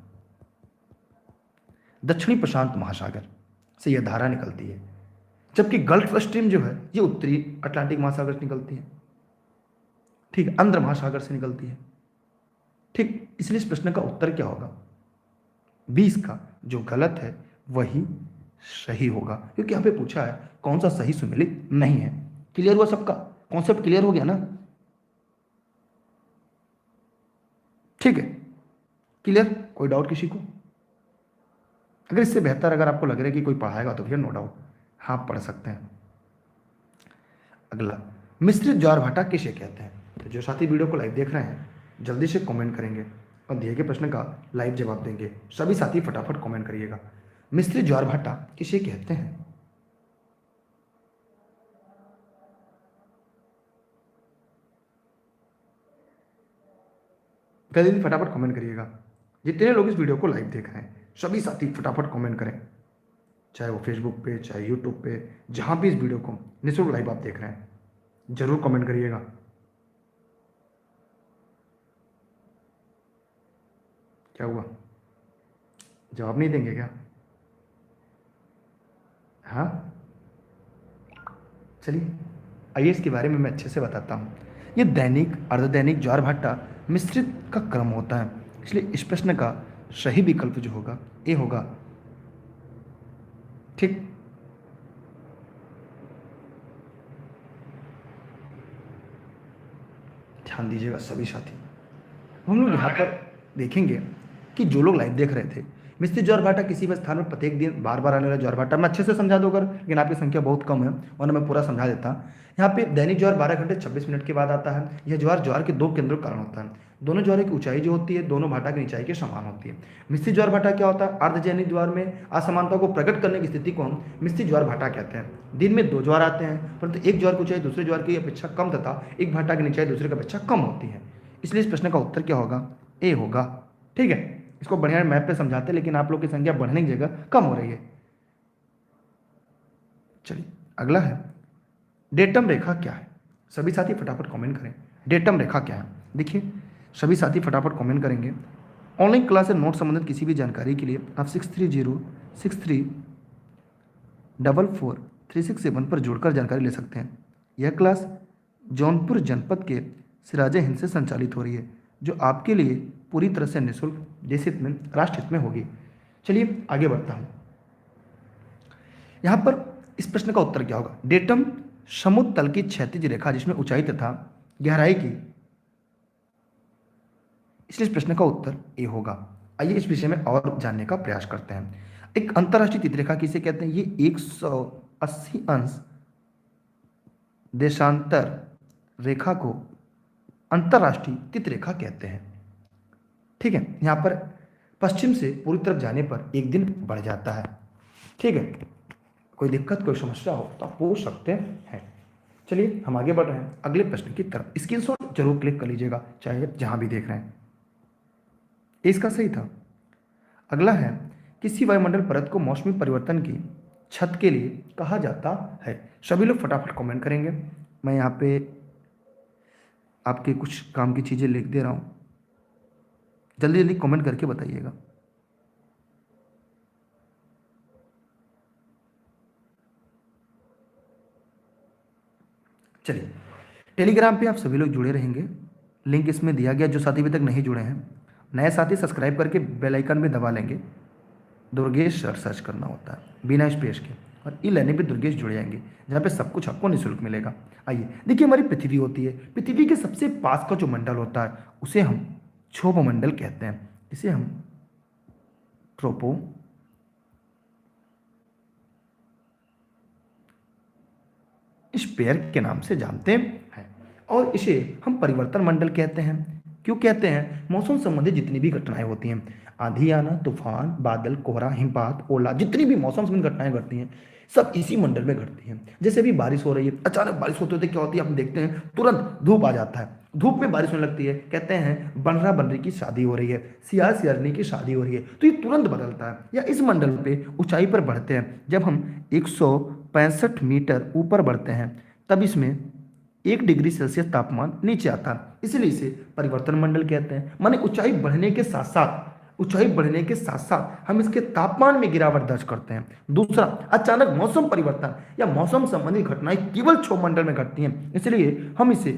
दक्षिणी प्रशांत महासागर से यह धारा निकलती है, जबकि गल्फ स्ट्रीम जो है ये उत्तरी अटलांटिक महासागर से निकलती है, ठीक, आंध्र महासागर से निकलती है, ठीक। इसलिए इस प्रश्न का उत्तर क्या होगा? 20 का जो गलत है वही सही होगा, क्योंकि यहाँ पे पूछा है कौन सा सही सुमेलित नहीं है। क्लियर हुआ सबका? कॉन्सेप्ट क्लियर हो गया ना? ठीक है, क्लियर? कोई डाउट किसी को? अगर इससे बेहतर अगर आपको लग रहा है कि कोई पढ़ाएगा तो फिर नो डाउट हाँ पढ़ सकते हैं। अगला, मिश्रित ज्वार भाटा किसे कहते हैं? तो जो साथी वीडियो को लाइव देख रहे हैं जल्दी से कमेंट करेंगे और दिए गए प्रश्न का लाइव जवाब देंगे। सभी साथी फटाफट कमेंट करिएगा। मिश्रित ज्वार भाटा किसे कहते हैं? जल्दी फटाफट कमेंट करिएगा। जितने लोग इस वीडियो को लाइव देख रहे हैं सभी साथी फटाफट कमेंट करें, चाहे वो फेसबुक पे चाहे यूट्यूब पे, जहां भी इस वीडियो को निःशुल्क लाइव आप देख रहे हैं जरूर कमेंट करिएगा। क्या हुआ, जवाब नहीं देंगे क्या? हाँ चलिए, आइए इसके बारे में मैं अच्छे से बताता हूँ। ये दैनिक अर्धदैनिक ज्वार भाटा मिश्रित का क्रम होता है, इसलिए इस प्रश्न का सही विकल्प जो होगा ए होगा। ठीक, ध्यान दीजिएगा सभी साथी। हम लोग यहाँ पर देखेंगे कि जो लोग लाइव देख रहे थे, मिश्रित ज्वार भाटा किसी भी स्थान में प्रत्येक दिन बार बार आने वाला ज्वार भाटा, मैं अच्छे से समझा दूंगा लेकिन आपकी संख्या बहुत कम है वरना मैं पूरा समझा देता। यहाँ पे दैनिक ज्वार 12 घंटे 26 मिनट के बाद आता है। यह ज्वार के 2 केंद्रों के कारण होता है। दोनों ज्वार की ऊंचाई जो होती है दोनों भाटा की ऊंचाई के समान होती है। मिश्रित ज्वार भाटा क्या होता है? अर्धदैनिक ज्वार में असमानता को प्रकट करने की स्थिति को हम मिश्रित ज्वार भाटा कहते हैं। दिन में 2 ज्वार आते हैं परंतु एक ज्वार की ऊंचाई दूसरे ज्वार की अपेक्षा कम तथा एक भाटा की ऊंचाई दूसरे की अपेक्षा कम होती है। इसलिए इस प्रश्न का उत्तर क्या होगा? ए होगा। ठीक है, इसको बढ़िया मैप पे समझाते लेकिन आप लोग की संख्या बढ़ने की जगह कम हो रही है। चलिए अगला है, डेटम रेखा क्या है? सभी साथी फटाफट कमेंट करें, डेटम रेखा क्या है? देखिए सभी साथी फटाफट कमेंट करेंगे। ऑनलाइन क्लास से नोट संबंधित किसी भी जानकारी के लिए आप 6306344367 पर जुड़कर जानकारी ले सकते हैं। यह क्लास जौनपुर जनपद के सिराजे हिंद से संचालित हो रही है जो आपके लिए पूरी तरह से निःशुल्क, देश हित में, राष्ट्र हित में होगी। चलिए आगे बढ़ता हूं। यहां पर इस प्रश्न का उत्तर क्या होगा? डेटम समुद्र तल की क्षैतिज रेखा जिसमें ऊंचाई तथा गहराई की, इसलिए इस प्रश्न का उत्तर ए होगा। आइए इस विषय में और जानने का प्रयास करते हैं। एक अंतरराष्ट्रीय तिथि किसे कहते हैं? ये 180 अंश देशांतर रेखा को अंतरराष्ट्रीय तिथि रेखा कहते हैं। ठीक है, यहां पर पश्चिम से पूरी तरफ जाने पर एक दिन बढ़ जाता है। ठीक है, कोई दिक्कत कोई समस्या हो तो आप पूछ सकते हैं। चलिए हम आगे बढ़ रहे हैं अगले प्रश्न की तरफ। स्क्रीनशॉट जरूर क्लिक कर लीजिएगा चाहे जहां भी देख रहे हैं। इसका सही था। अगला है, किसी वायुमंडल परत को मौसमी परिवर्तन की छत के लिए कहा जाता है? सभी लोग फटाफट कमेंट करेंगे। मैं यहाँ पे आपके कुछ काम की चीजें लिख दे रहा हूं, जल्दी जल्दी कमेंट करके बताइएगा। चलिए, टेलीग्राम पे आप सभी लोग जुड़े रहेंगे, लिंक इसमें दिया गया। जो साथी अभी तक नहीं जुड़े हैं, नए साथी सब्सक्राइब करके बेल आइकन में दबा लेंगे। दुर्गेश सर सर्च करना होता है बिना स्पेस के, और ई लर्निंग पे दुर्गेश जुड़ जाएंगे जहाँ पे सब कुछ आपको निःशुल्क मिलेगा। आइए देखिए, हमारी पृथ्वी होती है, पृथ्वी के सबसे पास का जो मंडल होता है उसे हम क्षोभ मंडल कहते हैं। इसे हम ट्रोपो स्पेयर के नाम से जानते हैं, और इसे हम परिवर्तन मंडल कहते हैं। क्यों कहते हैं? मौसम संबंधित जितनी भी घटनाएं होती हैं, आंधी आना, तूफान, बादल, कोहरा, हिमपात, ओला, जितनी भी मौसम संबंधी घटनाएं घटती हैं सब इसी मंडल में घटती हैं। जैसे अभी बारिश हो रही है, अचानक बारिश होते होते क्या होती है, हम देखते हैं तुरंत धूप आ जाता है, धूप में बारिश होने लगती है। कहते हैं बनरा बनरी की शादी हो रही है, सियार सियारनी की शादी हो रही है, तो ये तुरंत बदलता है। या इस मंडल पे ऊंचाई पर बढ़ते हैं, जब हम 165 मीटर ऊपर बढ़ते हैं तब इसमें 1 डिग्री सेल्सियस तापमान नीचे आता है, इसलिए इसे परिवर्तन मंडल कहते हैं। माने ऊंचाई बढ़ने के साथ साथ हम इसके तापमान में गिरावट दर्ज करते हैं। दूसरा, अचानक मौसम परिवर्तन या मौसम संबंधी घटनाएं केवल क्षोभ मंडल में घटती हैं, इसलिए हम इसे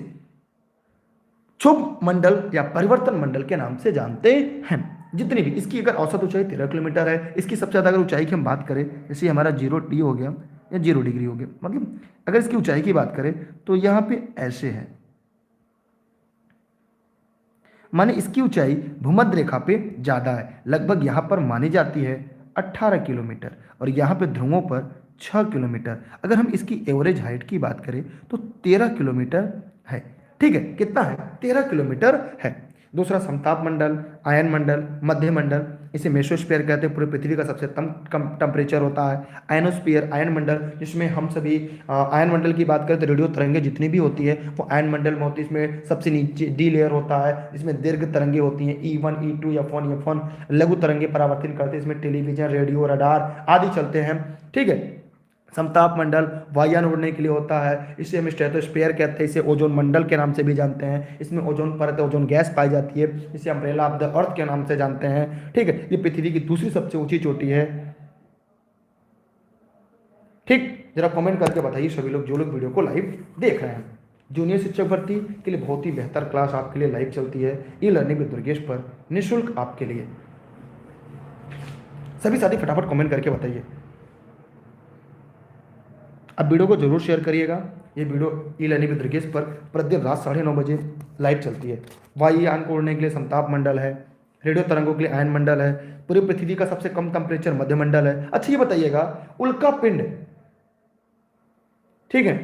क्षोभ मंडल या परिवर्तन मंडल के नाम से जानते हैं। जितनी भी, इसकी अगर औसत ऊंचाई 13 किलोमीटर है, इसकी सबसे ज़्यादा अगर ऊंचाई की हम बात करें, जैसे हमारा 0 t हो गया या 0 डिग्री हो गया, मतलब अगर इसकी ऊंचाई की बात करें तो यहाँ पे ऐसे है, माने इसकी ऊंचाई भूमध्य रेखा पे ज़्यादा है, लगभग यहाँ पर मानी जाती है 18 किलोमीटर, और यहाँ पे ध्रुवों पर 6 किलोमीटर। अगर हम इसकी एवरेज हाइट की बात करें तो 13 किलोमीटर है। ठीक है, कितना है? 13 किलोमीटर है। दूसरा समताप मंडल, आयन मंडल, मध्य मंडल, इसे मेसोस्फीयर कहते हैं, पूरे पृथ्वी का सबसे कम टेम्परेचर होता है। आयनोस्फीयर, आयन मंडल, जिसमें हम सभी आयन मंडल की बात करें तो रेडियो तरंगे जितनी भी होती है वो आयन मंडल में होती है। इसमें सबसे नीचे डी लेयर होता है, इसमें दीर्घ तरंगे होती हैं, E1, E2, F1, लघु तरंगे परावर्तन करते हैं, इसमें टेलीविजन, रेडियो, रडार आदि चलते हैं। ठीक है। समताप मंडल वायुयान उड़ने के लिए होता है, इसे हम स्ट्रेटोस्फीयर कहते हैं, इसे ओजोन मंडल के नाम से भी जानते हैं। इसमें ओजोन परत, ओजोन गैस पाई जाती है, इसे अम्ब्रेला ऑफ द अर्थ के नाम से जानते हैं। ठीक है, ये पृथ्वी की दूसरी सबसे ऊंची चोटी है। ठीक, जरा कमेंट करके बताइए सभी लोग, जो लोग वीडियो को लाइव देख रहे हैं। जूनियर शिक्षक भर्ती के लिए बहुत ही बेहतर क्लास आपके लिए लाइव चलती है ई लर्निंग विद दुर्गेश पर, निःशुल्क आपके लिए। सभी साथी फटाफट कमेंट करके बताइए। अब वीडियो को जरूर शेयर करिएगा। ये video e learning with Durgesh पर प्रतिदिन रात 9:30 बजे लाइव चलती है। वायुयान को उड़ने के लिए समताप मंडल है, रेडियो तरंगों के लिए आयन मंडल है, पूरी पृथ्वी का सबसे कम टेम्परेचर मध्य मंडल है। अच्छा ये बताइएगा, उल्का पिंड, ठीक है,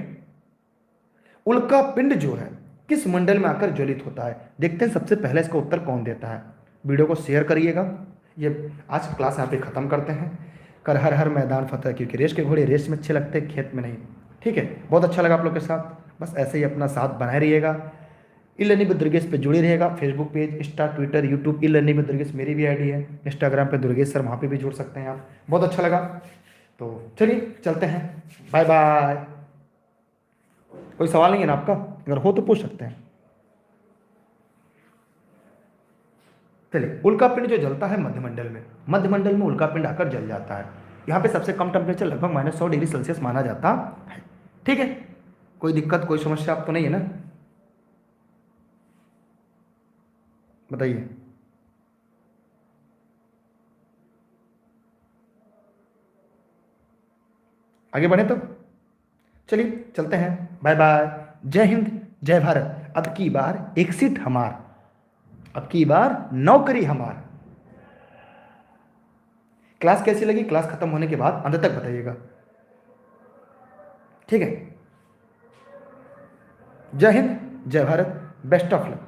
उल्का पिंड जो है किस मंडल में आकर ज्वलित होता है? देखते हैं सबसे पहले इसका उत्तर कौन देता है। वीडियो को शेयर करिएगा। ये आज की क्लास यहाँ पे ख़त्म करते हैं। कर हर हर मैदान फतेह, क्योंकि रेस के घोड़े रेस में अच्छे लगते हैं, खेत में नहीं। ठीक है, बहुत अच्छा लगा आप लोग के साथ। बस ऐसे ही अपना साथ बनाए रहिएगा। ई लर्निंग विद दुर्गेश पे जुड़े रहिएगा। Facebook page, Insta, Twitter, YouTube, e learning with Durgesh मेरी भी आईडी है। इंस्टाग्राम पे दुर्गेश सर, वहाँ पे भी जुड़ सकते हैं आप। बहुत अच्छा लगा, तो चलिए चलते हैं, बाय बाय। कोई सवाल नहीं है ना आपका? अगर हो तो पूछ सकते हैं। चलिए, उल्कापिंड जो जलता है मध्यमंडल में, मध्यमंडल में उल्कापिंड आकर जल जाता है। यहाँ पे सबसे कम टेम्परेचर लगभग -100 डिग्री सेल्सियस माना जाता है। ठीक है, कोई दिक्कत, कोई समस्या आप तो नहीं है ना? बताइए। आगे बढ़े तो चलिए चलते हैं, बाय बाय। जय हिंद, जय भारत। अब की बार एक सीट हमार, अब की बार नौकरी हमार। क्लास कैसी लगी? क्लास खत्म होने के बाद अंत तक बताइएगा। ठीक है, जय हिंद, जय भारत, बेस्ट ऑफ लक।